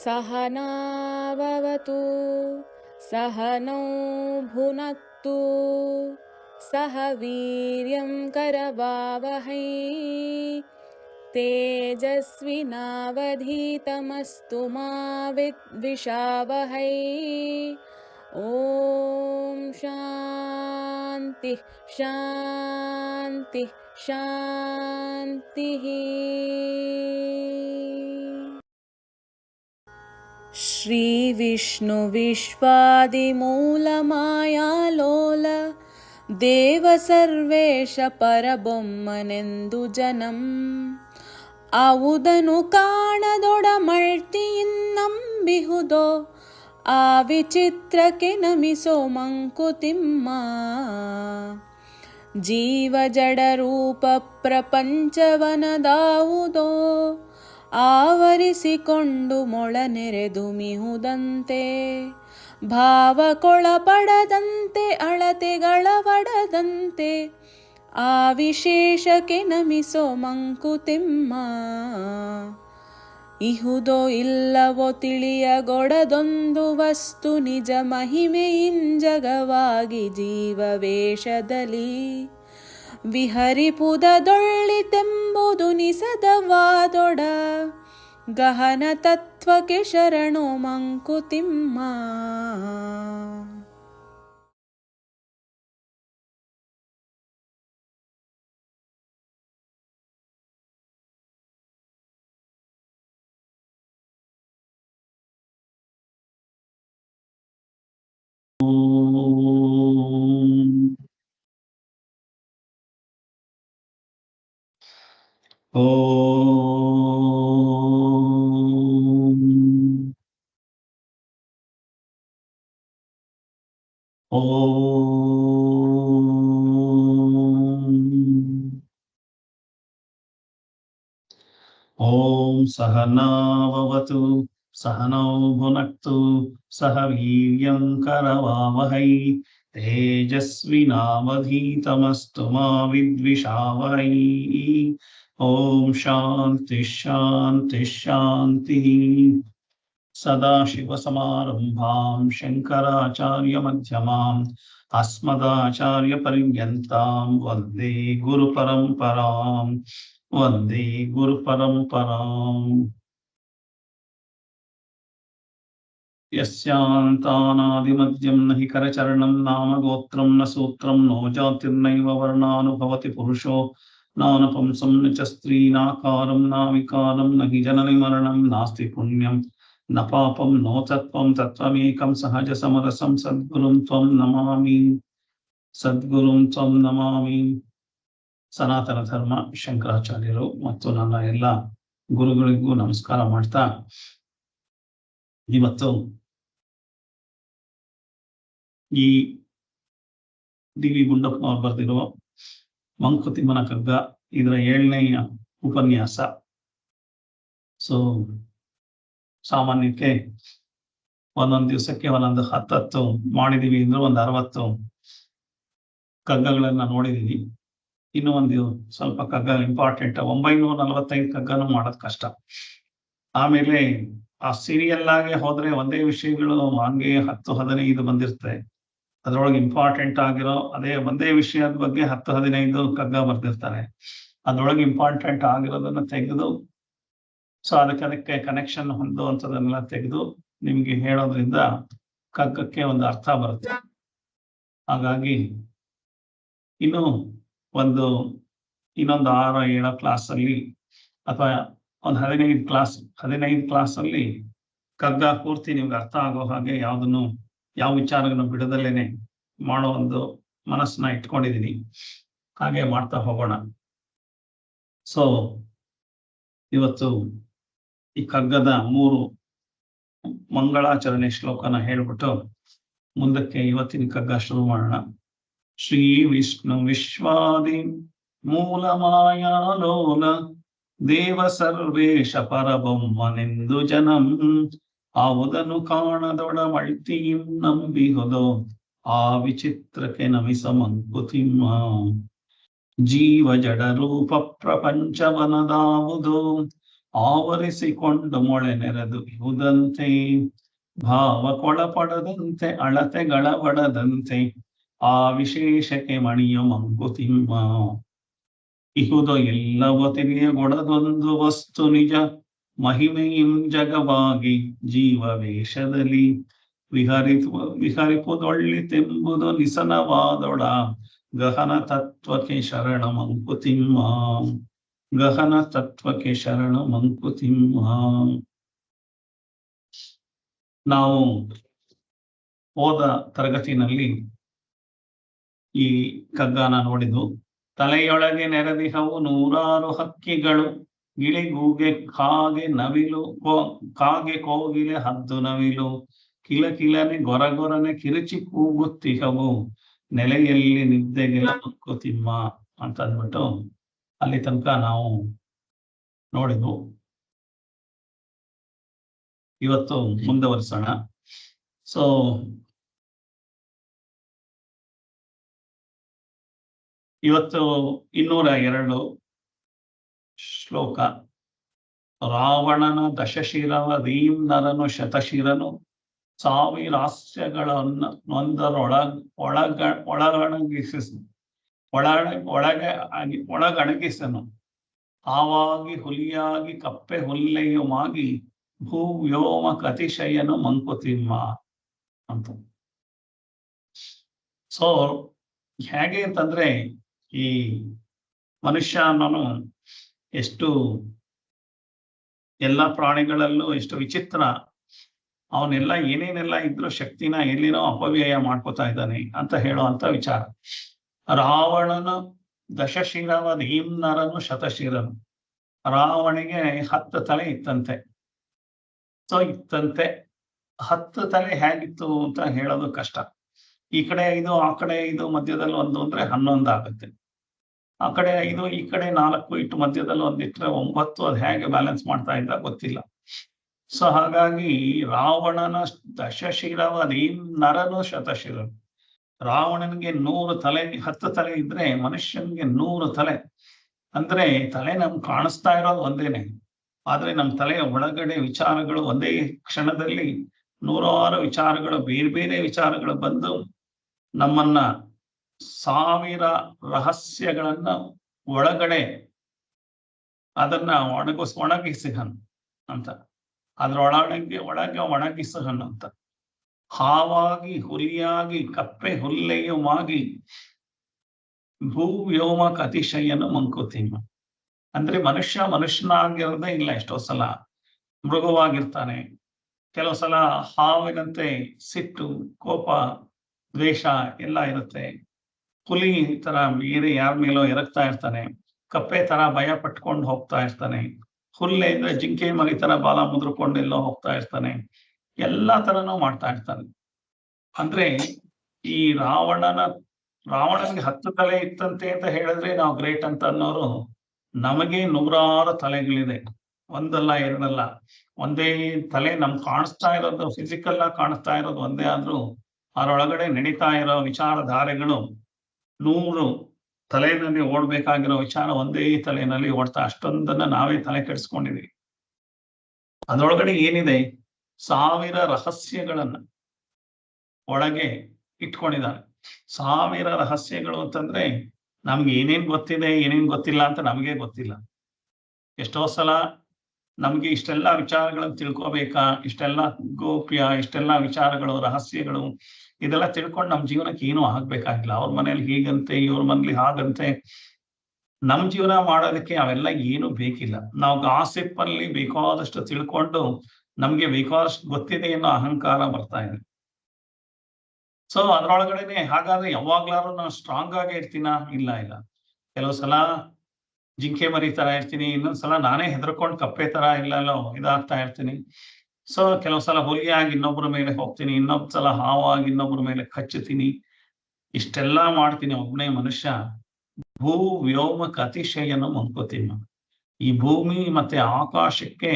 सहनाववतु सहनौ भुनक्तु सह वीर्यं करवावहै तेजस्विनावधीतमस्तु मा विद्विषावहै। ॐ शान्तिः शान्तिः शान्तिः। श्रीविष्णुविश्वादिमूलमायालोल देव सर्वेश परबೊಮ್ಮನೆಂದು ಜನಂ ಆವುದನು ಕಾಣದೊಡಮಳ್ತಿಯಿನ್ನಂಬಿಹುದೋ ಆ ವಿಚಿತ್ರಕ್ಕೆ ನಮಿಸೋ ಮಂಕುತಿಮ್ಮ. ಜೀವ ಜಡ ರೂಪ ಪ್ರಪಂಚವನದಾವುದೋ ಆವರಿಸಿಕೊಂಡು ಮೊಳನೆರೆದು ಮಿಹುದಂತೆ ಭಾವಕೊಳಪಡದಂತೆ ಅಳತೆಗಳವಡದಂತೆ ಆ ವಿಶೇಷಕ್ಕೆ ನಮಿಸೋ ಮಂಕುತಿಮ್ಮ. ಇಹುದೋ ಇಲ್ಲವೋ ತಿಳಿಯಗೊಡದೊಂದು ವಸ್ತು ನಿಜ ಮಹಿಮೆಯಿಂಜಗವಾಗಿ ಜೀವವೇಷದಲ್ಲಿ ವಿಹರಿಪುದದೊಳ್ಳಿತೆಂಬುದು ನಿಸದವಾದೊಡ ಗಹನ ತತ್ವಕ್ಕೆ ಶರಣೋ ಮಂಕುತಿಮ್ಮ. ಓಂ ಸಹನಾವವತು ಸಹನೌ ಭುನಕ್ತು ಸಹ ವೀರ್ಯಂ ಕರವಾವಹೈ ತೇಜಸ್ವಿನಾವಧೀತಮಸ್ತು ಮಾ ವಿದ್ವಿಷಾವಹೈ. ಓಂ ಶಾಂತಿ ಶಾಂತಿ ಶಾಂತಿ. ಸದಾಶಿವಸಮಾರಂಭಾಂ ಶಂಕರಾಚಾರ್ಯಮಧ್ಯಮಾಂ ಅಸ್ಮದಾಚಾರ್ಯಪರ್ಯಂತಾಂ ವಂದೇ ಗುರುಪರಂಪರಾಂ ವಂದೇ ಗುರುಪರಂಪರಾಂ. ಯಸ್ಯಾಂತಾನಾದಿಮಧ್ಯಂ ನ ಹಿ ಕರಚರಣಂ ನಾಮ ಗೋತ್ರಂ ನ ಸೂತ್ರಂ ನೋ ಜಾತಿರ್ನೈವ ವರ್ಣಾನುಭವತಿ ಪುರುಷೋ ನಾನಪಂಸಂ ನ ಚ ಸ್ತ್ರೀನಾಕಾರಂ ನಾವಿಕಾರಂ ನ ಹಿ ಜನನಿ ಮರಣಂ ನಾಸ್ತಿ ಪುಣ್ಯಂ ನ ಪಾಪಂ ನೋ ತತ್ವಂ ತತ್ವಮೇಕಂ ಸಹಜ ಸಮರಸಂ ಸದ್ಗುರುಂ ತ್ವಂ ನಮಾಮಿ ಸದ್ಗುರುಂ ತ್ವಂ ನಮಾಮಿ. ಸನಾತನ ಧರ್ಮ ಶಂಕರಾಚಾರ್ಯರು ಮತ್ತು ನನ್ನ ಎಲ್ಲ ಗುರುಗಳಿಗೂ ನಮಸ್ಕಾರ ಮಾಡ್ತಾ, ಇವತ್ತು ಈ ಡಿ ವಿ ಗುಂಡಪ್ಪನವರು ಬರೆದಿರುವ ಮಂಕುತಿಮ್ಮನ ಕಗ್ಗ ಇದರ 7ನೇ ಉಪನ್ಯಾಸ. ಸೊ ಸಾಮಾನ್ಯಕ್ಕೆ ಒಂದೊಂದು ದಿವಸಕ್ಕೆ ಒಂದೊಂದು 10 ಮಾಡಿದೀವಿ ಅಂದ್ರೆ ಒಂದು 60 ಕಗ್ಗಗಳನ್ನ ನೋಡಿದೀವಿ. ಇನ್ನು ಒಂದು ಸ್ವಲ್ಪ ಕಗ್ಗ ಇಂಪಾರ್ಟೆಂಟ್ 945 ಕಗ್ಗನೂ ಮಾಡೋದು ಕಷ್ಟ. ಆಮೇಲೆ ಆ ಸೀರಿಯಲ್ ಆಗಿ ಹೋದ್ರೆ ಒಂದೇ ವಿಷಯಗಳು ಹಂಗೆ 10-15 ಬಂದಿರ್ತವೆ. ಅದ್ರೊಳಗೆ ಇಂಪಾರ್ಟೆಂಟ್ ಆಗಿರೋ ಅದೇ ಒಂದೇ ವಿಷಯದ ಬಗ್ಗೆ 10-15 ಕಗ್ಗ ಬರ್ದಿರ್ತಾರೆ. ಅದ್ರೊಳಗೆ ಇಂಪಾರ್ಟೆಂಟ್ ಆಗಿರೋದನ್ನ ತೆಗೆದು, ಸೊ ಅದಕ್ಕೆ ಕನೆಕ್ಷನ್ ಹೊಂದುವಂಥದನ್ನೆಲ್ಲ ತೆಗೆದು ನಿಮ್ಗೆ ಹೇಳೋದ್ರಿಂದ ಕಗ್ಗಕ್ಕೆ ಒಂದು ಅರ್ಥ ಬರುತ್ತೆ. ಹಾಗಾಗಿ ಇನ್ನೊಂದು 6-7 ಕ್ಲಾಸಲ್ಲಿ ಅಥವಾ ಒಂದು 15 ಕ್ಲಾಸಲ್ಲಿ ಕಗ್ಗ ಪೂರ್ತಿ ನಿಮ್ಗೆ ಅರ್ಥ ಆಗೋ ಹಾಗೆ ಯಾವ ವಿಚಾರಗಳನ್ನು ಬಿಡದಲ್ಲೇನೆ ಮಾಡೋ ಒಂದು ಮನಸ್ಸನ್ನ ಇಟ್ಕೊಂಡಿದೀನಿ. ಹಾಗೆ ಮಾಡ್ತಾ ಹೋಗೋಣ. ಸೊ ಇವತ್ತು ಈ ಕಗ್ಗದ 3 ಮಂಗಳಾಚರಣೆ ಶ್ಲೋಕನ ಹೇಳ್ಬಿಟ್ಟು ಮುಂದಕ್ಕೆ ಇವತ್ತಿನ ಕಗ್ಗ ಶುರು ಮಾಡೋಣ. ಶ್ರೀ ವಿಷ್ಣು ವಿಶ್ವಾದಿ ಮೂಲ ಮಾಯಾಲೋಲ ದೇವ ಸರ್ವೇಶ ಪರಬೊಮ್ಮನೆಂದು ಜನಂ ಆವುದನು ಕಾಣದೊಡಮಳ್ತಿಯಿಂ ನಂಬಿಹುದೋ ಆ ವಿಚಿತ್ರಕ್ಕೆ ನಮಿಸ ಮಂಕುತಿಮ್ಮ. ಜೀವ ಜಡ ರೂಪ ಪ್ರಪಂಚವನದಾವುದೋ ಆವರಿಸಿಕೊಂಡು ಮೊಳೆ ನೆರೆದು ಇಹುದಂತೆ ಭಾವ ಕೊಳಪಡದಂತೆ ಅಳತೆಗಳ ಬಡದಂತೆ ಆ ವಿಶೇಷಕ್ಕೆ ಮಣಿಯ ಮಂಕುತಿಮ್ಮ ಇಹುದು ಎಲ್ಲವ ತಿಳಿಯಗೊಡದೊಂದು ವಸ್ತು ನಿಜ ಮಹಿಮೆಯಿಂ ಜಗವಾಗಿ ಜೀವವೇಷದಲ್ಲಿ ವಿಹರಿಪುದೊಳ್ಳಿತೆಂಬುದು ನಿಸನವಾದೊಡ ಗಹನ ತತ್ವಕ್ಕೆ ಶರಣ ಮಂಕುತಿಮ್ಮ ಗಹನ ತತ್ವಕ್ಕೆ ಶರಣ ಮಂಕುತಿಮ್ಮ. ನಾವು ಹೋದ ತರಗತಿನಲ್ಲಿ ಈ ಕಗ್ಗನ ನೋಡಿದ್ದು. ತಲೆಯೊಳಗೆ ನೆರೆದಿಹವು ನೂರಾರು ಹಕ್ಕಿಗಳು, ಗಿಳಿಗೂಗೆ ಕಾಗೆ ಕೋಗಿಲೆ ಹದ್ದು ನವಿಲು, ಕಿಲಕಿಲನೆ ಗೊರಗೊರನೆ ಕಿರುಚಿ ಕೂಗುತ್ತಿಹವು, ನೆಲೆಯಲ್ಲಿ ನಿದ್ದೆಗೆಲ್ಲ ಮಂಕುತಿಮ್ಮ ಅಂತ ಅಂದ್ಬಿಟ್ಟು ಅಲ್ಲಿ ತನಕ ನಾವು ನೋಡಿದ್ವು. ಇವತ್ತು ಮುಂದುವರಿಸೋಣ. ಸೊ ಇವತ್ತು 202 ಶ್ಲೋಕ. ರಾವಣನ ದಶಶಿರವ ದೀಂ ನರನು ಶತಶಿರನು, ಸಾವಿರಾಸ್ಯಗಳನ್ನು ಒಳಗಣಗಿಸನು, ಆವಾಗಿ ಹುಲಿಯಾಗಿ ಕಪ್ಪೆ ಹುಲ್ಲೆಯುಮಾಗಿ ಭೂವ್ಯೋಮ ಕತಿಶಯನು ಮಂಕುತಿಮ್ಮ ಅಂತ. ಸೊ ಹೇಗೆ ಅಂತಂದ್ರೆ ಈ ಮನುಷ್ಯ ಅನ್ನೋನು ಎಷ್ಟು ಎಲ್ಲ ಪ್ರಾಣಿಗಳಲ್ಲೂ ಎಷ್ಟು ವಿಚಿತ್ರ, ಅವನೆಲ್ಲ ಏನೇನೆಲ್ಲ ಇದ್ರೂ ಶಕ್ತಿನ ಎಲ್ಲಿನೋ ಅಪವ್ಯಯ ಮಾಡ್ಕೋತಾ ಇದ್ದಾನೆ ಅಂತ ಹೇಳುವಂತ ವಿಚಾರ. ರಾವಣನ ದಶಶಿರವ ದೀಂ ನರನು ಶತಶಿರನು. ರಾವಣಿಗೆ 10 ತಲೆ ಇತ್ತಂತೆ. ಸೊ ಇತ್ತಂತೆ 10 ತಲೆ ಹೇಗಿತ್ತು ಅಂತ ಹೇಳೋದು ಕಷ್ಟ. ಈ ಕಡೆ 5 ಆ ಕಡೆ 5 ಮಧ್ಯದಲ್ಲಿ 1 ಅಂದ್ರೆ 11 ಆಗುತ್ತೆ. ಆ ಕಡೆ 5 ಈ ಕಡೆ 4 ಇಟ್ಟು ಮಧ್ಯದಲ್ಲಿ 1 ಇಟ್ಟರೆ 9. ಅದು ಹೇಗೆ ಬ್ಯಾಲೆನ್ಸ್ ಮಾಡ್ತಾ ಇದ್ದ ಗೊತ್ತಿಲ್ಲ. ಸೊ ಹಾಗಾಗಿ ರಾವಣನ ದಶಶಿರವ ದೀಂ ನರನು ಶತಶಿರನು. ರಾವಣನಿಗೆ 100 ತಲೆ, 10 ತಲೆ ಇದ್ರೆ ಮನುಷ್ಯನಿಗೆ 100 ತಲೆ. ಅಂದ್ರೆ ತಲೆ ನಮ್ಗೆ ಕಾಣಿಸ್ತಾ ಇರೋದು ಒಂದೇನೆ, ಆದ್ರೆ ನಮ್ಮ ತಲೆಯ ಒಳಗಡೆ ವಿಚಾರಗಳು ಒಂದೇ ಕ್ಷಣದಲ್ಲಿ 100 ವಿಚಾರಗಳು, ಬೇರೆ ಬೇರೆ ವಿಚಾರಗಳು ಬಂದು ನಮ್ಮನ್ನ 1000 ರಹಸ್ಯಗಳನ್ನ ಒಳಗಡೆ ಅದನ್ನ ಒಣಗಿಸಹನ್ ಅಂತ, ಒಳಗೆ ಒಣಗಿಸಹನ್ ಅಂತ. ಹಾವಾಗಿ ಹುಲಿಯಾಗಿ ಕಪ್ಪೆ ಹುಲ್ಲೆಯುಮಾಗಿ ಭೂವ್ಯೋಮ ಕತಿಶಯನು ಮಂಕುತಿಮ್ಮ. ಅಂದ್ರೆ ಮನುಷ್ಯನಾಗಿರೋದೇ ಇಲ್ಲ. ಎಷ್ಟೋ ಸಲ ಮೃಗವಾಗಿರ್ತಾನೆ, ಕೆಲವು ಸಲ ಹಾವಿನಂತೆ ಸಿಟ್ಟು, ಕೋಪ, ದ್ವೇಷ ಎಲ್ಲ ಇರುತ್ತೆ. ಹುಲಿ ತರ ಬೇರೆ ಯಾರ ಮೇಲೋ ಎರಗ್ತಾ ಇರ್ತಾನೆ, ಕಪ್ಪೆ ತರ ಭಯ ಪಟ್ಕೊಂಡು ಹೋಗ್ತಾ ಇರ್ತಾನೆ, ಹುಲ್ಲೆ ಅಂದ್ರೆ ಜಿಂಕೆ ಮರಿ ತರ ಬಾಲ ಮುದ್ರಕೊಂಡೆಲ್ಲೋ ಹೋಗ್ತಾ ಇರ್ತಾನೆ, ಎಲ್ಲಾ ತರನೂ ಮಾಡ್ತಾ ಇರ್ತಾನೆ. ಅಂದ್ರೆ ಈ ರಾವಣನಿಗೆ 10 ತಲೆ ಇತ್ತಂತೆ ಅಂತ ಹೇಳಿದ್ರೆ ನಾವು ಗ್ರೇಟ್ ಅಂತ ಅನ್ನೋರು, ನಮಗೆ 100 ತಲೆಗಳಿದೆ. ಒಂದಲ್ಲ ಎರಡಲ್ಲ, ಒಂದೇ ತಲೆ ನಮ್ಗೆ ಕಾಣಿಸ್ತಾ ಇರೋದು, ಫಿಸಿಕಲ್ ಆಗಿ ಕಾಣಿಸ್ತಾ ಇರೋದು ಒಂದೇ ಆದ್ರೂ ಅದರೊಳಗಡೆ ನಡೀತಾ ಇರೋ ವಿಚಾರಧಾರೆಗಳು 100 ತಲೆಯಲ್ಲಿ ಓಡ್ಬೇಕಾಗಿರೋ ವಿಚಾರ ಒಂದೇ ತಲೆಯಲ್ಲಿ ಓಡ್ತಾ, ಅಷ್ಟೊಂದನ್ನ ನಾವೇ ತಲೆ ಕೆಡಿಸ್ಕೊಂಡಿದೀವಿ. ಅದರೊಳಗಡೆ ಏನಿದೆ 1000 ರಹಸ್ಯಗಳನ್ನ ಒಳಗೆ ಇಟ್ಕೊಂಡಿದ್ದಾನೆ. 1000 ರಹಸ್ಯಗಳು ಅಂತಂದ್ರೆ ನಮ್ಗೆ ಏನೇನ್ ಗೊತ್ತಿದೆ ಏನೇನ್ ಗೊತ್ತಿಲ್ಲ ಅಂತ ನಮಗೆ ಗೊತ್ತಿಲ್ಲ. ಎಷ್ಟೋ ಸಲ ನಮ್ಗೆ ಇಷ್ಟೆಲ್ಲ ವಿಚಾರಗಳನ್ನು ತಿಳ್ಕೋಬೇಕಾ, ಇಷ್ಟೆಲ್ಲ ಗೋಪ್ಯ, ಇಷ್ಟೆಲ್ಲ ವಿಚಾರಗಳು, ರಹಸ್ಯಗಳು, ಇದೆಲ್ಲ ತಿಳ್ಕೊಂಡು ನಮ್ ಜೀವನಕ್ಕೆ ಏನೂ ಆಗ್ಬೇಕಾಗಿಲ್ಲ. ಅವ್ರ ಮನೇಲಿ ಹೀಗಂತೆ, ಇವ್ರ ಮನೇಲಿ ಹಾಗಂತೆ. ನಮ್ ಜೀವನ ಮಾಡೋದಕ್ಕೆ ಅವೆಲ್ಲ ಏನು ಬೇಕಿಲ್ಲ. ನಾವು ಗಾಸಿಪ್ ಅಲ್ಲಿ ಬೇಕಾದಷ್ಟು ತಿಳ್ಕೊಂಡು ನಮ್ಗೆ ಬೇಕಾದಷ್ಟು ಗೊತ್ತಿದೆ ಅನ್ನೋ ಅಹಂಕಾರ ಬರ್ತಾ ಇದೆ. ಸೊ ಅದ್ರೊಳಗಡೆನೆ ಹಾಗಾದ್ರೆ ಯಾವಾಗ್ಲಾರು ನಾನು ಸ್ಟ್ರಾಂಗ್ ಆಗೇ ಇರ್ತೀನ? ಇಲ್ಲ. ಕೆಲವು ಸಲ ಜಿಂಕೆ ಮರಿ ತರ ಇರ್ತೀನಿ, ಇನ್ನೊಂದ್ಸಲ ನಾನೇ ಹೆದರ್ಕೊಂಡು ಕಪ್ಪೆ ತರ ಇಲ್ಲೋ ಇದಾಗ್ತಾ ಇರ್ತೀನಿ. ಸೊ ಕೆಲವು ಸಲ ಹುಲಿಯಾಗಿ ಇನ್ನೊಬ್ಬರ ಮೇಲೆ ಹೋಗ್ತೀನಿ, ಇನ್ನೊಂದ್ ಸಲ ಹಾವಾಗಿ ಇನ್ನೊಬ್ಬರ ಮೇಲೆ ಕಚ್ಚುತ್ತೀನಿ. ಇಷ್ಟೆಲ್ಲಾ ಮಾಡ್ತೀನಿ ಒಬ್ಬನೇ ಮನುಷ್ಯ. ಭೂ ವ್ಯೋಮ ಅತಿಶಯನ ಮಂಕುತಿಮ್ಮ. ಈ ಭೂಮಿ ಮತ್ತೆ ಆಕಾಶಕ್ಕೆ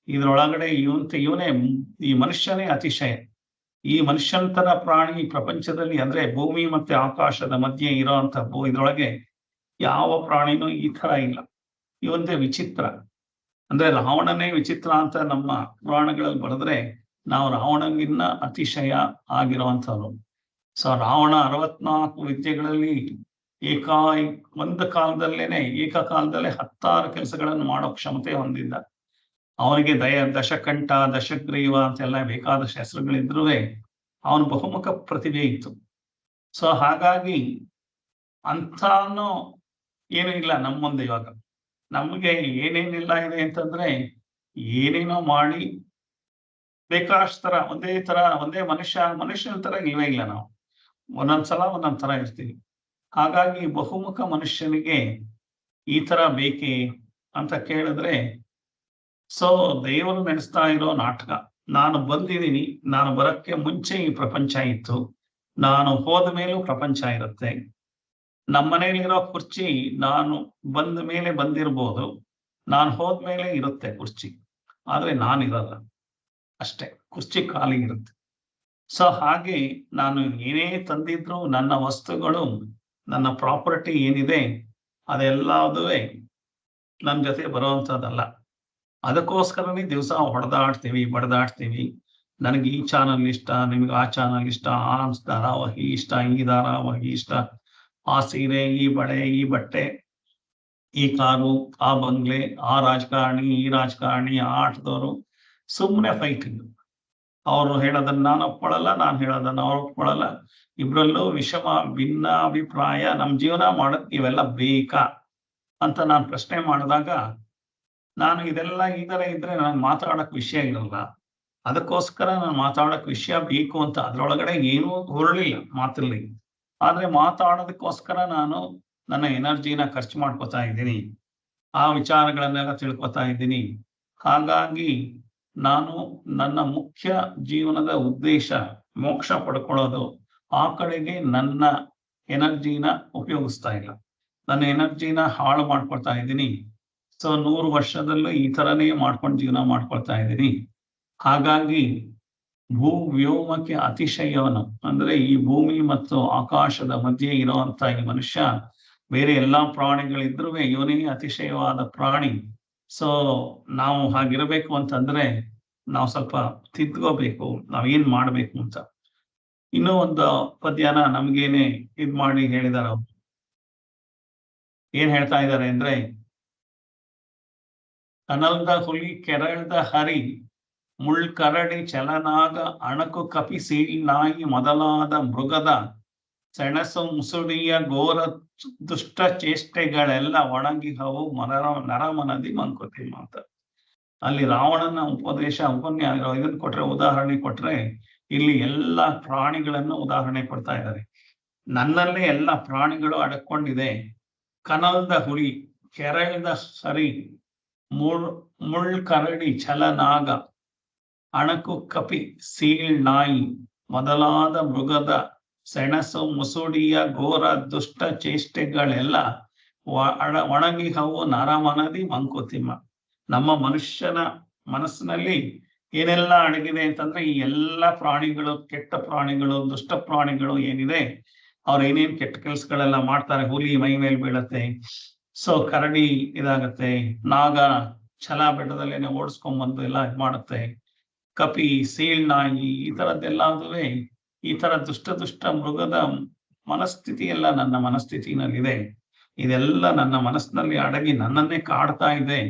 ಇದ್ರೊಳಗಡೆ ಇವನೇ ಈ ಮನುಷ್ಯನೇ ಅತಿಶಯ. ಈ ಮನುಷ್ಯಂತರ ಪ್ರಾಣಿ ಈ ಪ್ರಪಂಚದಲ್ಲಿ, ಅಂದ್ರೆ ಭೂಮಿ ಮತ್ತೆ ಆಕಾಶದ ಮಧ್ಯೆ ಇರೋಂಥ ಇದ್ರೊಳಗೆ ಯಾವ ಪ್ರಾಣಿನೂ ಈ ತರ ಇಲ್ಲ. ಇವಂತೆ ವಿಚಿತ್ರ. ಅಂದ್ರೆ ರಾವಣನೇ ವಿಚಿತ್ರ ಅಂತ ನಮ್ಮ ಪುರಾಣಗಳಲ್ಲಿ ಬರೆದ್ರೆ ನಾವು ರಾವಣನಿಗಿನ್ನ ಅತಿಶಯ ಆಗಿರುವಂಥವ್ರು. ಸೊ ರಾವಣ 64 ವಿದ್ಯೆಗಳಲ್ಲಿ ಒಂದು ಕಾಲದಲ್ಲೇನೆ ಏಕಕಾಲದಲ್ಲೇ 16 ಕೆಲಸಗಳನ್ನು ಮಾಡೋ ಕ್ಷಮತೆ ಹೊಂದಿದ್ದ. ಅವನಿಗೆ ದಶಕಂಠ, ದಶಗ್ರೀವ ಅಂತೆಲ್ಲ ಬೇಕಾದಷ್ಟು ಹೆಸರುಗಳಿದ್ರೂ ಅವನ ಬಹುಮುಖ ಪ್ರತಿಭೆ ಇತ್ತು. ಸೊ ಹಾಗಾಗಿ ಅಂತಾನು ಏನೂ ಇಲ್ಲ ನಮ್ಮ ಮುಂದೆ ಇವಾಗ. ನಮ್ಗೆ ಏನೇನಿಲ್ಲ ಇದೆ ಅಂತಂದ್ರೆ ಏನೇನೋ ಮಾಡಿ ಬೇಕಾದಷ್ಟು ಒಂದೇ ಮನುಷ್ಯನ ತರ ಇಲ್ವೇ ಇಲ್ಲ ನಾವು. ಒಂದೊಂದ್ಸಲ ಒಂದೊಂದ್ ತರ ಇರ್ತೀವಿ. ಹಾಗಾಗಿ ಬಹುಮುಖ ಮನುಷ್ಯನಿಗೆ ಈ ತರ ಬೇಕೇ ಅಂತ ಕೇಳಿದ್ರೆ, ಸೊ ದೇವರು ನಡೆಸ್ತಾ ಇರೋ ನಾಟಕ. ನಾನು ಬಂದಿದ್ದೀನಿ, ನಾನು ಬರಕ್ಕೆ ಮುಂಚೆ ಈ ಪ್ರಪಂಚ ಇತ್ತು, ನಾನು ಹೋದ ಮೇಲೂ ಪ್ರಪಂಚ ಇರುತ್ತೆ. ನಮ್ಮನೇಲಿರೋ ಕುರ್ಚಿ ನಾನು ಬಂದ ಮೇಲೆ ಬಂದಿರ್ಬೋದು, ನಾನು ಹೋದ್ಮೇಲೆ ಇರುತ್ತೆ ಕುರ್ಚಿ, ಆದ್ರೆ ನಾನಿರಲ್ಲ ಅಷ್ಟೇ, ಕುರ್ಚಿ ಖಾಲಿ ಇರುತ್ತೆ. ಸೊ ಹಾಗೆ ನಾನು ಏನೇ ತಂದಿದ್ರು ನನ್ನ ವಸ್ತುಗಳು, ನನ್ನ ಪ್ರಾಪರ್ಟಿ ಏನಿದೆ ಅದೆಲ್ಲದುವೆ ನನ್ನ ಜೊತೆ ಬರುವಂಥದ್ದಲ್ಲ. ಅದಕ್ಕೋಸ್ಕರನೇ ದಿವಸ ಬಡದಾಡ್ತೀವಿ. ನನಗೆ ಈ ಚಾನಲ್ ಇಷ್ಟ, ನಿಮ್ಗೆ ಆ ಚಾನಲ್ ಇಷ್ಟ, ಆ ಧಾರಾವಾಹಿ ಇಷ್ಟ, ಈ ಧಾರಾವಾಹಿ ಇಷ್ಟ, ಆ ಸೀರೆ, ಈ ಬಳೆ, ಈ ಬಟ್ಟೆ, ಈ ಕಾರು, ಆ ಬಂಗ್ಲೆ, ಆ ರಾಜಕಾರಣಿ, ಈ ರಾಜಕಾರಣಿ, ಆ ಆಟದವರು. ಸುಮ್ಮನೆ ಫೈಟಿಂಗ್. ಅವರು ಹೇಳೋದನ್ನ ನಾನು ಒಪ್ಕೊಳ್ಳಲ್ಲ, ನಾನು ಹೇಳೋದನ್ನ ಅವ್ರು ಒಪ್ಕೊಳ್ಳಲ್ಲ. ಇಬ್ರಲ್ಲೂ ಭಿನ್ನ ಅಭಿಪ್ರಾಯ. ನಮ್ ಜೀವನ ಮಾಡೋದ್ ಇವೆಲ್ಲ ಬೇಕಾ ಅಂತ ನಾನು ಪ್ರಶ್ನೆ ಮಾಡಿದಾಗ, ನಾನು ಇದೆಲ್ಲ ಈ ತರ ಇದ್ರೆ ನಾನು ಮಾತಾಡಕ್ ವಿಷಯ ಇರಲ್ಲ. ಅದಕ್ಕೋಸ್ಕರ ನಾನು ಮಾತಾಡಕ್ ವಿಷಯ ಬೇಕು ಅಂತ ಅದ್ರೊಳಗಡೆ ಏನೂ ಹೊರಳಿಲ್ಲ ಮಾತಲ್ಲಿ. ಆದ್ರೆ ಮಾತಾಡೋದಕ್ಕೋಸ್ಕರ ನಾನು ನನ್ನ ಎನರ್ಜಿನ ಖರ್ಚು ಮಾಡ್ಕೊತಾ ಇದ್ದೀನಿ, ಆ ವಿಚಾರಗಳನ್ನೆಲ್ಲ ತಿಳ್ಕೊತಾ ಇದ್ದೀನಿ. ಹಾಗಾಗಿ ನಾನು ನನ್ನ ಮುಖ್ಯ ಜೀವನದ ಉದ್ದೇಶ ಮೋಕ್ಷ ಪಡ್ಕೊಳ್ಳೋದು. ಆ ಕಡೆಗೆ ನನ್ನ ಎನರ್ಜಿನ ಉಪಯೋಗಿಸ್ತಾ ಇಲ್ಲ, ನನ್ನ ಎನರ್ಜಿನ ಹಾಳು ಮಾಡ್ಕೊಳ್ತಾ ಇದ್ದೀನಿ. ಸೊ 100 ವರ್ಷದಲ್ಲೂ ಈ ತರನೇ ಮಾಡ್ಕೊಂಡು ಜೀವನ ಮಾಡ್ಕೊಳ್ತಾ ಇದ್ದೀನಿ. ಹಾಗಾಗಿ ವ್ಯೋಮಕ್ಕೆ ಅತಿಶಯವನು, ಅಂದ್ರೆ ಈ ಭೂಮಿ ಮತ್ತು ಆಕಾಶದ ಮಧ್ಯೆ ಇರುವಂತ ಈ ಮನುಷ್ಯ ಬೇರೆ ಎಲ್ಲಾ ಪ್ರಾಣಿಗಳಿದ್ರೂ ಇವನೇ ಅತಿಶಯವಾದ ಪ್ರಾಣಿ. ಸೊ ನಾವು ಹಾಗಿರ್ಬೇಕು ಅಂತಂದ್ರೆ ನಾವು ಸ್ವಲ್ಪ ತಿದ್ಕೋಬೇಕು, ನಾವೇನ್ ಮಾಡ್ಬೇಕು ಅಂತ. ಇನ್ನೂ ಒಂದು ಪದ್ಯನ ನಮ್ಗೇನೆ ಮಾಡಿ ಹೇಳಿದಾರ. ಏನ್ ಹೇಳ್ತಾ ಇದ್ದಾರೆ ಅಂದ್ರೆ, ಕನಲ್ದ ಹುಲಿ ಕೆರಳ್ದ ಹರಿ ಮುಳ್ಕರಡಿ ಚಲನಾಗ ಅಣಕು ಕಪಿ ಸೀಳ್ ನಾಯಿ ಮೊದಲಾದ ಮೃಗದ ಸೆಣಸು ಮುಸುಡಿಯ ಘೋರ ದುಷ್ಟ ಚೇಷ್ಟೆಗಳೆಲ್ಲ ಒಣಗಿಹವು ನರಮನದಿ ಮಂಕುತಿಮ್ಮ ಅಂತ. ಅಲ್ಲಿ ರಾವಣನ ಇದನ್ನ ಕೊಟ್ರೆ, ಉದಾಹರಣೆ ಕೊಟ್ರೆ, ಇಲ್ಲಿ ಎಲ್ಲ ಪ್ರಾಣಿಗಳನ್ನು ಉದಾಹರಣೆ ಕೊಡ್ತಾ ಇದ್ದಾರೆ. ನನ್ನಲ್ಲೇ ಎಲ್ಲ ಪ್ರಾಣಿಗಳು ಅಡಕೊಂಡಿದೆ. ಕನಲ್ದ ಹುಲಿ, ಕೆರಳ್ದ ಹರಿ, ಮುಳ್ಕರಡಿ ಛಲನಾಗ, ಅಣಕು ಕಪಿ ಸೀಳ್ ನಾಯಿ ಮೊದಲಾದ ಮೃಗದ ಸೆಣಸು ಮುಸುಡಿಯ ಘೋರ ದುಷ್ಟ ಚೇಷ್ಟೆಗಳೆಲ್ಲ ಒಣಗಿಹವು ನರಮನದಿ ಮಂಕುತಿಮ್ಮ. ನಮ್ಮ ಮನುಷ್ಯನ ಮನಸ್ಸಿನಲ್ಲಿ ಏನೆಲ್ಲ ಅಡಗಿದೆ ಅಂತಂದ್ರೆ, ಈ ಎಲ್ಲ ಪ್ರಾಣಿಗಳು, ಕೆಟ್ಟ ಪ್ರಾಣಿಗಳು, ದುಷ್ಟ ಪ್ರಾಣಿಗಳು ಏನಿದೆ, ಅವ್ರು ಏನೇನ್ ಕೆಟ್ಟ ಕೆಲ್ಸಗಳೆಲ್ಲ ಮಾಡ್ತಾರೆ. ಹುಲಿ ಮೈ ಮೇಲೆ ಬೀಳತ್ತೆ, ಸೊ ಕರಡಿ ಇದಾಗತ್ತೆ, ನಾಗ ಛಲ ಬೆಟ್ಟದಲ್ಲೇನೆ ಓಡಿಸ್ಕೊಂಡ್ಬಂದು ಎಲ್ಲ ಇದ್ ಮಾಡುತ್ತೆ, ಕಪಿ, ಸೀಳ್ ನಾಯಿ, ಈ ತರದ್ದೆಲ್ಲದುವೆ, ಈ ತರ ದುಷ್ಟ ಮೃಗದ ಮನಸ್ಥಿತಿ ಎಲ್ಲ ನನ್ನ ಮನಸ್ಥಿತಿನಲ್ಲಿದೆ. ಇದೆಲ್ಲ ನನ್ನ ಮನಸ್ಸಿನಲ್ಲಿ ಅಡಗಿ ನನ್ನನ್ನೇ ಕಾಡ್ತಾ ಇದೆ.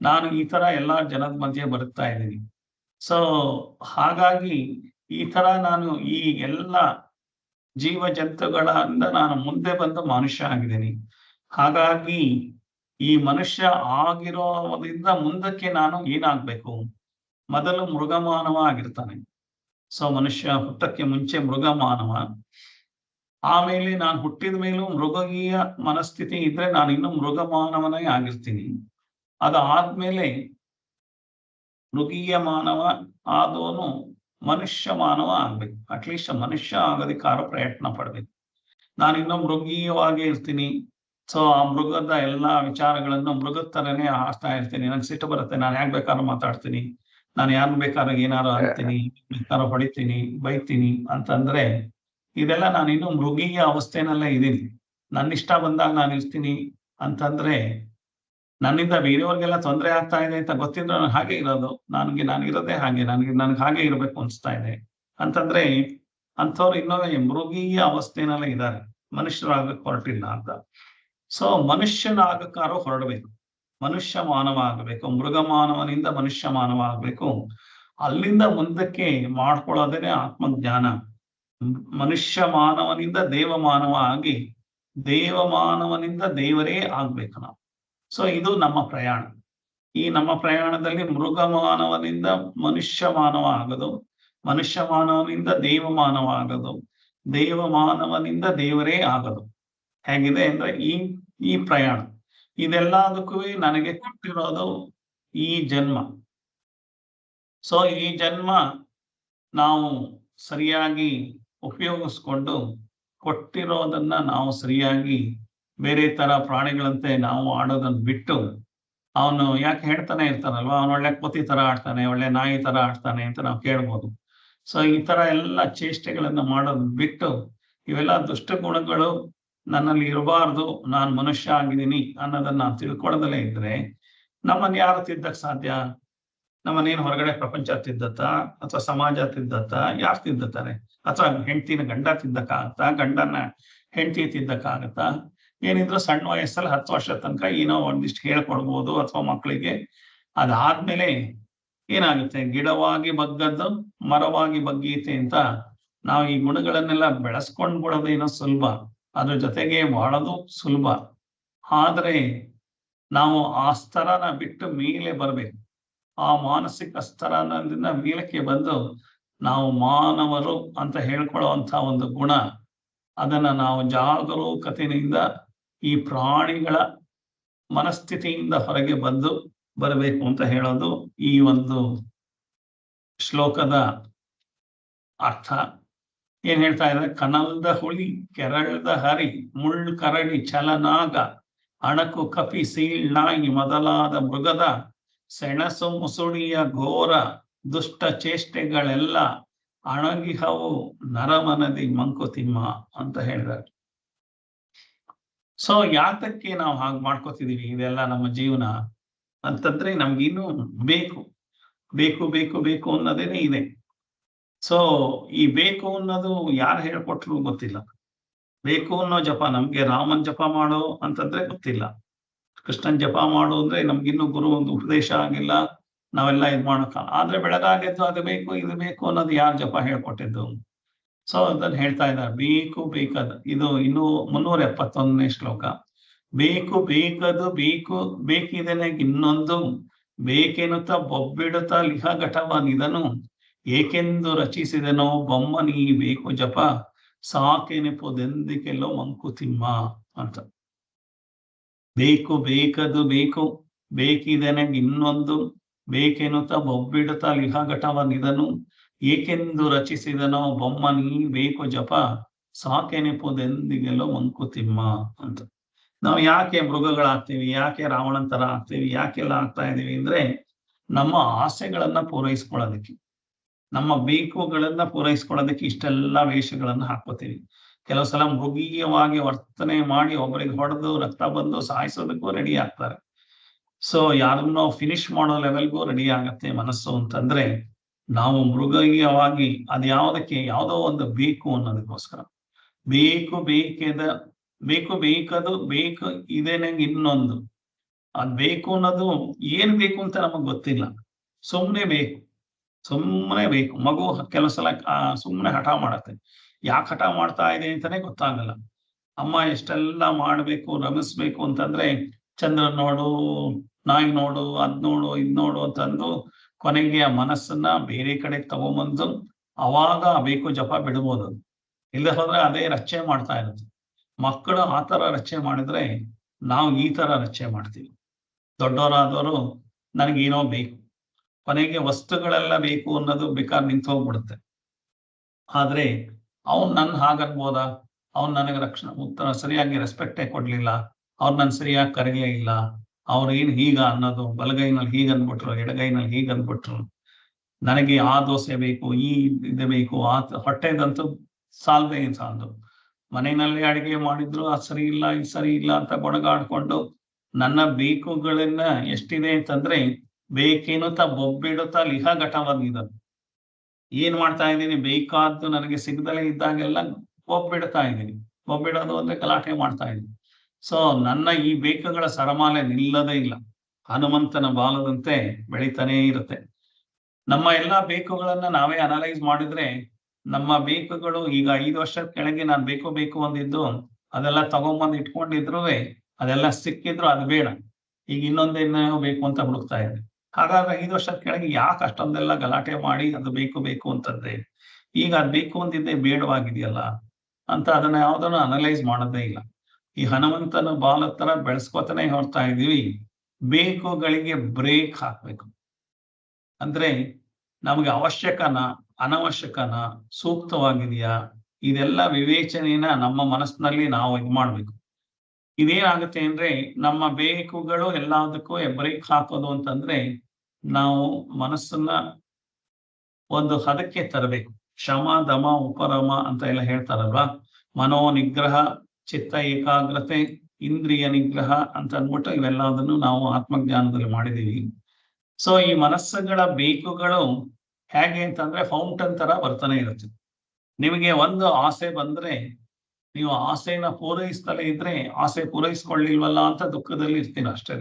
ನಾನು ಈ ತರ ಎಲ್ಲಾ ಜನದ ಮಧ್ಯೆ ಬರುತ್ತಾ ಇದ್ದೀನಿ. ಸೊ ಹಾಗಾಗಿ ಈ ತರ ನಾನು ಈ ಎಲ್ಲ ಜೀವ ಜಂತುಗಳಿಂದ ನಾನು ಮುಂದೆ ಬಂದು ಮನುಷ್ಯ ಆಗಿದ್ದೀನಿ. ಹಾಗಾಗಿ ಈ ಮನುಷ್ಯ ಆಗಿರೋದ್ರಿಂದ ಮುಂದಕ್ಕೆ ನಾನು ಏನಾಗ್ಬೇಕು? ಮೊದಲು ಮೃಗಮಾನವ ಆಗಿರ್ತಾನೆ. ಸೊ ಮನುಷ್ಯ ಹುಟ್ಟಕ್ಕೆ ಮುಂಚೆ ಮೃಗಮಾನವ. ಆಮೇಲೆ ನಾನು ಹುಟ್ಟಿದ ಮೇಲೂ ಮೃಗೀಯ ಮನಸ್ಥಿತಿ ಇದ್ರೆ ನಾನು ಇನ್ನು ಮೃಗಮಾನವನೇ ಆಗಿರ್ತೀನಿ. ಅದಾದ್ಮೇಲೆ ಮೃಗೀಯ ಮಾನವ ಆದವನು ಮನುಷ್ಯ ಮಾನವ ಆಗ್ಬೇಕು. ಅಟ್ಲೀಸ್ಟ್ ಮನುಷ್ಯ ಆಗೋದಕ್ಕಾರ ಪ್ರಯತ್ನ ಪಡ್ಬೇಕು. ನಾನಿನ್ನೂ ಮೃಗೀಯವಾಗಿ ಇರ್ತೀನಿ. ಸೊ ಆ ಮೃಗದ ಎಲ್ಲಾ ವಿಚಾರಗಳನ್ನು ಮೃಗದ ತರನೇ ಆಡ್ತಾ ಇರ್ತೀನಿ. ನಂಗೆ ಸಿಟ್ಟು ಬರುತ್ತೆ, ನಾನು ಯಾಕೆ ಬೇಕಾದ್ರೂ ಮಾತಾಡ್ತೀನಿ, ನಾನು ಯಾರು ಬೇಕಾದ್ರೂ ಏನಾರು ಅಂತೀನಿ, ಬೇಕಾದ್ರೂ ಹೊಡಿತೀನಿ, ಬೈತೀನಿ ಅಂತಂದ್ರೆ ಇದೆಲ್ಲ ನಾನು ಇನ್ನೂ ಮೃಗೀಯ ಅವಸ್ಥೆನಲ್ಲೇ ಇದ್ದೀನಿ. ನನ್ನ ಇಷ್ಟ ಬಂದಾಗ ನಾನು ಇರ್ತೀನಿ ಅಂತಂದ್ರೆ ನನ್ನಿಂದ ಬೇರೆಯವ್ರಿಗೆಲ್ಲ ತೊಂದರೆ ಆಗ್ತಾ ಇದೆ ಅಂತ ಗೊತ್ತಿದ್ರೆ ನಾನು ಹಾಗೆ ಇರೋದು, ನಾನಿರೋದೇ ಹಾಗೆ, ನನಗೆ ಹಾಗೆ ಇರಬೇಕು ಅನ್ಸ್ತಾ ಇದೆ ಅಂತಂದ್ರೆ ಅಂಥವ್ರು ಇನ್ನೊಮ್ಮೆ ಮೃಗೀಯ ಅವಸ್ಥೆನಲ್ಲೇ ಇದ್ದಾರೆ, ಮನುಷ್ಯರಾಗಕ್ಕೆ ಹೊರಟಿಲ್ಲ ಅಂತ. ಸೊ ಮನುಷ್ಯನಾಗಕ್ಕಾರು ಹೊರಡಬೇಕು, ಮನುಷ್ಯ ಮಾನವ ಆಗಬೇಕು, ಮೃಗ ಮಾನವನಿಂದ ಮನುಷ್ಯ ಮಾನವ ಆಗಬೇಕು. ಅಲ್ಲಿಂದ ಮುಂದಕ್ಕೆ ಮಾಡ್ಕೊಳ್ಳೋದೇನೆ ಆತ್ಮಜ್ಞಾನ. ಮನುಷ್ಯ ಮಾನವನಿಂದ ದೇವ ಮಾನವ ಆಗಿ, ದೇವ ಮಾನವನಿಂದ ದೇವರೇ ಆಗ್ಬೇಕು ನಾವು. ಸೊ ಇದು ನಮ್ಮ ಪ್ರಯಾಣ. ಈ ನಮ್ಮ ಪ್ರಯಾಣದಲ್ಲಿ ಮೃಗ ಮಾನವನಿಂದ ಮನುಷ್ಯ ಮಾನವ ಆಗೋದು, ಮನುಷ್ಯ ಮಾನವನಿಂದ ದೇವ ಮಾನವ ಆಗೋದು, ದೇವ ಮಾನವನಿಂದ ದೇವರೇ ಆಗೋದು ಹೇಗಿದೆ ಅಂದ್ರೆ ಈ ಪ್ರಯಾಣ. ಇದೆಲ್ಲದಕ್ಕೂ ನನಗೆ ಕೊಟ್ಟಿರೋದು ಈ ಜನ್ಮ. ಸೊ ಈ ಜನ್ಮ ನಾವು ಸರಿಯಾಗಿ ಉಪಯೋಗಿಸ್ಕೊಂಡು ಕೊಟ್ಟಿರೋದನ್ನ ನಾವು ಸರಿಯಾಗಿ ಬೇರೆ ತರ ಪ್ರಾಣಿಗಳಂತೆ ನಾವು ಆಡೋದನ್ನ ಬಿಟ್ಟು, ಅವನು ಯಾಕೆ ಹೇಳ್ತಾನೆ ಇರ್ತಾನಲ್ವಾ, ಅವನು ಒಳ್ಳೆ ಕೋತಿ ತರ ಆಡ್ತಾನೆ, ಒಳ್ಳೆ ನಾಯಿ ತರ ಆಡ್ತಾನೆ ಅಂತ ನಾವು ಕೇಳ್ಬೋದು. ಸೊ ಈ ತರ ಎಲ್ಲ ಚೇಷ್ಟೆಗಳನ್ನ ಮಾಡೋದ್ ಬಿಟ್ಟು, ಇವೆಲ್ಲ ದುಷ್ಟ ಗುಣಗಳು ನನ್ನಲ್ಲಿ ಇರಬಾರ್ದು, ನಾನು ಮನುಷ್ಯ ಆಗಿದ್ದೀನಿ ಅನ್ನೋದನ್ನ ನಾವು ತಿಳ್ಕೊಳ್ಳೋದಲ್ಲೇ ಇದ್ರೆ ನಮ್ಮನ್ನ ಯಾರು ತಿದ್ದಕ್ ಸಾಧ್ಯ? ನಮ್ಮನ್ನೇನು ಹೊರಗಡೆ ಪ್ರಪಂಚ ತಿದ್ದತ್ತ, ಅಥವಾ ಸಮಾಜ ತಿದ್ದತ್ತ? ಯಾರು ತಿದ್ದತ್ತಾರೆ? ಅಥವಾ ಹೆಂಡತಿನ ಗಂಡ ತಿದ್ದಕ್ಕಾಗತ್ತಾ? ಗಂಡನ ಹೆಂಡತಿ ತಿದ್ದಕ್ಕಾಗತ್ತಾ? ಏನಿದ್ರು ಸಣ್ಣ ವಯಸ್ಸಲ್ಲಿ 10 ವರ್ಷದ ತನಕ ಏನೋ ಒಂದಿಷ್ಟು ಹೇಳ್ಕೊಡ್ಬೋದು ಅಥವಾ ಮಕ್ಕಳಿಗೆ. ಅದಾದ್ಮೇಲೆ ಏನಾಗುತ್ತೆ, ಗಿಡವಾಗಿ ಬಗ್ಗದ್ದು ಮರವಾಗಿ ಬಗ್ಗೀತೆ ಅಂತ ನಾವು ಈ ಗುಣಗಳನ್ನೆಲ್ಲ ಬೆಳೆಸ್ಕೊಂಡ್ ಬಿಡೋದೇನೋ ಸುಲಭ, ಅದ್ರ ಜೊತೆಗೆ ಮಾಡೋದು ಸುಲಭ. ಆದ್ರೆ ನಾವು ಆ ಸ್ತರನ ಬಿಟ್ಟು ಮೇಲೆ ಬರ್ಬೇಕು. ಆ ಮಾನಸಿಕ ಸ್ತರದಿಂದ ಮೇಲಕ್ಕೆ ಬಂದು ನಾವು ಮಾನವರು ಅಂತ ಹೇಳ್ಕೊಳ್ಳುವಂತ ಒಂದು ಗುಣ, ಅದನ್ನ ನಾವು ಜಾಗರೂಕತೆಯಿಂದ ಈ ಪ್ರಾಣಿಗಳ ಮನಸ್ಥಿತಿಯಿಂದ ಹೊರಗೆ ಬರಬೇಕು ಅಂತ ಹೇಳೋದು ಈ ಒಂದು ಶ್ಲೋಕದ ಅರ್ಥ. ಏನ್ ಹೇಳ್ತಾ ಇದ್ದಾರೆ? ಕನಲ್ದ ಹುಳಿ, ಕೆರಳ್ದ ಹರಿ, ಮುಳ್ಳು ಕರಡಿ, ಛಲನಾಗ, ಅಣಕು ಕಪಿ, ಸೀಳ್ನಾಯಿ ಮೊದಲಾದ ಮೃಗದ ಸೆಣಸು ಮುಸುಳಿಯ ಘೋರ ದುಷ್ಟ ಚೇಷ್ಟೆಗಳೆಲ್ಲ ಅಣಗಿಹವು ನರಮನದಿ ಮಂಕುತಿಮ್ಮ ಅಂತ ಹೇಳಿದ್ದಾರೆ. ಸೊ ಯಾತಕ್ಕೆ ನಾವು ಹಾಗೆ ಮಾಡ್ಕೋತಿದೀವಿ ಇದೆಲ್ಲ ನಮ್ಮ ಜೀವನ ಅಂತಂದ್ರೆ, ನಮ್ಗಿನ್ನು ಬೇಕು ಬೇಕು ಬೇಕು ಬೇಕು ಅನ್ನೋದೇನೆ ಇದೆ. ಸೊ ಈ ಬೇಕು ಅನ್ನೋದು ಯಾರು ಹೇಳ್ಕೊಟ್ರು ಗೊತ್ತಿಲ್ಲ. ಬೇಕು ಅನ್ನೋ ಜಪ, ನಮ್ಗೆ ರಾಮನ್ ಜಪ ಮಾಡೋ ಅಂತಂದ್ರೆ ಗೊತ್ತಿಲ್ಲ, ಕೃಷ್ಣನ್ ಜಪ ಮಾಡು ಅಂದ್ರೆ ನಮ್ಗಿನ್ನು ಗುರು ಒಂದು ಉಪದೇಶ ಆಗಿಲ್ಲ, ನಾವೆಲ್ಲ ಇದ್ ಮಾಡೋಕ. ಆದ್ರೆ ಬೆಳಗಾಗೆದ್ದು ಅದು ಬೇಕು ಇದು ಬೇಕು ಅನ್ನೋದು ಯಾರು ಜಪ ಹೇಳ್ಕೊಟ್ಟಿದ್ದು? ಸೊ ಅದನ್ನ ಹೇಳ್ತಾ ಇದ್ದಾರೆ, ಬೇಕು ಬೇಕದು. ಇದು ಇನ್ನು 371ನೇ ಶ್ಲೋಕ. ಬೇಕು ಬೇಕದು ಬೇಕು ಬೇಕಿದನೆ ಇನ್ನೊಂದು, ಬೇಕೆನ್ನುತ್ತ ಬೊಬ್ಬಿಡುತ್ತ ಲಿಹ ಘಟವನಿದನು, ಏಕೆಂದು ರಚಿಸಿದನೋ ಬೊಮ್ಮನೀ ಬೇಕು ಜಪ, ಸಾಕೆನೆಪುದೆಂದಿಕೆಲ್ಲೋ ಮಂಕುತಿಮ್ಮ ಅಂತ. ಬೇಕು ಬೇಕದು ಬೇಕು ಬೇಕಿದನೆ ಇನ್ನೊಂದು, ಬೇಕೆನ್ನುತ್ತ ಬೊಬ್ಬಿಡುತ್ತ ಲಿಹ ಘಟವನಿದನು, ಏಕೆಂದು ರಚಿಸಿದನೋ ಬೊಮ್ಮನೀ ಬೇಕು ಜಪ, ಸಾಕೆನೆಪುದೆಂದಿಗೆಲ್ಲೋ ಮಂಕುತಿಮ್ಮ ಅಂತ. ನಾವು ಯಾಕೆ ಮೃಗಗಳಾಗ್ತೀವಿ, ಯಾಕೆ ರಾವಣನ್ ತರ ಆಗ್ತೀವಿ, ಯಾಕೆಲ್ಲ ಆಗ್ತಾ ಇದೀವಿ ಅಂದ್ರೆ ನಮ್ಮ ಆಸೆಗಳನ್ನ ಪೂರೈಸ್ಕೊಳ್ಳೋದಕ್ಕೆ, ನಮ್ಮ ಬೇಕುಗಳನ್ನ ಪೂರೈಸ್ಕೊಳ್ಳೋದಕ್ಕೆ ಇಷ್ಟೆಲ್ಲ ವೇಷಗಳನ್ನ ಹಾಕೋತೀವಿ. ಕೆಲವು ಸಲ ಮೃಗೀಯವಾಗಿ ವರ್ತನೆ ಮಾಡಿ ಒಬ್ಬರಿಗೆ ಹೊಡೆದು ರಕ್ತ ಬಂದು ಸಾಯಿಸೋದಕ್ಕೂ ರೆಡಿ ಆಗ್ತಾರೆ. ಸೊ ಯಾರನ್ನೋ ಫಿನಿಶ್ ಮಾಡೋ ಲೆವೆಲ್ಗೂ ರೆಡಿ ಆಗತ್ತೆ ಮನಸ್ಸು ಅಂತಂದ್ರೆ, ನಾವು ಮೃಗೀಯವಾಗಿ ಅದ್ಯಾವುದಕ್ಕೆ, ಯಾವುದೋ ಒಂದು ಬೇಕು ಅನ್ನೋದಕ್ಕೋಸ್ಕರ. ಬೇಕು ಬೇಕದು ಬೇಕು ಇದೇನೆ ಇನ್ನೊಂದು. ಅದ್ ಬೇಕು ಅನ್ನೋದು ಏನ್ ಬೇಕು ಅಂತ ನಮಗ್ ಗೊತ್ತಿಲ್ಲ, ಸುಮ್ನೆ ಬೇಕು. ಮಗು ಕೆಲವು ಸಲ ಸುಮ್ನೆ ಹಠ ಮಾಡತ್ತೆ. ಯಾಕೆ ಹಠ ಮಾಡ್ತಾ ಇದೆ ಅಂತಾನೆ ಗೊತ್ತಾಗಲ್ಲ. ಅಮ್ಮ ಎಷ್ಟೆಲ್ಲ ಮಾಡ್ಬೇಕು ರಮಿಸ್ಬೇಕು ಅಂತಂದ್ರೆ, ಚಂದ್ರ ನೋಡು, ನಾಯಿ ನೋಡು, ಅದ್ ನೋಡು ಇದ್ ನೋಡು ಅಂತಂದು ಕೊನೆಗೆ ಆ ಮನಸ್ಸನ್ನ ಬೇರೆ ಕಡೆ ತಗೊಂಬಂದು ಅವಾಗ ಬೇಕು ಜಪ ಬಿಡ್ಬೋದು. ಇಲ್ಲದೆ ಹೋದ್ರೆ ಅದೇ ರಚನೆ ಮಾಡ್ತಾ ಇರುತ್ತೆ. ಮಕ್ಕಳು ಆ ತರ ರಚನೆ ಮಾಡಿದ್ರೆ ನಾವು ಈ ತರ ರಚನೆ ಮಾಡ್ತೀವಿ. ದೊಡ್ಡವರಾದವರು ನನಗೇನೋ ಬೇಕು, ಕೊನೆಗೆ ವಸ್ತುಗಳೆಲ್ಲ ಬೇಕು ಅನ್ನೋದು ಬೇಕಾದ್ರೆ ನಿಂತು ಹೋಗ್ಬಿಡುತ್ತೆ. ಆದ್ರೆ ಅವ್ನು ನನ್ ಹಾಗನ್ಬೋದಾ, ಅವ್ನು ನನಗೆ ಉತ್ತರ ಸರಿಯಾಗಿ ರೆಸ್ಪೆಕ್ಟೇ ಕೊಡ್ಲಿಲ್ಲ, ಅವ್ರು ನನ್ ಸರಿಯಾಗಿ ಕರೀಲೇ ಇಲ್ಲ, ಅವ್ರು ಏನ್ ಹೀಗ ಅನ್ನೋದು, ಬಲಗೈನಲ್ಲಿ ಹೀಗ್ ಅಂದ್ಬಿಟ್ರು, ಎಡಗೈನಲ್ಲಿ ಹೀಗ್ ಅಂದ್ಬಿಟ್ರು, ನನಗೆ ಆ ದೋಸೆ ಬೇಕು, ಈ ಇದು ಬೇಕು, ಹೊಟ್ಟೆದಂತೂ ಸಾಲದು. ಮನೆಯಲ್ಲಿ ಅಡಿಗೆ ಮಾಡಿದ್ರು ಅದು ಸರಿ ಇಲ್ಲ ಇದು ಸರಿ ಇಲ್ಲ ಅಂತ ಗೊಣಗಾಡ್ಕೊಂಡು ನನ್ನ ಬೇಕುಗಳನ್ನ ಎಷ್ಟಿದೆ ಅಂತಂದ್ರೆ ಬೇಕೇನುತ್ತಾ ಬೊಬ್ಬಿಡುತ್ತಾ ಲಿಹ ಘಟವಾಗಿದ. ಏನ್ ಮಾಡ್ತಾ ಇದ್ದೀನಿ, ಬೇಕಾದ್ದು ನನಗೆ ಸಿಗದಲೇ ಇದ್ದಾಗೆಲ್ಲ ಬೊಬ್ಬಿಡ್ತಾ ಇದ್ದೀನಿ. ಬೊಬ್ಬಿಡೋದು ಅಂದ್ರೆ ಗಲಾಟೆ ಮಾಡ್ತಾ ಇದ್ದೀನಿ. ಸೊ ನನ್ನ ಈ ಬೇಕುಗಳ ಸರಮಾಲೆ ನಿಲ್ಲದೇ ಇಲ್ಲ, ಹನುಮಂತನ ಬಾಲದಂತೆ ಬೆಳೀತಾನೇ ಇರುತ್ತೆ. ನಮ್ಮ ಎಲ್ಲಾ ಬೇಕುಗಳನ್ನ ನಾವೇ ಅನಲೈಸ್ ಮಾಡಿದ್ರೆ ನಮ್ಮ ಬೇಕುಗಳು ಈಗ 5 ವರ್ಷದ ಕೆಳಗೆ ನಾನು ಬೇಕು ಅಂದಿದ್ದು ಅದೆಲ್ಲ ತಗೊಂಬಂದು ಇಟ್ಕೊಂಡಿದ್ರು ಅದೆಲ್ಲ ಸಿಕ್ಕಿದ್ರು ಅದು ಬೇಡ, ಈಗ ಇನ್ನೊಂದೇನೋ ಬೇಕು ಅಂತ ಹುಡುಕ್ತಾ ಇದೆ. ಹಾಗಾದ್ರೆ 5 ವರ್ಷದ ಕೆಳಗೆ ಯಾಕೆ ಅಷ್ಟೊಂದೆಲ್ಲ ಗಲಾಟೆ ಮಾಡಿ ಅದು ಬೇಕು ಅಂತಂದ್ರೆ ಈಗ ಅದು ಬೇಕು ಅಂದಿದ್ದೆ ಬೇಡವಾಗಿದೆಯಲ್ಲ ಅಂತ ಅದನ್ನ ಯಾವ್ದನ್ನು ಅನಲೈಸ್ ಮಾಡೋದೇ ಇಲ್ಲ. ಈ ಹನುಮಂತನ ಬಾಲ ತರ ಬೆಳೆಸ್ಕೊತಾನೆ ಹೊರ್ತಾ ಇದೀವಿ. ಬೇಕುಗಳಿಗೆ ಬ್ರೇಕ್ ಹಾಕ್ಬೇಕು. ಅಂದ್ರೆ ನಮಗೆ ಅವಶ್ಯಕನ ಅನವಶ್ಯಕನ ಸೂಕ್ತವಾಗಿದೆಯಾ ಇದೆಲ್ಲ ವಿವೇಚನೆನ ನಮ್ಮ ಮನಸ್ಸಿನಲ್ಲಿ ನಾವು ಇದು ಮಾಡ್ಬೇಕು. ಇದೇನಾಗುತ್ತೆ ಅಂದ್ರೆ ನಮ್ಮ ಬೇಕುಗಳು ಎಲ್ಲದಕ್ಕೂ ಬ್ರೇಕ್ ಹಾಕೋದು ಅಂತಂದ್ರೆ ನಾವು ಮನಸ್ಸನ್ನ ಒಂದು ಹದಕ್ಕೆ ತರಬೇಕು. ಶಮ ದಮ ಉಪರಮ ಅಂತ ಎಲ್ಲ ಹೇಳ್ತಾರಲ್ವಾ, ಮನೋ ನಿಗ್ರಹ, ಚಿತ್ತ ಏಕಾಗ್ರತೆ, ಇಂದ್ರಿಯ ನಿಗ್ರಹ ಅಂತ ಅಂದ್ಬಿಟ್ಟು ಇವೆಲ್ಲದನ್ನು ನಾವು ಆತ್ಮಜ್ಞಾನದಲ್ಲಿ ಮಾಡಿದೀವಿ. ಸೊ ಈ ಮನಸ್ಸುಗಳ ಬೇಕುಗಳು ಹೇಗೆ ಅಂತಂದ್ರೆ ಫೌಂಟನ್ ತರ ಬರ್ತಾನೆ ಇರುತ್ತೆ. ನಿಮಗೆ ಒಂದು ಆಸೆ ಬಂದ್ರೆ ನೀವು ಆಸೆನ ಪೂರೈಸ್ತಲೇ ಇದ್ರೆ ಆಸೆ ಪೂರೈಸ್ಕೊಳ್ಳಿಲ್ವಲ್ಲ ಅಂತ ದುಃಖದಲ್ಲಿ ಇರ್ತೀನಿ ಅಷ್ಟೇ.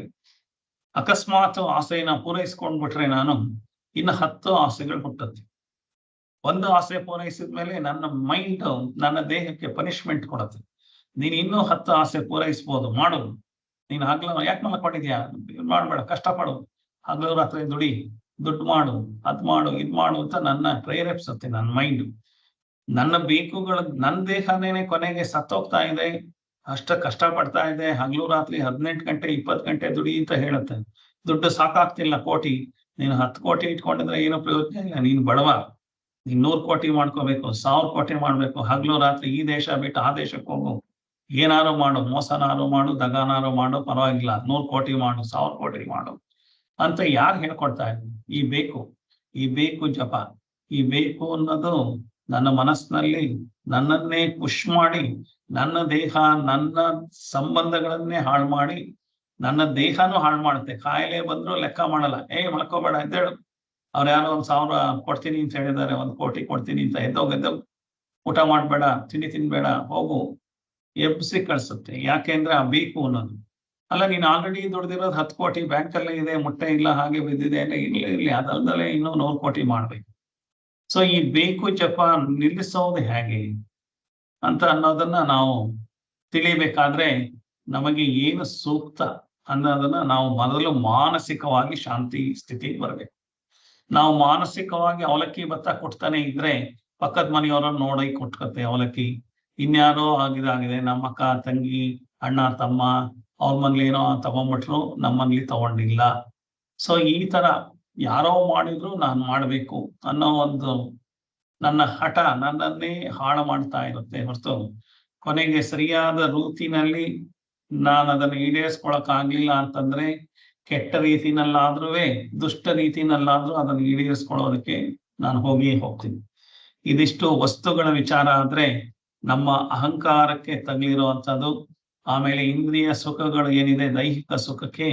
ಅಕಸ್ಮಾತ್ ಆಸೆನ ಪೂರೈಸ್ಕೊಂಡ್ಬಿಟ್ರೆ ನಾನು ಇನ್ನು 10 ಆಸೆಗಳು ಹುಟ್ಟುತ್ತೆ. ಒಂದು ಆಸೆ ಪೂರೈಸಿದ್ಮೇಲೆ ನನ್ನ ಮೈಂಡ್ ನನ್ನ ದೇಹಕ್ಕೆ ಪನಿಷ್ಮೆಂಟ್ ಕೊಡುತ್ತೆ. ನೀನು ಇನ್ನೂ 10 ಆಸೆ ಪೂರೈಸ್ಬೋದು, ಮಾಡು. ನೀನು ಹಗ್ಲು ಯಾಕೆ ಮಲ್ಕೊಂಡಿದ್ಯಾ, ಮಾಡ್ಬೇಡ, ಕಷ್ಟಪಡು, ಹಗಲು ರಾತ್ರಿ ದುಡಿ, ದುಡ್ಡು ಮಾಡು, ಅದ್ ಮಾಡು, ಇದ್ ಮಾಡು ಅಂತ ನನ್ನ ಪ್ರೇರೇಪಿಸುತ್ತೆ ನನ್ನ ಮೈಂಡ್. ನನ್ನ ಬೇಕುಗಳು ನನ್ನ ದೇಹನೇನೆ ಕೊನೆಗೆ ಸತ್ತೋಗ್ತಾ ಇದೆ, ಅಷ್ಟ ಕಷ್ಟ ಪಡ್ತಾ ಇದೆ, ಹಗಲು ರಾತ್ರಿ 18 ಗಂಟೆ 20 ಗಂಟೆ ದುಡಿ ಅಂತ ಹೇಳುತ್ತೆ. ದುಡ್ಡು ಸಾಕಾಗ್ತಿಲ್ಲ, ಕೋಟಿ, ನೀನು 10 ಕೋಟಿ ಇಟ್ಕೊಂಡಿದ್ರೆ ಏನೋ ಪ್ರಯೋಜನ ಇಲ್ಲ. ನೀನು ಬಡವ, ನೀನ್ 100 ಕೋಟಿ ಮಾಡ್ಕೋಬೇಕು, 1000 ಕೋಟಿ ಮಾಡ್ಬೇಕು, ಹಗಲು ರಾತ್ರಿ ಈ ದೇಶ ಬಿಟ್ಟು ಆ ದೇಶಕ್ಕೆ ಹೋಗು, ಏನಾರು ಮಾಡು, ಮೋಸನಾರು ಮಾಡು, ದಗಾನಾರು ಮಾಡು, ಪರವಾಗಿಲ್ಲ, 100 ಕೋಟಿ ಮಾಡು, 1000 ಕೋಟಿ ಮಾಡು ಅಂತ ಯಾರು ಹೇಳ್ಕೊಡ್ತಾ ಇದ್ರು? ಈ ಬೇಕು ಜಪ. ಈ ಬೇಕು ಅನ್ನೋದು ನನ್ನ ಮನಸ್ಸಿನಲ್ಲಿ ನನ್ನನ್ನೇ ಪುಷ್ ಮಾಡಿ ನನ್ನ ದೇಹ ನನ್ನ ಸಂಬಂಧಗಳನ್ನೇ ಹಾಳು ಮಾಡಿ ನನ್ನ ದೇಹನೂ ಹಾಳು ಮಾಡುತ್ತೆ. ಕಾಯಿಲೆ ಬಂದ್ರು ಲೆಕ್ಕ ಮಾಡಲ್ಲ, ಮಲ್ಕೋಬೇಡ, ಎದ್ದೇಳು, ಅವ್ರು ಯಾರೋ 1000 ಕೊಡ್ತೀನಿ ಅಂತ ಹೇಳಿದ್ದಾರೆ, 1 ಕೋಟಿ ಕೊಡ್ತೀನಿ ಅಂತ, ಎದ್ದೋಗ್, ಊಟ ಮಾಡ್ಬೇಡ, ತಿಂಡಿ ತಿನ್ಬೇಡ, ಹೋಗು, ಎಬ್ಸಿ ಕಳ್ಸುತ್ತೆ. ಯಾಕೆಂದ್ರೆ ಆ ಬೇಕು ಅನ್ನೋದು. ಅಲ್ಲ, ನೀನು ಆಲ್ರೆಡಿ ದುಡ್ದಿರೋದು 10 ಕೋಟಿ ಬ್ಯಾಂಕಲ್ಲೇ ಇದೆ, ಮುಟ್ಟೆ ಇಲ್ಲ, ಹಾಗೆ ಬಿದ್ದಿದೆ, ಇರ್ಲಿ ಅದಲ್ದಲೆ ಇನ್ನೂ 100 ಕೋಟಿ ಮಾಡ್ಬೇಕು. ಸೊ ಈ ಬೇಕು ಜಪ ನಿಲ್ಲಿಸೋದು ಹೇಗೆ ಅಂತ ಅನ್ನೋದನ್ನ ನಾವು ತಿಳಿಬೇಕಾದ್ರೆ ನಮಗೆ ಏನು ಸೂಕ್ತ ಅನ್ನೋದನ್ನ ನಾವು ಮೊದಲು ಮಾನಸಿಕವಾಗಿ ಶಾಂತಿ ಸ್ಥಿತಿ ಬರಬೇಕು. ನಾವು ಮಾನಸಿಕವಾಗಿ ಅವಲಕ್ಕಿ ಭತ್ತ ಕೊಡ್ತಾನೆ ಇದ್ರೆ ಪಕ್ಕದ ಮನೆಯವರನ್ನು ನೋಡಿ ಕೊಟ್ಕತ್ತೆ ಅವಲಕ್ಕಿ. ಇನ್ಯಾರೋ ಆಗಿದೆ, ನಮ್ಮ ಅಕ್ಕ ತಂಗಿ ಅಣ್ಣ ತಮ್ಮ ಅವ್ರ ಮನೇಲಿ ಏನೋ ತಗೊಂಡ್ಬಿಟ್ರು, ನಮ್ಮನೇಲಿ ತಗೊಂಡಿಲ್ಲ. ಸೊ ಈ ತರ ಯಾರೋ ಮಾಡಿದ್ರು ನಾನು ಮಾಡ್ಬೇಕು ಅನ್ನೋ ಒಂದು ನನ್ನ ಹಠ ನನ್ನನ್ನೇ ಹಾಳು ಮಾಡ್ತಾ ಇರುತ್ತೆ ಹೊರತು ಕೊನೆಗೆ ಸರಿಯಾದ ರೂತಿನಲ್ಲಿ ನಾನು ಅದನ್ನು ಈಡೇರಿಸ್ಕೊಳಕ್ ಆಗ್ಲಿಲ್ಲ ಅಂತಂದ್ರೆ ಕೆಟ್ಟ ರೀತಿನಲ್ಲಾದ್ರೂ ದುಷ್ಟ ರೀತಿನಲ್ಲಾದ್ರೂ ಅದನ್ನು ಈಡೇರಿಸ್ಕೊಳ್ಳೋದಕ್ಕೆ ನಾನು ಹೋಗ್ತೀನಿ. ಇದಿಷ್ಟು ವಸ್ತುಗಳ ವಿಚಾರ ಆದ್ರೆ ನಮ್ಮ ಅಹಂಕಾರಕ್ಕೆ ತಗಲಿರುವಂಥದ್ದು. ಆಮೇಲೆ ಇಂದ್ರಿಯ ಸುಖಗಳು ಏನಿದೆ, ದೈಹಿಕ ಸುಖಕ್ಕೆ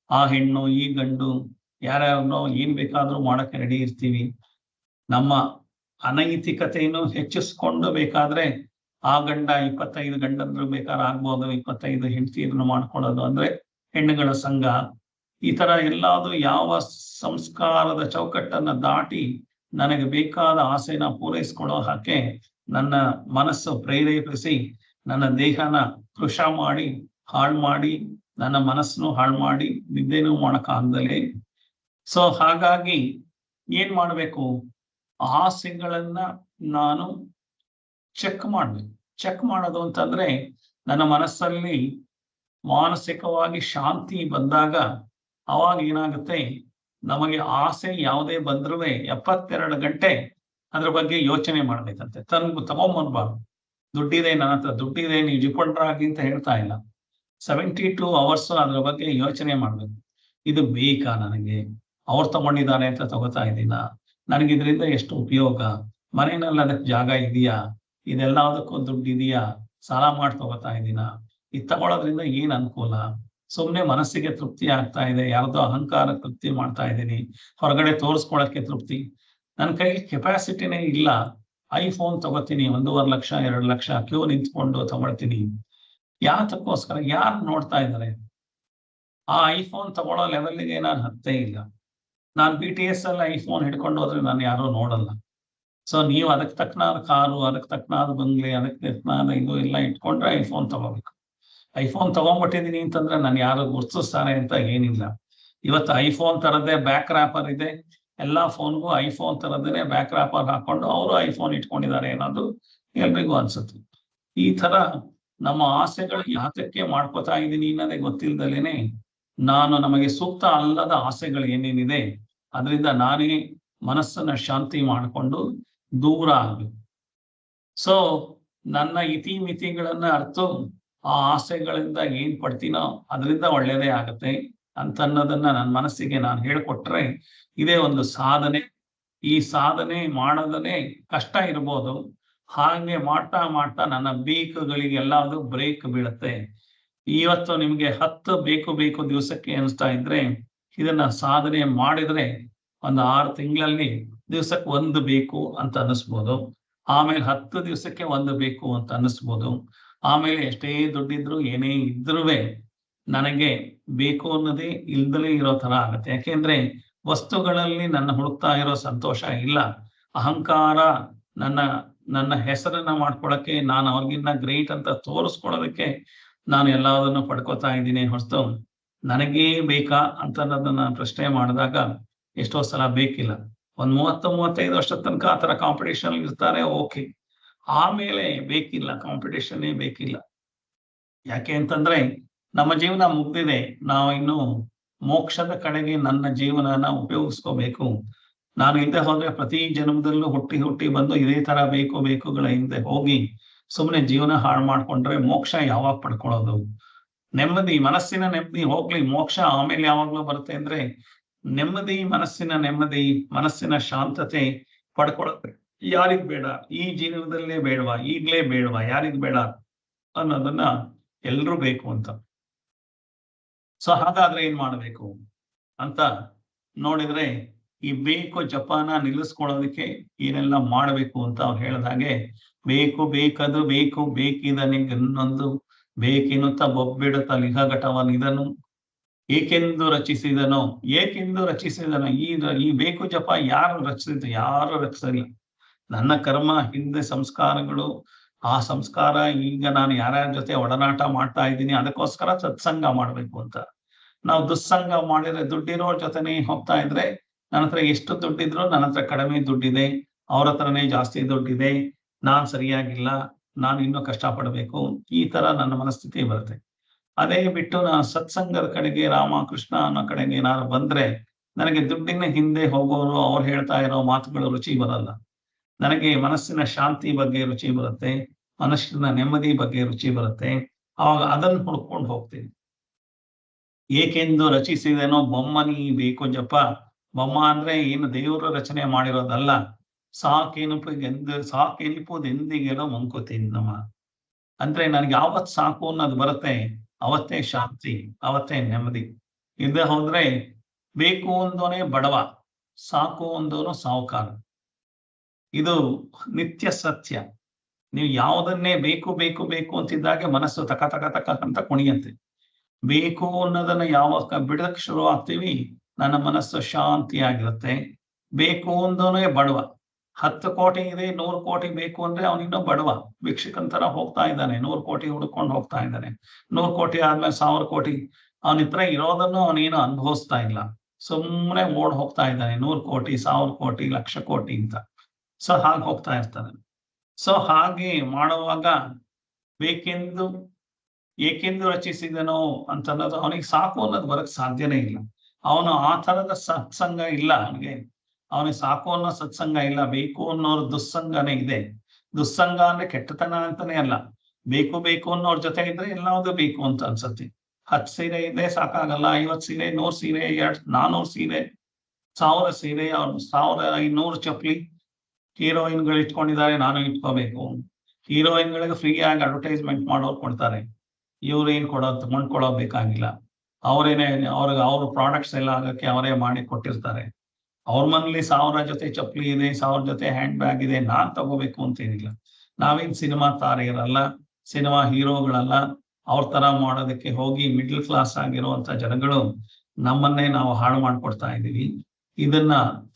ಆ ಹೆಣ್ಣು ಈ ಗಂಡು ಯಾರ್ಯಾರನ್ನೋ ಏನ್ ಬೇಕಾದ್ರೂ ಮಾಡಕ್ಕೆ ರೆಡಿ ಇರ್ತೀವಿ. ನಮ್ಮ ಅನೈತಿಕತೆಯನ್ನು ಹೆಚ್ಚಿಸ್ಕೊಂಡು ಬೇಕಾದ್ರೆ ಆ ಗಂಡ 25 ಗಂಡಂದ್ರು ಬೇಕಾದ್ರೆ ಆಗ್ಬೋದು, 25 ಹೆಂಡತಿಯನ್ನು ಮಾಡ್ಕೊಳ್ಳೋದು ಅಂದ್ರೆ ಹೆಣ್ಣುಗಳ ಸಂಘ. ಈ ತರ ಎಲ್ಲಾದ್ರೂ ಯಾವ ಸಂಸ್ಕಾರದ ಚೌಕಟ್ಟನ್ನ ದಾಟಿ ನನಗೆ ಬೇಕಾದ ಆಸೆನ ಪೂರೈಸ್ಕೊಳ್ಳೋ ಹಾಗೆ ನನ್ನ ಮನಸ್ಸು ಪ್ರೇರೇಪಿಸಿ ನನ್ನ ದೇಹನ ಕೃಶ ಮಾಡಿ ಹಾಳು ಮಾಡಿ ನನ್ನ ಮನಸ್ಸನ್ನು ಹಾಳು ಮಾಡಿ ನಿದ್ದೆನೂ ಮಾಡಕ್ಕಾಗ್ದಲೇ. ಸೊ ಹಾಗಾಗಿ ಏನ್ ಮಾಡ್ಬೇಕು, ಆಸೆಗಳನ್ನ ನಾನು ಚೆಕ್ ಮಾಡ್ಬೇಕು. ಚೆಕ್ ಮಾಡೋದು ಅಂತಂದ್ರೆ ನನ್ನ ಮನಸ್ಸಲ್ಲಿ ಮಾನಸಿಕವಾಗಿ ಶಾಂತಿ ಬಂದಾಗ ಅವಾಗ ಏನಾಗುತ್ತೆ, ನಮಗೆ ಆಸೆ ಯಾವುದೇ ಬಂದ್ರೂ 72 ಗಂಟೆ ಅದ್ರ ಬಗ್ಗೆ ಯೋಚನೆ ಮಾಡ್ಬೇಕಂತೆ. ತಗೊಂಬರ್ಬಾರ್ದು. ದುಡ್ಡಿದೆ, ನನ್ನ ಹತ್ರ ದುಡ್ಡಿದೆ, ನೀವು ಜಿಪುಣರಾಗಿ ಅಂತ ಹೇಳ್ತಾ ಇಲ್ಲ. 72 hours ಅದ್ರ ಬಗ್ಗೆ ಯೋಚನೆ ಮಾಡ್ಬೇಕು. ಇದು ಬೇಕಾ ನನಗೆ, ಅವ್ರು ತಗೊಂಡಿದ್ದಾರೆ ಅಂತ ತಗೋತಾ ಇದ್ದೀನ, ನನಗಿದ್ರಿಂದ ಎಷ್ಟು ಉಪಯೋಗ, ಮನೆಯಲ್ಲಿ ಅದಕ್ಕೆ ಜಾಗ ಇದೆಯಾ, ಇದೆಲ್ಲದಕ್ಕೂ ದುಡ್ಡು ಇದೆಯಾ, ಸಾಲ ಮಾಡಿ ತಗೋತಾ ಇದ್ದೀನ, ಇದು ತಗೊಳ್ಳೋದ್ರಿಂದ ಏನ್ ಅನುಕೂಲ. ಸುಮ್ಮನೆ ಮನಸ್ಸಿಗೆ ತೃಪ್ತಿ ಆಗ್ತಾ ಇದೆ, ಯಾರ್ದೋ ಅಹಂಕಾರ ತೃಪ್ತಿ ಮಾಡ್ತಾ ಇದ್ದೀನಿ, ಹೊರಗಡೆ ತೋರಿಸ್ಕೊಳಕ್ಕೆ ತೃಪ್ತಿ. ನನ್ನ ಕೈಲಿ ಕೆಪಾಸಿಟಿನೇ ಇಲ್ಲ. ಐಫೋನ್ ತಗೋತೀನಿ, 1.5 ಲಕ್ಷ 2 ಲಕ್ಷ ಕ್ಯೂ ನಿಂತ್ಕೊಂಡು ತಗೊಳ್ತೀನಿ. ಯಾತಕ್ಕೋಸ್ಕರ? ಯಾರು ನೋಡ್ತಾ ಇದ್ದಾರೆ? ಆ ಐಫೋನ್ ತಗೊಳ್ಳೋ ಲೆವೆಲ್ಗೆ ನಾನು ಹತ್ತೇ ಇಲ್ಲ. ನಾನು BTS ಅಲ್ಲಿ ಐಫೋನ್ ಹಿಡ್ಕೊಂಡು ಹೋದ್ರೆ ನಾನು ಯಾರು ನೋಡಲ್ಲ. ಸೊ ನೀವು ಅದಕ್ಕೆ ತಕ್ಕನಾದ ಕಾರು, ಅದಕ್ಕೆ ತಕ್ಕನಾದ ಬಂಗ್ಲೆ, ಅದಕ್ಕೆ ತಕ್ಕನಾದ ಇದು ಎಲ್ಲ ಇಟ್ಕೊಂಡ್ರೆ ಐಫೋನ್ ತಗೋಬೇಕು. ಐಫೋನ್ ತಗೊಂಡ್ಬಿಟ್ಟಿದೀನಿ ಅಂತಂದ್ರೆ ನಾನು ಯಾರು ಗುರ್ತಿಸ್ತಾರೆ ಅಂತ ಏನಿಲ್ಲ. ಇವತ್ತು ಐಫೋನ್ ತರದೇ ಬ್ಯಾಕ್ ರ್ಯಾಪರ್ ಇದೆ. ಎಲ್ಲಾ ಫೋನ್ಗೂ ಐಫೋನ್ ತರದೇನೆ ಬ್ಯಾಕ್ ರ್ಯಾಪರ್ ಹಾಕೊಂಡು ಅವರು ಐಫೋನ್ ಇಟ್ಕೊಂಡಿದ್ದಾರೆ ಅನ್ನೋದು ಎಲ್ರಿಗೂ ಅನ್ಸುತ್ತೆ. ಈ ತರ ನಮ್ಮ ಆಸೆಗಳು ಯಾತಕ್ಕೆ ಮಾಡ್ಕೋತಾ ಇದ್ದೀನಿ ಅನ್ನೋದೇ ಗೊತ್ತಿಲ್ದಲೇನೆ ನಮಗೆ ಸೂಕ್ತ ಅಲ್ಲದ ಆಸೆಗಳು ಏನೇನಿದೆ ಅದರಿಂದ ನಾನೇ ಮನಸ್ಸನ್ನ ಶಾಂತಿ ಮಾಡಿಕೊಂಡು ದೂರ ಆಗ್ಬೇಕು. ಸೊ ನನ್ನ ಇತಿಮಿತಿಗಳನ್ನ ಅರ್ತು ಆ ಆಸೆಗಳಿಂದ ಏನ್ ಪಡ್ತೀನೋ ಅದರಿಂದ ಒಳ್ಳೇದೇ ಆಗತ್ತೆ ಅಂತ ಅನ್ನೋದನ್ನ ನನ್ನ ಮನಸ್ಸಿಗೆ ನಾನು ಹೇಳ್ಕೊಟ್ರೆ ಇದೇ ಒಂದು ಸಾಧನೆ. ಈ ಸಾಧನೆ ಮಾಡೋದನ್ನೇ ಕಷ್ಟ ಇರ್ಬೋದು. ಹಾಗೆ ಮಾಡ್ತಾ ಮಾಡ್ತಾ ನನ್ನ ಬೇಕುಗಳಿಗೆಲ್ಲಾದ್ರೂ ಬ್ರೇಕ್ ಬೀಳುತ್ತೆ. ಇವತ್ತು ನಿಮ್ಗೆ 10 ಬೇಕು ದಿವಸಕ್ಕೆ ಅನಿಸ್ತಾ ಇದ್ರೆ ಇದನ್ನ ಸಾಧನೆ ಮಾಡಿದ್ರೆ ಒಂದು 6 ತಿಂಗಳಲ್ಲಿ ದಿವಸಕ್ಕೆ 1 ಬೇಕು ಅಂತ ಅನ್ನಿಸ್ಬೋದು. ಆಮೇಲೆ 10 ದಿವಸಕ್ಕೆ 1 ಬೇಕು ಅಂತ ಅನ್ನಿಸ್ಬೋದು. ಆಮೇಲೆ ಎಷ್ಟೇ ದುಡ್ಡಿದ್ರು ಏನೇ ಇದ್ರುವೆ ನನಗೆ ಬೇಕು ಅನ್ನೋದೇ ಇಲ್ದಲೇ ಇರೋ ತರ ಆಗತ್ತೆ. ಯಾಕೆಂದ್ರೆ ವಸ್ತುಗಳಲ್ಲಿ ನನ್ನ ಹುಡುಕ್ತಾ ಇರೋ ಸಂತೋಷ ಇಲ್ಲ. ಅಹಂಕಾರ ನನ್ನ ಹೆಸರನ್ನ ಮಾಡ್ಕೊಳಕ್ಕೆ, ನಾನು ಅವ್ರಿಗಿನ್ನ ಗ್ರೇಟ್ ಅಂತ ತೋರಿಸ್ಕೊಳ್ಳೋದಕ್ಕೆ ನಾನು ಎಲ್ಲದನ್ನು ಪಡ್ಕೋತಾ ಇದ್ದೀನಿ ಹೊರತು ನನಗೇ ಬೇಕಾ ಅಂತ ಅನ್ನೋದನ್ನ ಪ್ರಶ್ನೆ ಮಾಡಿದಾಗ ಎಷ್ಟೋ ಸಲ ಬೇಕಿಲ್ಲ. ಒಂದ್ 30-35 ವರ್ಷದ ತನಕ ಆ ತರ ಕಾಂಪಿಟೇಷನ್ ಇರ್ತಾರೆ, ಓಕೆ. ಆಮೇಲೆ ಬೇಕಿಲ್ಲ, ಕಾಂಪಿಟೇಷನ್ನೇ ಬೇಕಿಲ್ಲ. ಯಾಕೆ ಅಂತಂದ್ರೆ ನಮ್ಮ ಜೀವನ ಮುಗ್ದಿದೆ. ನಾವು ಇನ್ನು ಮೋಕ್ಷದ ಕಡೆಗೆ ನನ್ನ ಜೀವನನ ಉಪಯೋಗಿಸ್ಕೋಬೇಕು. ನಾನು ಇಲ್ಲದೆ ಹೋದ್ರೆ ಪ್ರತಿ ಜನ್ಮದಲ್ಲೂ ಹುಟ್ಟಿ ಬಂದು ಇದೇ ತರ ಬೇಕುಗಳ ಹಿಂದೆ ಹೋಗಿ ಸುಮ್ಮನೆ ಜೀವನ ಹಾಳು ಮಾಡ್ಕೊಂಡ್ರೆ ಮೋಕ್ಷ ಯಾವಾಗ ಪಡ್ಕೊಳ್ಳೋದು? ನೆಮ್ಮದಿ, ಮನಸ್ಸಿನ ನೆಮ್ಮದಿ ಹೋಗ್ಲಿ, ಮೋಕ್ಷ ಆಮೇಲೆ ಯಾವಾಗ್ಲೂ ಬರುತ್ತೆ. ಅಂದ್ರೆ ನೆಮ್ಮದಿ, ಮನಸ್ಸಿನ ಶಾಂತತೆ ಪಡ್ಕೊಳ್ಳೋದು ಯಾರಿಗ್ ಬೇಡ? ಈ ಜೀವನದಲ್ಲೇ ಬೇಡವಾ? ಈಗ್ಲೇ ಬೇಡವಾ? ಯಾರಿಗ್ ಬೇಡ ಅನ್ನೋದನ್ನ ಎಲ್ರೂ ಬೇಕು ಅಂತ. ಸೊ ಹಾಗಾದ್ರೆ ಏನ್ ಮಾಡ್ಬೇಕು ಅಂತ ನೋಡಿದ್ರೆ ಈ ಬೇಕು ಜಪಾನ ನಿಲ್ಲಿಸ್ಕೊಳ್ಳೋದಕ್ಕೆ ಏನೆಲ್ಲ ಮಾಡಬೇಕು ಅಂತ ಅವ್ರು ಹೇಳಿದಾಗೆ, ಬೇಕದು ಬೇಕು, ಬೇಕಿದನಿಗನ್ನೊಂದು ಬೇಕೆನ್ನುತ್ತ ಬೊಬ್ಬಿಡುತ್ತ ಲಿಹಘಟವನಿದನು ಏಕೆಂದು ರಚಿಸಿದನೋ. ಈ ಬೇಕು ಜಪ ಯಾರು ರಚಿಸಿದ್ರು? ಯಾರು ರಚಿಸಿಲ್ಲ. ನನ್ನ ಕರ್ಮ, ಹಿಂದೆ ಸಂಸ್ಕಾರಗಳು, ಆ ಸಂಸ್ಕಾರ ಈಗ ನಾನು ಯಾರ್ಯಾರ ಜೊತೆ ಒಡನಾಟ ಮಾಡ್ತಾ ಇದ್ದೀನಿ, ಅದಕ್ಕೋಸ್ಕರ ಸತ್ಸಂಗ ಮಾಡ್ಬೇಕು ಅಂತ. ನಾವು ದುಸ್ಸಂಗ ಮಾಡಿದ್ರೆ ದುಡ್ಡಿರೋರ್ ಜೊತೆನೆ ಹೋಗ್ತಾ ಇದ್ರೆ ನನ್ನ ಹತ್ರ ಎಷ್ಟು ದುಡ್ಡಿದ್ರು ನನ್ನ ಹತ್ರ ಕಡಿಮೆ ದುಡ್ಡಿದೆ, ಅವ್ರ ಹತ್ರನೇ ಜಾಸ್ತಿ ದುಡ್ಡಿದೆ, ನಾನ್ ಸರಿಯಾಗಿಲ್ಲ, ನಾನು ಇನ್ನೂ ಕಷ್ಟಪಡ್ಬೇಕು, ಈ ತರ ನನ್ನ ಮನಸ್ಥಿತಿ ಬರುತ್ತೆ. ಅದೇ ಬಿಟ್ಟು ನಾನು ಸತ್ಸಂಗದ ಕಡೆಗೆ, ರಾಮಕೃಷ್ಣ ಅನ್ನೋ ಕಡೆಗೆ ಏನಾದ್ರು ಬಂದ್ರೆ ನನಗೆ ದುಡ್ಡಿನ ಹಿಂದೆ ಹೋಗೋರು ಅವ್ರು ಹೇಳ್ತಾ ಇರೋ ಮಾತುಗಳು ರುಚಿ ಬರಲ್ಲ. ನನಗೆ ಮನಸ್ಸಿನ ಶಾಂತಿ ಬಗ್ಗೆ ರುಚಿ ಬರುತ್ತೆ, ಮನಸ್ಸಿನ ನೆಮ್ಮದಿ ಬಗ್ಗೆ ರುಚಿ ಬರುತ್ತೆ. ಅವಾಗ ಅದನ್ನು ಹುಡ್ಕೊಂಡು ಹೋಗ್ತೀನಿ. ಏಕೆಂದು ರಚಿಸಿದೇನೋ ಬೊಮ್ಮನಿ ಬೇಕು ಜಪ. ಬೊಮ್ಮ ಅಂದ್ರೆ ಏನು ದೇವರು ರಚನೆ ಮಾಡಿರೋದಲ್ಲ. ಸಾಕೆನಿಪುದೆಂದಿಗೆಲ್ಲ ಮಂಕುತಿನ್ನಮ. ಅಂದ್ರೆ ನನಗೆ ಯಾವತ್ ಸಾಕು ಅನ್ನೋದು ಬರುತ್ತೆ ಅವತ್ತೇ ಶಾಂತಿ, ಅವತ್ತೇ ನೆಮ್ಮದಿ. ಇಲ್ಲದೆ ಹೋದ್ರೆ ಬೇಕು ಅಂದೋನೇ ಬಡವ, ಸಾಕು ಅಂದೋನು ಸಾಹುಕಾರ. ಇದು ನಿತ್ಯ ಸತ್ಯ. ನೀವು ಯಾವುದನ್ನೇ ಬೇಕು ಅಂತಿದ್ದಾಗೆ ಮನಸ್ಸು ತಕ ಅಂತ ಕುಣಿಯಂತೆ. ಬೇಕು ಅನ್ನೋದನ್ನ ಯಾವಾಗ ಬಿಡಕ್ಕೆ ಶುರು ಆಗ್ತೀವಿ ನನ್ನ ಮನಸ್ಸು ಶಾಂತಿಯಾಗಿರುತ್ತೆ. ಬೇಕು ಅಂದೋನೇ ಬಡವ. 10 ಕೋಟಿ ಇದೆ, 100 ಕೋಟಿ ಬೇಕು ಅಂದ್ರೆ ಅವನಿನ್ನೂ ಬಡವ, ಭಿಕ್ಷುಕಂತರ ಹೋಗ್ತಾ ಇದ್ದಾನೆ, 100 ಕೋಟಿ ಹುಡ್ಕೊಂಡು ಹೋಗ್ತಾ ಇದ್ದಾನೆ. 100 ಕೋಟಿ ಆದ್ಮೇಲೆ 1000 ಕೋಟಿ. ಅವನ ಹತ್ರ ಇರೋದನ್ನು ಅವನೇನು ಅನುಭವಿಸ್ತಾ ಇಲ್ಲ, ಸುಮ್ಮನೆ ಓಡ್ ಹೋಗ್ತಾ ಇದ್ದಾನೆ. 100 ಕೋಟಿ 1000 ಕೋಟಿ 1,00,000 ಕೋಟಿ ಅಂತ. ಸೊ ಹಾಗೆ ಹೋಗ್ತಾ ಇರ್ತಾನೆ. ಸೊ ಹಾಗೆ ಮಾಡುವಾಗ ಏಕೆಂದು ರಚಿಸಿದನೋ ಅಂತ ಅನ್ನೋದು ಅವನಿಗೆ ಸಾಕು ಅನ್ನೋದು ಬರಕ್ ಸಾಧ್ಯನೇ ಇಲ್ಲ. ಅವನು ಆ ತರದ ಸತ್ಸಂಗ ಇಲ್ಲ ಅವನಿಗೆ ಸಾಕು ಅನ್ನೋ ಸತ್ಸಂಗ ಇಲ್ಲ. ಬೇಕು ಅನ್ನೋರು ದುಸ್ಸಂಗನೇ ಇದೆ. ದುಸ್ಸಂಗ ಅಂದ್ರೆ ಕೆಟ್ಟತನ ಅಂತಾನೆ ಅಲ್ಲ. ಬೇಕು ಅನ್ನೋರ್ ಜೊತೆ ಇದ್ರೆ ಎಲ್ಲಾವುದು ಬೇಕು ಅಂತ ಅನ್ಸತ್ತೆ. 10 ಸೀರೆ ಇದೆ ಸಾಕಾಗಲ್ಲ, 50 ಸೀರೆ, 100 ಸೀರೆ, 400 ಸೀರೆ, 1000 ಸೀರೆ, 1500 ಚಪ್ಲಿ. ಹೀರೋಯಿನ್ಗಳು ಇಟ್ಕೊಂಡಿದ್ದಾರೆ, ನಾನು ಇಟ್ಕೋಬೇಕು. ಹೀರೋಯಿನ್ಗಳಿಗೆ ಫ್ರೀ ಆಗಿ ಅಡ್ವರ್ಟೈಸ್ಮೆಂಟ್ ಮಾಡೋರು ಕೊಡ್ತಾರೆ. ಇವ್ರೇನ್ ಕೊಂಡ್ಕೊಳ್ಳೋ ಬೇಕಾಗಿಲ್ಲ. ಅವರೇನೆ ಅವ್ರ ಪ್ರಾಡಕ್ಟ್ಸ್ ಎಲ್ಲ ಆಗಕ್ಕೆ ಅವರೇ ಮಾಡಿ ಕೊಟ್ಟಿರ್ತಾರೆ. ಅವ್ರ ಮನೇಲಿ 1000 ಜೊತೆ ಚಪ್ಪಲಿ ಇದೆ, 1000 ಜೊತೆ ಹ್ಯಾಂಡ್ ಬ್ಯಾಗ್ ಇದೆ, ನಾನ್ ತಗೋಬೇಕು ಅಂತೇನಿಲ್ಲ. ನಾವೇನ್ ಸಿನಿಮಾ ತಾರೆಯರಲ್ಲ, ಸಿನಿಮಾ ಹೀರೋಗಳಲ್ಲ. ಅವ್ರ ತರ ಮಾಡೋದಕ್ಕೆ ಹೋಗಿ ಮಿಡ್ಲ್ ಕ್ಲಾಸ್ ಆಗಿರುವಂತ ಜನಗಳು ನಮ್ಮನ್ನೇ ನಾವು ಹಾಳು ಮಾಡ್ಕೊಡ್ತಾ ಇದೀವಿ. ಇದನ್ನ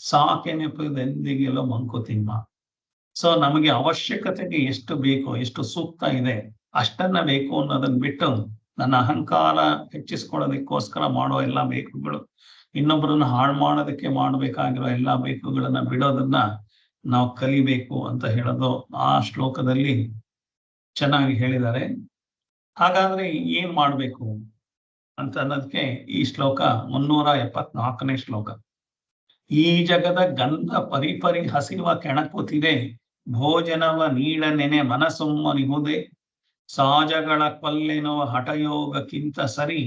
ಸಾಕೆ ನೆಪದೆಂದಿಗೆಲ್ಲೋ ಮಂಕುತಿಮ್ಮ. ಸೊ ನಮಗೆ ಅವಶ್ಯಕತೆಗೆ ಎಷ್ಟು ಬೇಕೋ, ಎಷ್ಟು ಸೂಕ್ತ ಇದೆ ಅಷ್ಟನ್ನ ಬೇಕು ಅನ್ನೋದನ್ನ ಬಿಟ್ಟು ನನ್ನ ಅಹಂಕಾರ ಹೆಚ್ಚಿಸ್ಕೊಳ್ಳೋದಕ್ಕೋಸ್ಕರ ಮಾಡೋ ಎಲ್ಲಾ ಬೇಕುಗಳು, ಇನ್ನೊಬ್ಬರನ್ನ ಹಾಳು ಮಾಡೋದಕ್ಕೆ ಮಾಡಬೇಕಾಗಿರೋ ಎಲ್ಲಾ ಬೇಕುಗಳನ್ನ ಬಿಡೋದನ್ನ ನಾವು ಕಲಿಬೇಕು ಅಂತ ಹೇಳೋದು ಆ ಶ್ಲೋಕದಲ್ಲಿ ಚೆನ್ನಾಗಿ ಹೇಳಿದ್ದಾರೆ. ಹಾಗಾದ್ರೆ ಏನ್ ಮಾಡ್ಬೇಕು ಅಂತ ಅನ್ನೋದಕ್ಕೆ ಈ ಶ್ಲೋಕ 374ನೇ ಶ್ಲೋಕ. ಈ ಜಗದ ಗಂಧ ಪರಿಪರಿ ಹಸಿವ ಕೆಣಕುತ್ತಿದೆ, ಭೋಜನವ ನೀಡನೆನೆ ಮನಸ್ಸುಮ್ಮನಿಹುದೆ, ಸಾಜಗಳ ಕೊಲ್ಲೆನುವ ಹಠಯೋಗಕ್ಕಿಂತ ಸರಿ,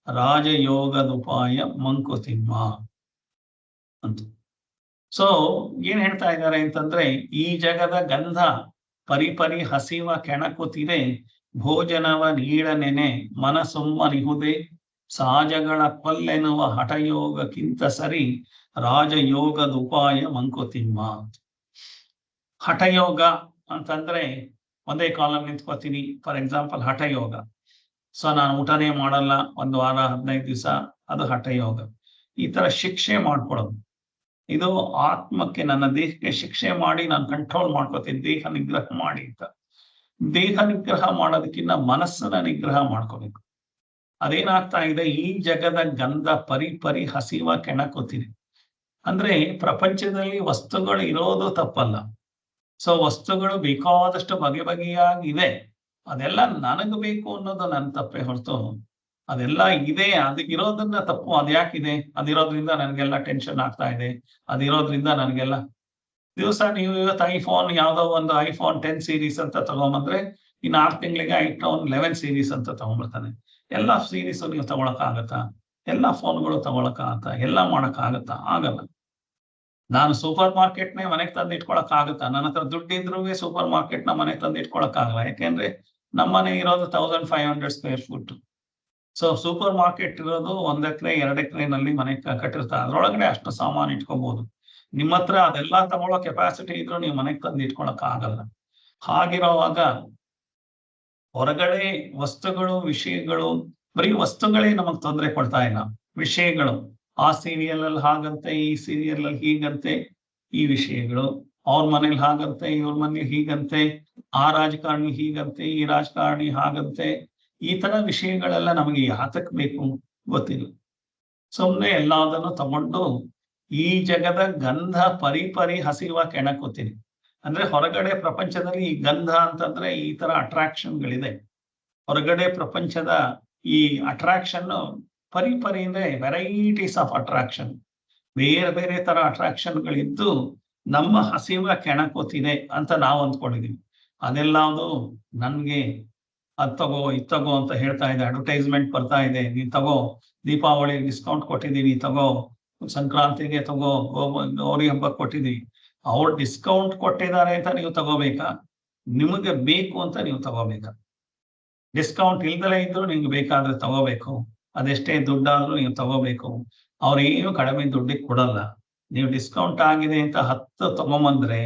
ರಾಜಯೋಗದುಪಾಯ ಮಂಕುತಿಮ್ಮ ಅಂತ. ಸೊ ಏನ್ ಹೇಳ್ತಾ ಇದ್ದಾರೆ ಅಂತಂದ್ರೆ, ಈ ಜಗದ ಗಂಧ ಪರಿಪರಿ ಹಸಿವ ಕೆಣಕುತ್ತಿದೆ, ಭೋಜನವ ನೀಡನೆನೆ ಮನಸ್ಸುಮ್ಮನಿಹುದೆ, ಸಾಜಗಳ ಕೊಲ್ಲೆನುವ ಹಠಯೋಗಕ್ಕಿಂತ ಸರಿ, ರಾಜಯೋಗದ ಉಪಾಯ ಮಂಕುತಿಮ್ಮ. ಹಠಯೋಗ ಅಂತಂದ್ರೆ ಒಂದೇ ಕಾಲಲ್ಲಿ ನಿಂತ್ಕೋತೀನಿ, ಫಾರ್ ಎಕ್ಸಾಂಪಲ್ ಹಠಯೋಗ. ಸೊ ನಾನು ಊಟನೇ ಮಾಡಲ್ಲ 1 ವಾರ 15 ದಿವಸ, ಅದು ಹಠಯೋಗ. ಈ ತರ ಶಿಕ್ಷೆ ಮಾಡ್ಕೊಳ್ಳೋದು, ಇದು ಆತ್ಮಕ್ಕೆ, ನನ್ನ ದೇಹಕ್ಕೆ ಶಿಕ್ಷೆ ಮಾಡಿ ನಾನು ಕಂಟ್ರೋಲ್ ಮಾಡ್ಕೋತೀನಿ, ದೇಹ ನಿಗ್ರಹ ಮಾಡಿ ಅಂತ. ದೇಹ ನಿಗ್ರಹ ಮಾಡೋದಕ್ಕಿಂತ ಮನಸ್ಸನ್ನ ನಿಗ್ರಹ ಮಾಡ್ಕೋಬೇಕು. ಅದೇನಾಗ್ತಾ ಇದೆ, ಈ ಜಗದ ಗಂಧ ಪರಿಪರಿ ಹಸಿವ ಕೆಣಕುತ್ತಿದೆ. ಅಂದ್ರೆ ಪ್ರಪಂಚದಲ್ಲಿ ವಸ್ತುಗಳು ಇರೋದು ತಪ್ಪಲ್ಲ. ಸೊ ವಸ್ತುಗಳು ಬೇಕಾದಷ್ಟು ಬಗೆ ಬಗೆಯಾಗಿದೆ, ಅದೆಲ್ಲ ನನಗ್ ಬೇಕು ಅನ್ನೋದು ನನ್ನ ತಪ್ಪೇ ಹೊರತು, ಅದೆಲ್ಲ ಇದೆ, ಅದಕ್ಕಿರೋದನ್ನ ತಪ್ಪು. ಅದ್ಯಾಕಿದೆ, ಅದಿರೋದ್ರಿಂದ ನನಗೆಲ್ಲ ಟೆನ್ಷನ್ ಆಗ್ತಾ ಇದೆ, ಅದಿರೋದ್ರಿಂದ ನನಗೆಲ್ಲ ದಿವಸ ನೀವು ಇವತ್ತು ಐಫೋನ್, ಯಾವ್ದೋ ಒಂದು ಐಫೋನ್ 10 ಸೀರೀಸ್ ಅಂತ ತಗೊಂಬಂದ್ರೆ ಇನ್ನು 6 ತಿಂಗಳಿಗೆ ಐಫೋನ್ 11 ಸೀರೀಸ್ ಅಂತ ತಗೊಂಡ್ಬಿಡ್ತಾನೆ. ಎಲ್ಲಾ ಸೀರೀಸ್ ನೀವು ತಗೊಳಕ್ ಆಗತ್ತಾ? ಎಲ್ಲಾ ಫೋನ್ಗಳು ತಗೊಳಕ್ ಆಗತ್ತಾ? ಎಲ್ಲ ಮಾಡಕ್ ಆಗತ್ತಾ? ಆಗಲ್ಲ. ನಾನು ಸೂಪರ್ ಮಾರ್ಕೆಟ್ನೇ ಮನೆಗೆ ತಂದು ಇಟ್ಕೊಳಕ್ ಆಗುತ್ತಾ? ನನ್ನ ಹತ್ರ ದುಡ್ಡಿದ್ರೂ ಸೂಪರ್ ಮಾರ್ಕೆಟ್ ನ ಮನೆಗೆ ತಂದು ಇಟ್ಕೊಳಕ್ ಆಗಲ್ಲ. ಯಾಕೆಂದ್ರೆ ನಮ್ಮನೆ ಇರೋದು 1500 square foot. So super market ಇರೋದು 1 ಎಕರೆ 2 ಎಕರೆನಲ್ಲಿ ಮನೆ ಕಟ್ಟಿರ್ತಾರೆ, ಅದ್ರೊಳಗಡೆ ಅಷ್ಟು ಸಾಮಾನು ಇಟ್ಕೋಬಹುದು. ನಿಮ್ಮ ಹತ್ರ ಅದೆಲ್ಲ ತಗೊಳ್ಳೋ ಕೆಪಾಸಿಟಿ ಇದ್ರೂ ನೀವು ಮನೆಗೆ ತಂದು ಇಟ್ಕೊಳಕ್ ಆಗಲ್ಲ. ಹಾಗಿರೋವಾಗ ಹೊರಗಡೆ ವಸ್ತುಗಳು, ವಿಷಯಗಳು, ಬರೀ ವಸ್ತುಗಳೇ ನಮಗ್ ತೊಂದರೆ ಕೊಡ್ತಾ ಇಲ್ಲ. ವಿಷಯಗಳು, ಆ ಸೀರಿಯಲ್ ಅಲ್ಲಿ ಹಾಗಂತೆ, ಈ ಸೀರಿಯಲ್ ಅಲ್ಲಿ ಹೀಗಂತೆ, ಈ ವಿಷಯಗಳು, ಅವ್ರ ಮನೇಲಿ ಹಾಗಂತೆ, ಇವ್ರ ಮನೇಲಿ ಹೀಗಂತೆ, ಆ ರಾಜಕಾರಣಿ ಹೀಗಂತೆ, ಈ ರಾಜಕಾರಣಿ ಹಾಗಂತೆ, ಈ ತರ ವಿಷಯಗಳೆಲ್ಲ ನಮಗೆ ಯಾತಕ್ ಬೇಕು ಗೊತ್ತಿಲ್ಲ. ಸುಮ್ನೆ ಎಲ್ಲದನ್ನು ತಗೊಂಡು ಈ ಜಗದ ಗಂಧ ಪರಿಪರಿ ಹಸಿವ ಕೆಣಕುತ್ತೀನಿ. ಅಂದ್ರೆ ಹೊರಗಡೆ ಪ್ರಪಂಚದಲ್ಲಿ ಈ ಗಂಧ ಅಂತಂದ್ರೆ ಈ ತರ ಅಟ್ರಾಕ್ಷನ್ಗಳಿದೆ. ಹೊರಗಡೆ ಪ್ರಪಂಚದ ಈ ಅಟ್ರಾಕ್ಷನ್ ಪರಿಪರಿ ಅಂದ್ರೆ ವೆರೈಟೀಸ್ ಆಫ್ ಅಟ್ರಾಕ್ಷನ್, ಬೇರೆ ಬೇರೆ ತರ ಅಟ್ರಾಕ್ಷನ್ಗಳಿದ್ದು ನಮ್ಮ ಹಸಿವ ಕೆಣಕುತ್ತಿದೆ ಅಂತ ನಾವು ಅಂದ್ಕೊಂಡಿದೀವಿ. ಅದೆಲ್ಲದು ನನ್ಗೆ ಅದ್ ತಗೋ ಇದ್ ತಗೋ ಅಂತ ಹೇಳ್ತಾ ಇದೆ, ಅಡ್ವರ್ಟೈಸ್ಮೆಂಟ್ ಬರ್ತಾ ಇದೆ, ನೀನ್ ತಗೋ, ದೀಪಾವಳಿ ಡಿಸ್ಕೌಂಟ್ ಕೊಟ್ಟಿದೀವಿ ತಗೋ, ಸಂಕ್ರಾಂತಿಗೆ ತಗೋ, ಗೌರಿ ಹಬ್ಬಕ್ಕೆ ಕೊಟ್ಟಿದೀವಿ. ಅವ್ರು ಡಿಸ್ಕೌಂಟ್ ಕೊಟ್ಟಿದ್ದಾರೆ ಅಂತ ನೀವು ತಗೋಬೇಕಾ? ನಿಮಗೆ ಬೇಕು ಅಂತ ನೀವು ತಗೋಬೇಕಾ? ಡಿಸ್ಕೌಂಟ್ ಇಲ್ದಲೇ ಇದ್ರು ನಿಮ್ಗೆ ಬೇಕಾದ್ರೆ ತಗೋಬೇಕು, ಅದೆಷ್ಟೇ ದುಡ್ಡಾದ್ರೂ ನೀವು ತಗೋಬೇಕು. ಅವ್ರೇನು ಕಡಿಮೆ ದುಡ್ಡಿಗೆ ಕೊಡಲ್ಲ. ನೀವು ಡಿಸ್ಕೌಂಟ್ ಆಗಿದೆ ಅಂತ 10 ತಗೊಂಬಂದ್ರೆ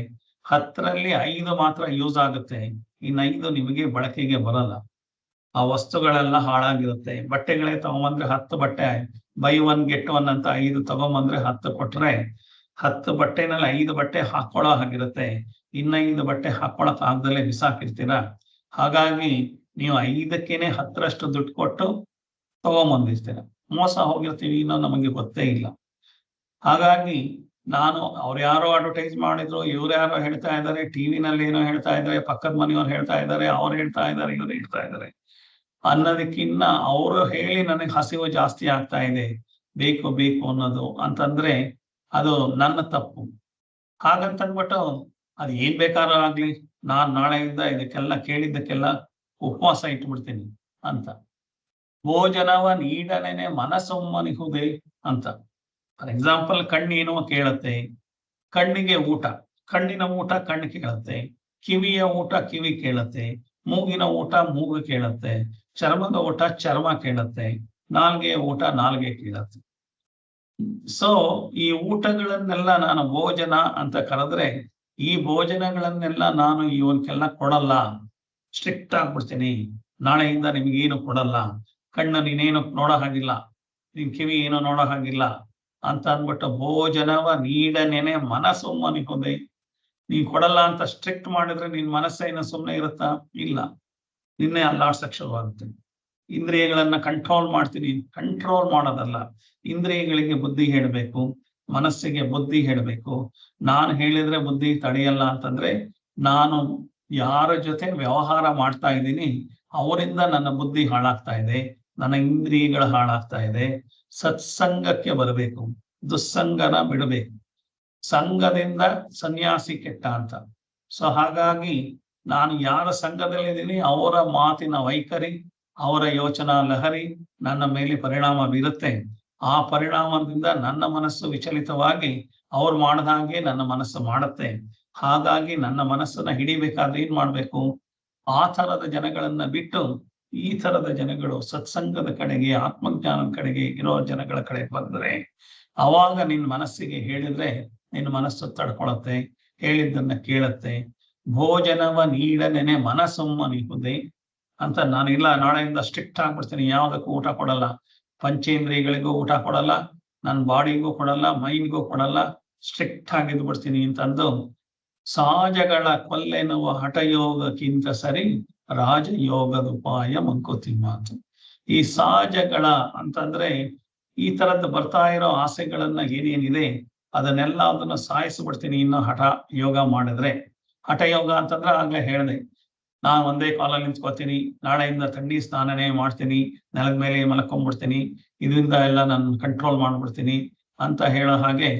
10ರಲ್ಲಿ 5 ಮಾತ್ರ ಯೂಸ್ ಆಗುತ್ತೆ, ಇನ್ನು 5 ನಿಮಗೆ ಬಳಕೆಗೆ ಬರಲ್ಲ. ಆ ವಸ್ತುಗಳೆಲ್ಲ ಹಾಳಾಗಿರುತ್ತೆ. ಬಟ್ಟೆಗಳೇ ತಗೊಂಬಂದ್ರೆ 10 ಬಟ್ಟೆ ಬೈ 1 ಗೆಟ್ 1 ಅಂತ 5 ತಗೊಂಬಂದ್ರೆ 10 ಕೊಟ್ರೆ 10 ಬಟ್ಟೆನಲ್ಲಿ 5 ಬಟ್ಟೆ ಹಾಕೊಳ್ಳೋ ಹಾಗಿರುತ್ತೆ, ಇನ್ನ 5 ಬಟ್ಟೆ ಹಾಕೊಳಕ್ ಆಗದಲ್ಲೇ ಬಿಸಾಕಿರ್ತೀರಾ. ಹಾಗಾಗಿ ನೀವು 5ಕ್ಕೇನೆ 10ರಷ್ಟು ದುಡ್ಡು ಕೊಟ್ಟು ತಗೊಂಬಂದಿರ್ತೀರ, ಮೋಸ ಹೋಗಿರ್ತೀವಿ, ಇನ್ನೂ ನಮಗೆ ಗೊತ್ತೇ ಇಲ್ಲ. ಹಾಗಾಗಿ ನಾನು ಅವ್ರು ಯಾರೋ ಅಡ್ವರ್ಟೈಸ್ ಮಾಡಿದ್ರು, ಇವ್ರು ಯಾರೋ ಹೇಳ್ತಾ ಇದ್ದಾರೆ, ಟಿವಿನಲ್ಲಿ ಏನೋ ಹೇಳ್ತಾ ಇದ್ದಾರೆ, ಪಕ್ಕದ ಮನೆಯವ್ರು ಹೇಳ್ತಾ ಇದ್ದಾರೆ, ಅವ್ರು ಹೇಳ್ತಾ ಇದ್ದಾರೆ, ಇವ್ರು ಹೇಳ್ತಾ ಇದ್ದಾರೆ ಅನ್ನೋದಕ್ಕಿನ್ನ ಅವರು ಹೇಳಿ ನನಗೆ ಹಸಿವು ಜಾಸ್ತಿ ಆಗ್ತಾ ಇದೆ, ಬೇಕು ಬೇಕು ಅನ್ನೋದು ಅಂತಂದ್ರೆ ಅದು ನನ್ನ ತಪ್ಪು. ಹಾಗಂತಂದ್ಬಿಟ್ಟು ಅದು ಏನ್ ಬೇಕಾದ್ರೂ ಆಗ್ಲಿ, ನಾನ್ ನಾಳೆಯಿಂದ ಇದಕ್ಕೆಲ್ಲ ಕೇಳಿದ್ದಕ್ಕೆಲ್ಲ ಉಪವಾಸ ಇಟ್ಬಿಡ್ತೀನಿ ಅಂತ. ಭೋಜನವ ನೀಡನೇನೆ ಮನಸ್ಸೊಮ್ಮನಿಹುದೆ ಅಂತ. ಫಾರ್ ಎಕ್ಸಾಂಪಲ್, ಕಣ್ಣೇನೋ ಕೇಳತ್ತೆ, ಕಣ್ಣಿಗೆ ಊಟ, ಕಣ್ಣಿನ ಊಟ ಕಣ್ಣು ಕೇಳತ್ತೆ, ಕಿವಿಯ ಊಟ ಕಿವಿ ಕೇಳತ್ತೆ, ಮೂಗಿನ ಊಟ ಮೂಗು ಕೇಳತ್ತೆ, ಚರ್ಮದ ಊಟ ಚರ್ಮ ಕೇಳತ್ತೆ. ನಾಲ್ಗೆ ಊಟ ನಾಲ್ಗೆ ಕೀಳತ್ತೆ. ಸೊ ಈ ಊಟಗಳನ್ನೆಲ್ಲ ನಾನು ಭೋಜನ ಅಂತ ಕರೆದ್ರೆ ಈ ಭೋಜನಗಳನ್ನೆಲ್ಲ ನಾನು ಇವನ್ಕೆಲ್ಲ ಕೊಡಲ್ಲ, ಸ್ಟ್ರಿಕ್ಟ್ ಆಗ್ಬಿಡ್ತೀನಿ. ನಾಳೆಯಿಂದ ನಿಮ್ಗೇನು ಕೊಡಲ್ಲ, ಕಣ್ಣು ನೀನೇನು ನೋಡೋ ಹಾಗಿಲ್ಲ, ನಿನ್ ಕಿವಿ ಏನು ನೋಡೋ ಹಾಗಿಲ್ಲ ಅಂತ ಅಂದ್ಬಿಟ್ಟು ಭೋಜನವ ನೀಡನೇನೆ ಮನಸ್ಸುಮ್ಮನಿಹುದೆ. ನೀನ್ ಕೊಡಲ್ಲ ಅಂತ ಸ್ಟ್ರಿಕ್ಟ್ ಮಾಡಿದ್ರೆ ನಿನ್ ಮನಸ್ಸೇನು ಸುಮ್ಮನೆ ಇರುತ್ತಾ? ಇಲ್ಲ, ನಿನ್ನೆ ಅಲ್ಲಾಡ್ಸಕ್ ಶುರುವಾಗುತ್ತೆ. ಇಂದ್ರಿಯಗಳನ್ನ ಕಂಟ್ರೋಲ್ ಮಾಡ್ತೀನಿ. ಕಂಟ್ರೋಲ್ ಮಾಡೋದಲ್ಲ, ಇಂದ್ರಿಯಗಳಿಗೆ ಬುದ್ಧಿ ಹೇಳಬೇಕು, ಮನಸ್ಸಿಗೆ ಬುದ್ಧಿ ಹೇಳಬೇಕು. ನಾನು ಹೇಳಿದ್ರೆ ಬುದ್ಧಿ ತಡೆಯಲ್ಲ ಅಂತಂದ್ರೆ ನಾನು ಯಾರ ಜೊತೆ ವ್ಯವಹಾರ ಮಾಡ್ತಾ ಇದ್ದೀನಿ ಅವರಿಂದ ನನ್ನ ಬುದ್ಧಿ ಹಾಳಾಗ್ತಾ ಇದೆ, ನನ್ನ ಇಂದ್ರಿಯಗಳು ಹಾಳಾಗ್ತಾ ಇದೆ. ಸತ್ಸಂಗಕ್ಕೆ ಬರಬೇಕು, ದುಸ್ಸಂಗನ ಬಿಡಬೇಕು. ಸಂಘದಿಂದ ಸನ್ಯಾಸಿ ಕೆಟ್ಟ ಅಂತ. ಸೊ ಹಾಗಾಗಿ ನಾನು ಯಾರ ಸಂಘದಲ್ಲಿದ್ದೀನಿ ಅವರ ಮಾತಿನ ವೈಖರಿ, ಅವರ ಯೋಚನಾ ಲಹರಿ ನನ್ನ ಮೇಲೆ ಪರಿಣಾಮ ಬೀರುತ್ತೆ. ಆ ಪರಿಣಾಮದಿಂದ ನನ್ನ ಮನಸ್ಸು ವಿಚಲಿತವಾಗಿ ಅವ್ರು ಮಾಡ್ದ ಹಾಗೆ ನನ್ನ ಮನಸ್ಸು ಮಾಡುತ್ತೆ. ಹಾಗಾಗಿ ನನ್ನ ಮನಸ್ಸನ್ನ ಹಿಡಿಬೇಕಾದ್ರೆ ಏನ್ ಮಾಡ್ಬೇಕು? ಆ ಥರದ ಜನಗಳನ್ನ ಬಿಟ್ಟು ಈ ಥರದ ಜನಗಳು ಸತ್ಸಂಗದ ಕಡೆಗೆ, ಆತ್ಮಜ್ಞಾನದ ಕಡೆಗೆ ಇರೋ ಜನಗಳ ಕಡೆ ಬಂದ್ರೆ ಅವಾಗ ನಿನ್ನ ಮನಸ್ಸಿಗೆ ಹೇಳಿದ್ರೆ ನಿನ್ನ ಮನಸ್ಸು ತಡ್ಕೊಳತ್ತೆ, ಹೇಳಿದ್ದನ್ನ ಕೇಳತ್ತೆ. ಭೋಜನವ ನೀಡನೆನೆ ಮನಸ್ಸುಮ್ಮನಿಹುದೆ ಅಂತ. ನಾನಿಲ್ಲ, ನಾಳೆಯಿಂದ ಸ್ಟ್ರಿಕ್ಟ್ ಆಗ್ಬಿಡ್ತೀನಿ, ಯಾವ್ದಕ್ಕೂ ಊಟ ಕೊಡಲ್ಲ, ಪಂಚೇಂದ್ರಿಯಗಳಿಗೂ ಊಟ ಕೊಡಲ್ಲ, ನನ್ನ ಬಾಡಿಗೂ ಕೊಡಲ್ಲ, ಮೈಂಡ್ಗೂ ಕೊಡಲ್ಲ, ಸ್ಟ್ರಿಕ್ಟ್ ಆಗಿದ್ದು ಬಿಡ್ತೀನಿ ಅಂತಂದು ಸಹಜಗಳ ಕೊಲ್ಲೆನ್ನುವ ಹಠಯೋಗಕ್ಕಿಂತ ಸರಿ ರಾಜಯೋಗದ ಉಪಾಯ ಮಂಕುತಿಮ್ಮ ಅಂತ. ಈ ಸಹಜಗಳ ಅಂತಂದ್ರೆ ಈ ತರದ್ದು ಬರ್ತಾ ಇರೋ ಆಸೆಗಳನ್ನ ಏನೇನಿದೆ ಅದನ್ನೆಲ್ಲ ಅದನ್ನ ಸಾಯಿಸ್ಬಿಡ್ತೀನಿ ಇನ್ನು ಹಠ ಯೋಗ ಮಾಡಿದ್ರೆ. ಹಠ ಯೋಗ ಅಂತಂದ್ರೆ ಆಗ್ಲೇ ಹೇಳಿದೆ, ನಾನು ಒಂದೇ ಕಾಲಲ್ಲಿ ನಿಂತ್ಕೋತೀನಿ, ನಾಳೆಯಿಂದ ಥಂಡಿ ಸ್ನಾನನೇ ಮಾಡ್ತೀನಿ, ನೆಲದ ಮೇಲೆ ಮಲ್ಕೊಂಡ್ಬಿಡ್ತೀನಿ, ಇದರಿಂದ ಎಲ್ಲ ನಾನು ಕಂಟ್ರೋಲ್ ಮಾಡ್ಬಿಡ್ತೀನಿ ಅಂತ ಹೇಳೋ ಹಾಗೆ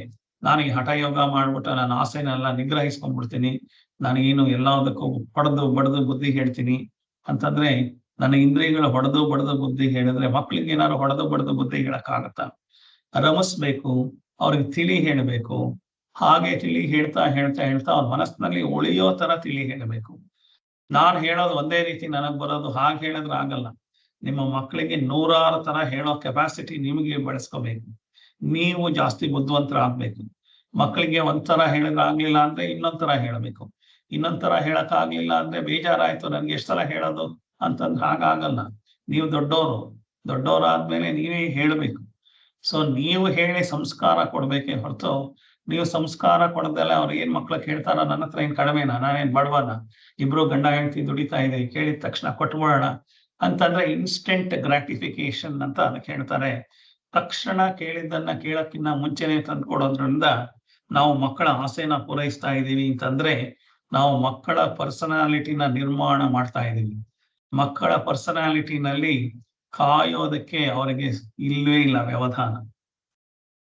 ನಾನು ಈ ಹಠ ಯೋಗ ಮಾಡ್ಬಿಟ್ಟು ನನ್ನ ಆಸೆನೆಲ್ಲ ನಿಗ್ರಹಿಸ್ಕೊಂಡ್ಬಿಡ್ತೀನಿ, ನಾನೇನು ಎಲ್ಲದಕ್ಕೂ ಹೊಡೆದು ಬಡ್ದು ಬುದ್ಧಿ ಹೇಳ್ತೀನಿ ಅಂತಂದ್ರೆ ನನ್ನ ಇಂದ್ರಿಯಗಳು ಹೊಡೆದು ಬಡ್ದು ಬುದ್ಧಿ ಹೇಳಿದ್ರೆ ಮಕ್ಳಿಗೆ ಏನಾದ್ರು ಹೊಡೆದು ಬಡ್ದು ಬುದ್ಧಿ ಹೇಳಕ್ಕಾಗತ್ತಾ? ರಮಿಸ್ಬೇಕು, ಅವ್ರಿಗೆ ತಿಳಿ ಹೇಳಬೇಕು. ಹಾಗೆ ತಿಳಿ ಹೇಳ್ತಾ ಹೇಳ್ತಾ ಹೇಳ್ತಾ ಅವ್ರ ಮನಸ್ಸಿನಲ್ಲಿ ಉಳಿಯೋ ತರ ತಿಳಿ ಹೇಳಬೇಕು. ನಾನು ಹೇಳೋದು ಒಂದೇ ರೀತಿ ನನಗ್ ಬರೋದು ಹಾಗೆ ಹೇಳಿದ್ರೆ ಆಗಲ್ಲ. ನಿಮ್ಮ ಮಕ್ಕಳಿಗೆ 100 ತರ ಹೇಳೋ ಕೆಪಾಸಿಟಿ ನಿಮಗೆ ಬೆಳೆಸ್ಕೋಬೇಕು. ನೀವು ಜಾಸ್ತಿ ಬುದ್ಧಿವಂತರ ಆಗ್ಬೇಕು. ಮಕ್ಕಳಿಗೆ ಒಂಥರ ಹೇಳಿದ್ರೆ ಆಗ್ಲಿಲ್ಲ ಅಂದ್ರೆ ಇನ್ನೊಂಥರ ಹೇಳಬೇಕು. ಇನ್ನೊಂಥರ ಹೇಳಕ್ ಆಗ್ಲಿಲ್ಲ ಅಂದ್ರೆ ಬೇಜಾರಾಯ್ತು, ನನ್ಗೆ ಎಷ್ಟರ ಹೇಳೋದು ಅಂತಂದ್ರೆ ಹಾಗಾಗಲ್ಲ. ನೀವು ದೊಡ್ಡವರಾದ್ಮೇಲೆ ನೀವೇ ಹೇಳಬೇಕು. ಸೊ ನೀವು ಹೇಳಿ ಸಂಸ್ಕಾರ ಕೊಡ್ಬೇಕೇ ಹೊರತು ನೀವು ಸಂಸ್ಕಾರ ಕೊಡದಲ್ಲ ಅವ್ರು ಏನ್ ಮಕ್ಳಿಗೆ ಹೇಳ್ತಾರ, ನನ್ನ ಹತ್ರ ಏನ್ ಕಡಿಮೆನಾ, ನಾನೇನ್ ಬಡವನ, ಇಬ್ರು ಗಂಡ ಹೆಂಡತಿ ದುಡಿತಾ ಇದೆ, ಕೇಳಿದ ತಕ್ಷಣ ಕೊಟ್ಬಿಡೋಣ ಅಂತಂದ್ರೆ ಇನ್ಸ್ಟೆಂಟ್ ಗ್ರಾಟಿಫಿಕೇಶನ್ ಅಂತ ಅದಕ್ಕೆ ಹೇಳ್ತಾರೆ. ತಕ್ಷಣ ಕೇಳಿದ್ದನ್ನ ಕೇಳಕ್ಕಿನ್ನ ಮುಂಚೆನೆ ತಂದ್ಕೊಡೋದ್ರಿಂದ ನಾವು ಮಕ್ಕಳ ಆಸೆನ ಪೂರೈಸ್ತಾ ಇದೀವಿ ಅಂತಂದ್ರೆ ನಾವು ಮಕ್ಕಳ ಪರ್ಸನಾಲಿಟಿನ ನಿರ್ಮಾಣ ಮಾಡ್ತಾ ಇದೀವಿ. ಮಕ್ಕಳ ಪರ್ಸನಾಲಿಟಿನಲ್ಲಿ ಕಾಯೋದಕ್ಕೆ ಅವರಿಗೆ ಇಲ್ವೇ ಇಲ್ಲ ವ್ಯವಧಾನ.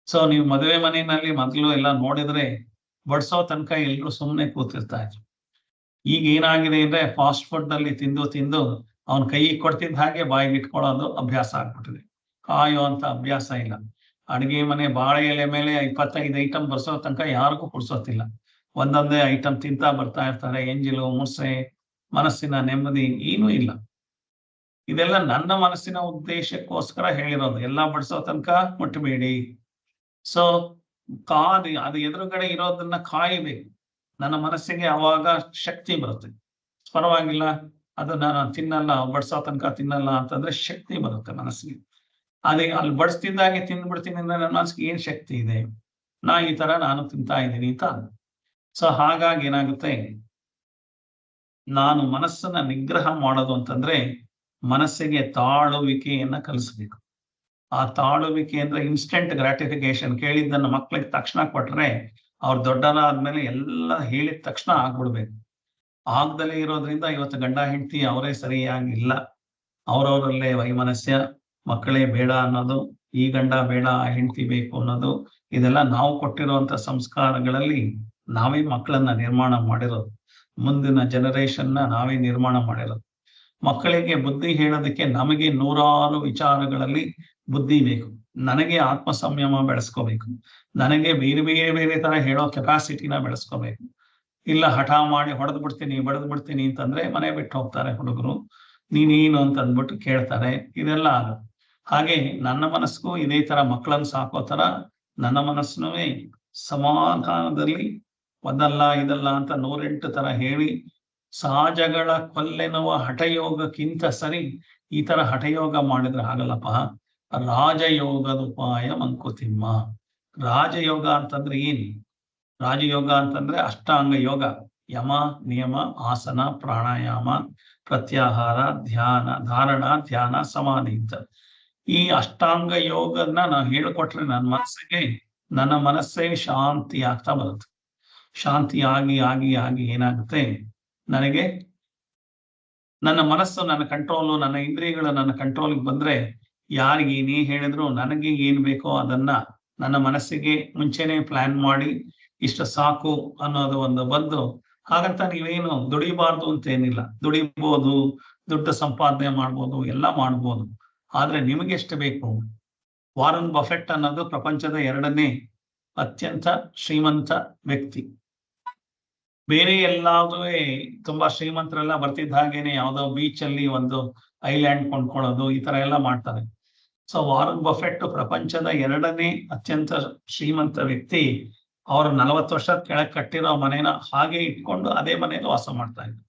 ಸೊ ನೀವು ಮದುವೆ ಮನೆಯಲ್ಲಿ ಮೊದಲು ಎಲ್ಲ ನೋಡಿದ್ರೆ ಬಡ್ಸೋ ತನಕ ಎಲ್ರು ಸುಮ್ಮನೆ ಕೂತಿರ್ತಾ ಇದ್ರು. ಈಗ ಏನಾಗಿದೆ ಅಂದ್ರೆ ಫಾಸ್ಟ್ ಫುಡ್ ಅಲ್ಲಿ ತಿಂದು ತಿಂದು ಅವನ್ ಕೈಗೆ ಕೊಡ್ತಿದ್ದ ಹಾಗೆ ಬಾಯಿಗೆ ಇಟ್ಕೊಳ್ಳೋದು ಅಭ್ಯಾಸ ಆಗ್ಬಿಟ್ಟಿದೆ. ಕಾಯೋ ಅಂತ ಅಭ್ಯಾಸ ಇಲ್ಲ. ಅಡಿಗೆ ಮನೆ ಬಾಳೆ ಎಲೆ ಮೇಲೆ 25 ಐಟಮ್ ಬರ್ಸೋ ತನಕ ಯಾರಿಗೂ ಕುಡ್ಸೋತಿಲ್ಲ. ಒಂದೊಂದೇ ಐಟಮ್ ತಿಂತಾ ಬರ್ತಾ ಇರ್ತಾರೆ. ಎಂಜಿಲು ಮುಸೆ, ಮನಸ್ಸಿನ ನೆಮ್ಮದಿ ಏನೂ ಇಲ್ಲ. ಇದೆಲ್ಲ ನನ್ನ ಮನಸ್ಸಿನ ಉದ್ದೇಶಕ್ಕೋಸ್ಕರ ಹೇಳಿರೋದು. ಎಲ್ಲ ಬಡ್ಸೋ ತನಕ ಮುಟ್ಟಬೇಡಿ. ಸೊ ಅದು ಎದುರುಗಡೆ ಇರೋದನ್ನ ಕಾಯಬೇಕು. ನನ್ನ ಮನಸ್ಸಿಗೆ ಅವಾಗ ಶಕ್ತಿ ಬರುತ್ತೆ. ಪರವಾಗಿಲ್ಲ, ಅದು ನಾನು ತಿನ್ನಲ್ಲ, ಬಡ್ಸೋ ತನಕ ತಿನ್ನಲ್ಲ ಅಂತಂದ್ರೆ ಶಕ್ತಿ ಬರುತ್ತೆ ಮನಸ್ಸಿಗೆ. ಅದೇ ಅಲ್ಲಿ ಬಡಿಸ್ತಿದ್ದಾಗೆ ತಿಂದ್ಬಿಡ್ತೀನಿ ಅಂದ್ರೆ ನನ್ನ ಮನಸ್ಸಿಗೆ ಏನ್ ಶಕ್ತಿ ಇದೆ? ಈ ತರ ನಾನು ತಿಂತಾ ಇದ್ದೀನಿ ಅಂತ. ಸೊ ಹಾಗಾಗಿ ಏನಾಗುತ್ತೆ, ನಾನು ಮನಸ್ಸನ್ನ ನಿಗ್ರಹ ಮಾಡೋದು ಅಂತಂದ್ರೆ ಮನಸ್ಸಿಗೆ ತಾಳುವಿಕೆಯನ್ನ ಕಲಿಸ್ಬೇಕು. ಆ ತಾಳುವಿಕೆ ಅಂದ್ರೆ ಇನ್ಸ್ಟೆಂಟ್ ಗ್ರಾಟಿಫಿಕೇಶನ್. ಕೇಳಿದ್ದನ್ನ ಮಕ್ಳಿಗೆ ತಕ್ಷಣ ಕೊಟ್ರೆ ಅವ್ರು ದೊಡ್ಡರಾದ್ಮೇಲೆ ಎಲ್ಲ ಹೇಳಿದ ತಕ್ಷಣ ಆಗ್ಬಿಡ್ಬೇಕು. ಆಗ್ದಲೇ ಇರೋದ್ರಿಂದ ಇವತ್ತು ಗಂಡ ಹೆಂಡತಿ ಅವರೇ ಸರಿಯಾಗಿಲ್ಲ. ಅವ್ರವರಲ್ಲೇ ವೈಮನಸ್ಯ, ಮಕ್ಕಳೇ ಬೇಡ ಅನ್ನೋದು, ಈ ಗಂಡ ಬೇಡ ಆ ಹೆಂಡತಿ ಬೇಕು ಅನ್ನೋದು, ಇದೆಲ್ಲ ನಾವು ಕೊಟ್ಟಿರುವಂತ ಸಂಸ್ಕಾರಗಳಲ್ಲಿ ನಾವೇ ಮಕ್ಕಳನ್ನ ನಿರ್ಮಾಣ ಮಾಡಿರೋದು. ಮುಂದಿನ ಜನರೇಷನ್ನ ನಾವೇ ನಿರ್ಮಾಣ ಮಾಡಿರೋದು. ಮಕ್ಕಳಿಗೆ ಬುದ್ಧಿ ಹೇಳೋದಕ್ಕೆ ನಮಗೆ 100 ವಿಚಾರಗಳಲ್ಲಿ ಬುದ್ಧಿ ಬೇಕು. ನನಗೆ ಆತ್ಮ ಸಂಯಮ ಬೆಳೆಸ್ಕೋಬೇಕು. ನನಗೆ ಬೇರೆ ಬೇರೆ ಬೇರೆ ತರ ಹೇಳೋ ಕೆಪಾಸಿಟಿನ ಬೆಳೆಸ್ಕೋಬೇಕು. ಇಲ್ಲ ಹಠ ಮಾಡಿ ಹೊಡೆದು ಬಿಡ್ತೀನಿ ಬಡದ್ ಬಿಡ್ತೀನಿ ಅಂತಂದ್ರೆ ಮನೆ ಬಿಟ್ಟು ಹೋಗ್ತಾರೆ ಹುಡುಗರು. ನೀನೇನು ಅಂತ ಅಂದ್ಬಿಟ್ಟು ಕೇಳ್ತಾರೆ. ಇದೆಲ್ಲ ಆಗುತ್ತೆ. ಹಾಗೆ ನನ್ನ ಮನಸ್ಸಿಗೂ ಇದೇ ತರ ಮಕ್ಕಳನ್ನು ಸಾಕೋ ತರ ನನ್ನ ಮನಸ್ಸನ್ನೂ ಸಮಾಧಾನದಲ್ಲಿ ಒಂದಲ್ಲ ಇದಲ್ಲ ಅಂತ 108 ತರ ಹೇಳಿ ಸಹಜಗಳ ಕೊಲ್ಲೆನ್ನುವ ಹಠಯೋಗಕ್ಕಿಂತ ಸರಿ ಈ ತರ ಹಠಯೋಗ ಮಾಡಿದ್ರೆ ಆಗಲ್ಲಪ್ಪ. ರಾಜಯೋಗದ ಉಪಾಯ ಮಂಕುತಿಮ್ಮ. ರಾಜಯೋಗ ಅಂತಂದ್ರೆ ಏನು? ರಾಜಯೋಗ ಅಂತಂದ್ರೆ ಅಷ್ಟಾಂಗ ಯೋಗ. ಯಮ, ನಿಯಮ, ಆಸನ, ಪ್ರಾಣಾಯಾಮ, ಪ್ರತ್ಯಾಹಾರ, ಧ್ಯಾನ, ಧಾರಣ, ಧ್ಯಾನ, ಸಮಾಧಿ ಅಂತ ಈ ಅಷ್ಟಾಂಗ ಯೋಗನ ನಾನು ಹೇಳಿಕೊಟ್ರೆ ನನ್ನ ಮನಸ್ಸೇ ಶಾಂತಿ ಆಗ್ತಾ ಬರುತ್ತೆ. ಶಾಂತಿ ಆಗಿ ಆಗಿ ಆಗಿ ಏನಾಗುತ್ತೆ, ನನಗೆ ನನ್ನ ಮನಸ್ಸು ನನ್ನ ಕಂಟ್ರೋಲು, ನನ್ನ ಇಂದ್ರಿಯಗಳು ನನ್ನ ಕಂಟ್ರೋಲ್ಗೆ ಬಂದ್ರೆ ಯಾರಿಗೆ ಏನೇ ಹೇಳಿದ್ರು ನನಗೆ ಏನ್ ಬೇಕೋ ಅದನ್ನ ನನ್ನ ಮನಸ್ಸಿಗೆ ಮುಂಚೆನೆ ಪ್ಲಾನ್ ಮಾಡಿ ಇಷ್ಟ ಸಾಕು ಅನ್ನೋದು ಒಂದು ಬಂದು, ಹಾಗಂತ ನೀವೇನು ದುಡಿಬಾರ್ದು ಅಂತ ಏನಿಲ್ಲ. ದುಡಿಬಹುದು, ದುಡ್ಡು ಸಂಪಾದನೆ ಮಾಡ್ಬೋದು, ಎಲ್ಲ ಮಾಡ್ಬೋದು. ಆದ್ರೆ ನಿಮಗೆ ಎಷ್ಟು ಬೇಕು? ವಾರನ್ ಬಫೆಟ್ ಅನ್ನೋದು ಪ್ರಪಂಚದ 2ನೇ ಅತ್ಯಂತ ಶ್ರೀಮಂತ ವ್ಯಕ್ತಿ. ಬೇರೆ ಎಲ್ಲಾದ್ರೂ ತುಂಬಾ ಶ್ರೀಮಂತರೆಲ್ಲ ಬರ್ತಿದ್ದ ಹಾಗೇನೆ ಯಾವ್ದೋ ಬೀಚ್ ಅಲ್ಲಿ ಒಂದು ಐಲ್ಯಾಂಡ್ ಕೊಂಡ್ಕೊಳ್ಳೋದು ಈ ತರ ಎಲ್ಲ ಮಾಡ್ತಾರೆ. ಸೊ ವಾರನ್ ಬಫೆಟ್ ಪ್ರಪಂಚದ 2ನೇ ಅತ್ಯಂತ ಶ್ರೀಮಂತ ವ್ಯಕ್ತಿ. ಅವ್ರು 40 ವರ್ಷ ಕೆಳಗೆ ಕಟ್ಟಿರೋ ಮನೇನ ಹಾಗೆ ಇಟ್ಕೊಂಡು ಅದೇ ಮನೇಲಿ ವಾಸ ಮಾಡ್ತಾ ಇದ್ರು.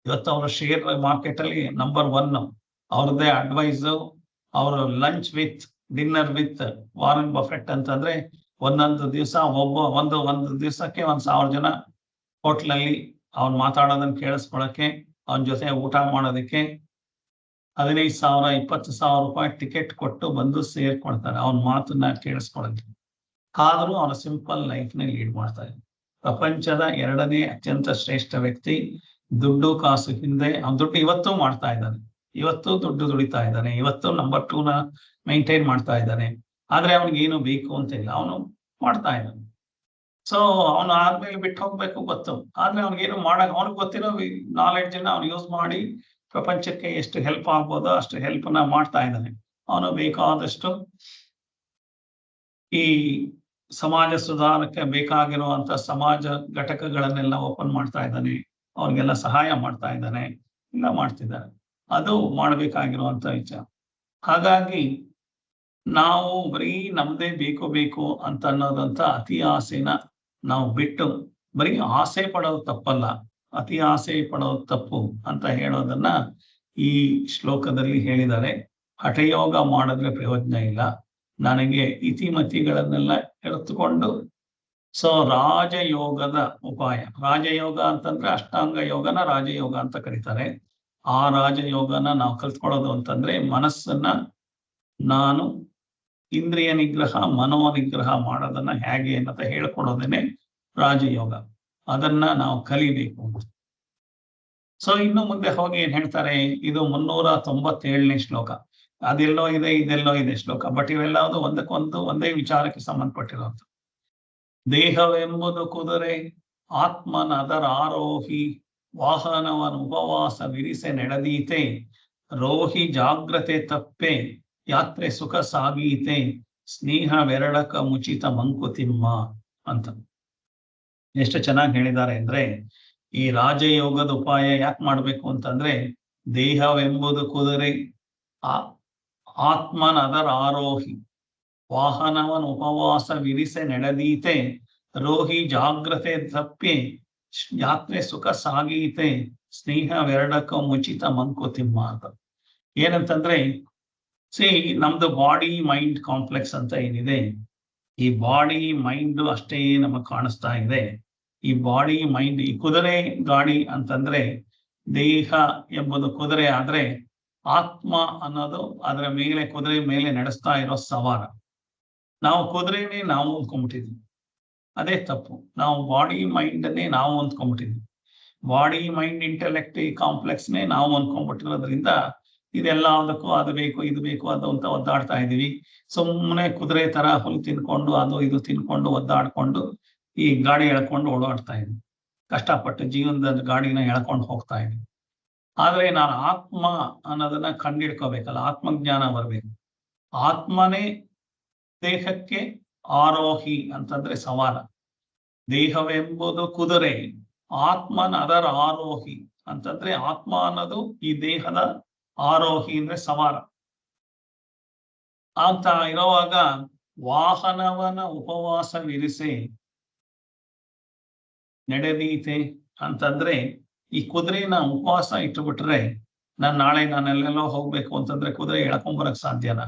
ಇವತ್ತು ಅವರ ಶೇರ್ ಮಾರ್ಕೆಟ್ ಅಲ್ಲಿ ನಂಬರ್ 1. ಅವ್ರದ್ದೇ ಅಡ್ವೈಸ್, ಅವರು lunch with dinner with Warren Buffett ಅಂತಂದ್ರೆ ಒಂದೊಂದು ದಿವಸ ಒಂದು ದಿವಸಕ್ಕೆ 1,000 ಜನ ಹೋಟ್ಲಲ್ಲಿ ಅವ್ನು ಮಾತಾಡೋದನ್ನ ಕೇಳಿಸ್ಕೊಳಕ್ಕೆ, ಅವನ ಜೊತೆ ಊಟ ಮಾಡೋದಕ್ಕೆ 15,000 20,000 ರೂಪಾಯಿ ಟಿಕೆಟ್ ಕೊಟ್ಟು ಬಂದು ಸೇರ್ಕೊಳ್ತಾರೆ ಅವನ ಮಾತನ್ನ ಕೇಳಿಸ್ಕೊಳಕ್ಕೆ. ಆದ್ರೂ ಅವನ ಸಿಂಪಲ್ ಲೈಫ್ ನ ಲೀಡ್ ಮಾಡ್ತಾ ಇದ್ದ ಪ್ರಪಂಚದ 2ನೇ ಅತ್ಯಂತ ಶ್ರೇಷ್ಠ ವ್ಯಕ್ತಿ. ದುಡ್ಡು ಕಾಸು ಹಿಂದೆ ಅವನ ದುಡ್ಡು ಇವತ್ತೂ ಮಾಡ್ತಾ ಇದ್ದಾನೆ, ಇವತ್ತು ದುಡ್ಡು ದುಡಿತಾ ಇದ್ದಾನೆ, ಇವತ್ತು ನಂಬರ್ 2ನ ಮೈಂಟೈನ್ ಮಾಡ್ತಾ ಇದ್ದಾನೆ. ಆದ್ರೆ ಅವನಿಗೆ ಏನು ಬೇಕು ಅಂತ ಇಲ್ಲ, ಅವನು ಮಾಡ್ತಾ ಇದ್ದಾನೆ. ಸೊ ಅವನು ಆದ್ಮೇಲೆ ಬಿಟ್ಟು ಹೋಗ್ಬೇಕು ಗೊತ್ತು, ಆದ್ರೆ ಅವ್ನಿಗೇನು ಮಾಡಕ್ ಅವ್ನಿಗೆ ಗೊತ್ತಿರೋ ನಾಲೆಡ್ಜ್ ಅನ್ನ ಅವ್ನು ಯೂಸ್ ಮಾಡಿ ಪ್ರಪಂಚಕ್ಕೆ ಎಷ್ಟು ಹೆಲ್ಪ್ ಆಗ್ಬೋದೋ ಅಷ್ಟು ಹೆಲ್ಪ್ ನ ಮಾಡ್ತಾ ಇದ್ದಾನೆ. ಅವನು ಬೇಕಾದಷ್ಟು ಈ ಸಮಾಜ ಸುಧಾರಕ್ಕೆ ಬೇಕಾಗಿರುವಂತ ಸಮಾಜ ಘಟಕಗಳನ್ನೆಲ್ಲ ಓಪನ್ ಮಾಡ್ತಾ ಇದ್ದಾನೆ, ಅವ್ರಿಗೆಲ್ಲ ಸಹಾಯ ಮಾಡ್ತಾ ಇದ್ದಾನೆ, ಎಲ್ಲ ಮಾಡ್ತಿದ್ದಾನೆ. ಅದು ಮಾಡಬೇಕಾಗಿರುವಂತ ವಿಚಾರ. ಹಾಗಾಗಿ ನಾವು ಬರೀ ನಮ್ದೇ ಬೇಕು ಅಂತ ಅನ್ನೋದಂತ ಅತಿ ಆಸೆನ ನಾವು ಬಿಟ್ಟು, ಬರೀ ಆಸೆ ಪಡೋದು ತಪ್ಪಲ್ಲ, ಅತಿ ಆಸೆ ಪಡೋದು ತಪ್ಪು ಅಂತ ಹೇಳೋದನ್ನ ಈ ಶ್ಲೋಕದಲ್ಲಿ ಹೇಳಿದ್ದಾರೆ. ಹಠಯೋಗ ಮಾಡಿದ್ರೆ ಪ್ರಯೋಜನ ಇಲ್ಲ. ನನಗೆ ಇತಿಮತಿಗಳನ್ನೆಲ್ಲ ಎಳೆದುಕೊಂಡು ಸೊ ರಾಜಯೋಗದ ಉಪಾಯ. ರಾಜಯೋಗ ಅಂತಂದ್ರೆ ಅಷ್ಟಾಂಗ ಯೋಗನ ರಾಜಯೋಗ ಅಂತ ಕರೀತಾರೆ. ಆ ರಾಜಯೋಗನ ನಾವು ಕಲ್ತ್ಕೊಳ್ಳೋದು ಅಂತಂದ್ರೆ ಮನಸ್ಸನ್ನ ನಾನು ಇಂದ್ರಿಯ ನಿಗ್ರಹ ಮನೋ ನಿಗ್ರಹ ಮಾಡೋದನ್ನ ಹೇಗೆ ಅಂತ ಹೇಳ್ಕೊಡೋದೇನೆ ರಾಜಯೋಗ. ಅದನ್ನ ನಾವು ಕಲಿಬೇಕು. ಸೊ ಇನ್ನು ಮುಂದೆ ಹೋಗಿ ಏನ್ ಹೇಳ್ತಾರೆ, ಇದು 397ನೇ ಶ್ಲೋಕ. ಅದೆಲ್ಲೋ ಇದೆ, ಇದೆಲ್ಲೋ ಇದೆ ಶ್ಲೋಕ, ಬಟ್ ಇವೆಲ್ಲವುದು ಒಂದಕ್ಕೊಂದು ಒಂದೇ ವಿಚಾರಕ್ಕೆ ಸಂಬಂಧಪಟ್ಟಿರೋದು. ದೇಹವೆಂಬುದು ಕುದುರೆ, ಆತ್ಮನದರ ಆರೋಹಿ, ವಾಹನವನ ಉಪವಾಸ ವಿರಿಸೆ ನಡೆದೀತೆ, ರೋಹಿ ಜಾಗ್ರತೆ ತಪ್ಪೆ, ಯಾತ್ರೆ ಸುಖ ಸಾಗೀತೆ, ಸ್ನೇಹವೆರಡಕ ಮುಚಿತ ಮಂಕುತಿಮ್ಮ ಅಂತ ಎಷ್ಟು ಚೆನ್ನಾಗಿ ಹೇಳಿದ್ದಾರೆ ಅಂದ್ರೆ, ಈ ರಾಜಯೋಗದ ಉಪಾಯ ಯಾಕೆ ಮಾಡ್ಬೇಕು ಅಂತಂದ್ರೆ, ದೇಹವೆಂಬುದು ಕುದುರೆ, ಆತ್ಮನದರ ಆರೋಹಿ, ವಾಹನವನ ಉಪವಾಸ ವಿರಿಸೆ ನಡೆದೀತೆ, ರೋಹಿ ಜಾಗ್ರತೆ ತಪ್ಪಿ, ಯಾತ್ರೆ ಸುಖ ಸಾಗೀತೆ, ಸ್ನೇಹವೆರಡಕ ಮುಚಿತ ಮಂಕುತಿಮ್ಮ ಅಂತ. ಏನಂತಂದ್ರೆ ನಮ್ದು ಬಾಡಿ ಮೈಂಡ್ ಕಾಂಪ್ಲೆಕ್ಸ್ ಅಂತ ಏನಿದೆ, ಈ ಬಾಡಿ ಮೈಂಡ್ ಅಷ್ಟೇ ನಮಗ್ ಕಾಣಿಸ್ತಾ ಇದೆ. ಈ ಬಾಡಿ ಮೈಂಡ್, ಈ ಕುದುರೆ ಗಾಡಿ ಅಂತಂದ್ರೆ ದೇಹ ಎಂಬುದು ಕುದುರೆ ಆದ್ರೆ ಆತ್ಮ ಅನ್ನೋದು ಅದರ ಮೇಲೆ, ಕುದುರೆ ಮೇಲೆ ನಡೆಸ್ತಾ ಇರೋ ಸವಾರ. ನಾವು ಕುದುರೆನೇ ನಾವು ಅಂದ್ಕೊಂಡ್ಬಿಟ್ಟಿದ್ವಿ, ಅದೇ ತಪ್ಪು. ನಾವು ಬಾಡಿ ಮೈಂಡ್ ಅನ್ನೇ ನಾವು ಅಂದ್ಕೊಂಡ್ಬಿಟ್ಟಿದ್ವಿ. ಬಾಡಿ ಮೈಂಡ್ ಇಂಟೆಲೆಕ್ಟ್ ಈ ಕಾಂಪ್ಲೆಕ್ಸ್ನೇ ನಾವು ಅಂದ್ಕೊಂಡ್ಬಿಟ್ಟಿರೋದ್ರಿಂದ ಇದೆಲ್ಲದಕ್ಕೂ ಅದು ಬೇಕು ಇದು ಬೇಕು ಅದು ಅಂತ ಒದ್ದಾಡ್ತಾ ಇದೀವಿ. ಸುಮ್ಮನೆ ಕುದುರೆ ತರ ಹುಲ್ಲು ತಿನ್ಕೊಂಡು ಅದು ಇದು ತಿನ್ಕೊಂಡು ಒದ್ದಾಡ್ಕೊಂಡು ಈ ಗಾಡಿ ಎಳ್ಕೊಂಡು ಓಡಾಡ್ತಾ ಇದ್ವಿ. ಕಷ್ಟಪಟ್ಟು ಜೀವನದ ಗಾಡಿನ ಎಳ್ಕೊಂಡು ಹೋಗ್ತಾ ಇದ್ವಿ. ಆದ್ರೆ ನಾನು ಆತ್ಮ ಅನ್ನೋದನ್ನ ಕಂಡಿಡ್ಕೋಬೇಕಲ್ಲ, ಆತ್ಮಜ್ಞಾನ ಬರ್ಬೇಕು. ಆತ್ಮನೇ ದೇಹಕ್ಕೆ ಆರೋಹಿ ಅಂತಂದ್ರೆ ಸವಾರ. ದೇಹವೆಂಬುದು ಕುದುರೆ, ಆತ್ಮನ ಅದರ ಆರೋಹಿ ಅಂತಂದ್ರೆ ಆತ್ಮ ಅನ್ನೋದು ಈ ದೇಹದ ಆರೋಹಿ ಅಂದ್ರೆ ಸವಾರ. ಅಂತ ಇರುವಾಗ ವಾಹನವನ ಉಪವಾಸವಿರಿಸಿ ನಡೆದೀತೆ ಅಂತಂದ್ರೆ, ಈ ಕುದುರೆನ ಉಪವಾಸ ಇಟ್ಟುಬಿಟ್ರೆ ನಾಳೆ ನಾನೆಲ್ಲೆಲ್ಲೋ ಹೋಗ್ಬೇಕು ಅಂತಂದ್ರೆ ಕುದುರೆ ಎಳ್ಕೊಂಬರಕ್ ಸಾಧ್ಯನಾ?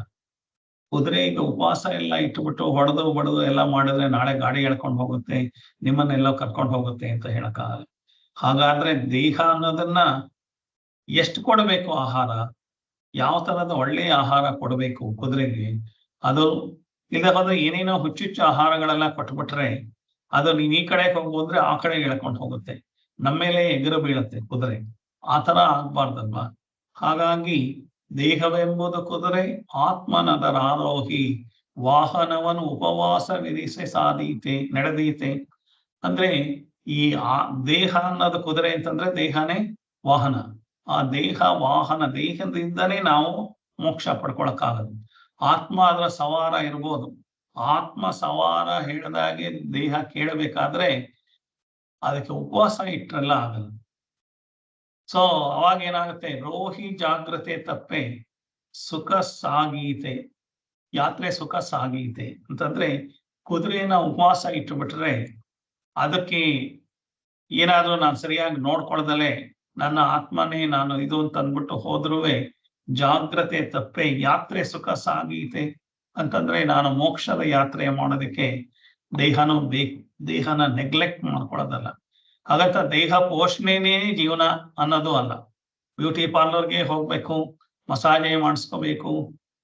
ಕುದುರೆ ಈಗ ಉಪವಾಸ ಎಲ್ಲ ಇಟ್ಟುಬಿಟ್ಟು ಹೊಡೆದು ಬಡದು ಎಲ್ಲ ಮಾಡಿದ್ರೆ ನಾಳೆ ಗಾಡಿ ಎಳ್ಕೊಂಡು ಹೋಗುತ್ತೆ, ನಿಮ್ಮನ್ನೆಲ್ಲೋ ಕರ್ಕೊಂಡು ಹೋಗುತ್ತೆ ಅಂತ ಹೇಳಕ್ಕಾಗಲ್ಲ. ಹಾಗಾದ್ರೆ ದೇಹ ಅನ್ನೋದನ್ನ ಎಷ್ಟು ಕೊಡಬೇಕು ಆಹಾರ, ಯಾವ ತರದ ಒಳ್ಳೆಯ ಆಹಾರ ಕೊಡಬೇಕು ಕುದುರೆಗೆ, ಅದು ಇಲ್ಲದೆ ಹೋದ್ರೆ ಏನೇನೋ ಹುಚ್ಚುಚ್ಚು ಆಹಾರಗಳೆಲ್ಲ ಕೊಟ್ಬಿಟ್ರೆ ಅದು ನೀವ್ ಈ ಕಡೆ ಹೋಗ್ಬೋದ್ರೆ ಆ ಕಡೆ ಎಳ್ಕೊಂಡು ಹೋಗುತ್ತೆ, ನಮ್ಮೇಲೆ ಎಗರು ಬೀಳುತ್ತೆ ಕುದುರೆ. ಆ ತರ ಆಗ್ಬಾರ್ದಲ್ವಾ? ಹಾಗಾಗಿ ದೇಹವೆಂಬುದು ಕುದುರೆ, ಆತ್ಮನದರ ಆರೋಹಿ, ವಾಹನವನ್ನು ಉಪವಾಸ ವಿಧಿಸಿ ಸಾದೀತೆ ನಡೆದೀತೆ. ಅಂದ್ರೆ ಈ ದೇಹ ಅನ್ನೋದು ಕುದುರೆ ಅಂತಂದ್ರೆ ದೇಹನೇ ವಾಹನ. ಆ ದೇಹ ವಾಹನ, ದೇಹದಿಂದನೇ ನಾವು ಮೋಕ್ಷ ಪಡ್ಕೊಳಕ್ಕಾಗದು. ಆತ್ಮ ಅದರ ಸವಾರ ಇರ್ಬೋದು, ಆತ್ಮ ಸವಾರ ಹೇಳಿದಾಗೆ ದೇಹ ಕೇಳಬೇಕಾದ್ರೆ ಅದಕ್ಕೆ ಉಪವಾಸ ಇಟ್ರೆಲ್ಲ ಆಗಲ್ಲ. ಸೊ ಅವಾಗ ಏನಾಗುತ್ತೆ, ರೋಹಿ ಜಾಗ್ರತೆ ತಪ್ಪೆ ಸುಖ ಸಾಗೀತೆ, ಯಾತ್ರೆ ಸುಖ ಸಾಗೀತೆ ಅಂತಂದ್ರೆ ಕುದುರೆನ ಉಪವಾಸ ಇಟ್ಟುಬಿಟ್ರೆ ಅದಕ್ಕೆ ಏನಾದ್ರೂ ನಾನು ಸರಿಯಾಗಿ ನೋಡ್ಕೊಳ್ದಲೆ ನನ್ನ ಆತ್ಮನೇ ನಾನು ಇದು ಅಂತ ಅಂದ್ಬಿಟ್ಟು ಹೋದ್ರುವೆ ಜಾಗ್ರತೆ ತಪ್ಪೆ ಯಾತ್ರೆ ಸುಖ ಸಾಗೀತೆ ಅಂತಂದ್ರೆ ನಾನು ಮೋಕ್ಷದ ಯಾತ್ರೆ ಮಾಡೋದಕ್ಕೆ ದೇಹನೂ ಬೇಕು, ದೇಹನ ನೆಗ್ಲೆಕ್ಟ್ ಮಾಡ್ಕೊಳ್ಳೋದಲ್ಲ. ಹಾಗಂತ ದೇಹ ಪೋಷಣೆನೇ ಜೀವನ ಅನ್ನೋದು ಅಲ್ಲ. ಬ್ಯೂಟಿ ಪಾರ್ಲರ್ಗೆ ಹೋಗ್ಬೇಕು, ಮಸಾಜೆ ಮಾಡಿಸ್ಕೋಬೇಕು,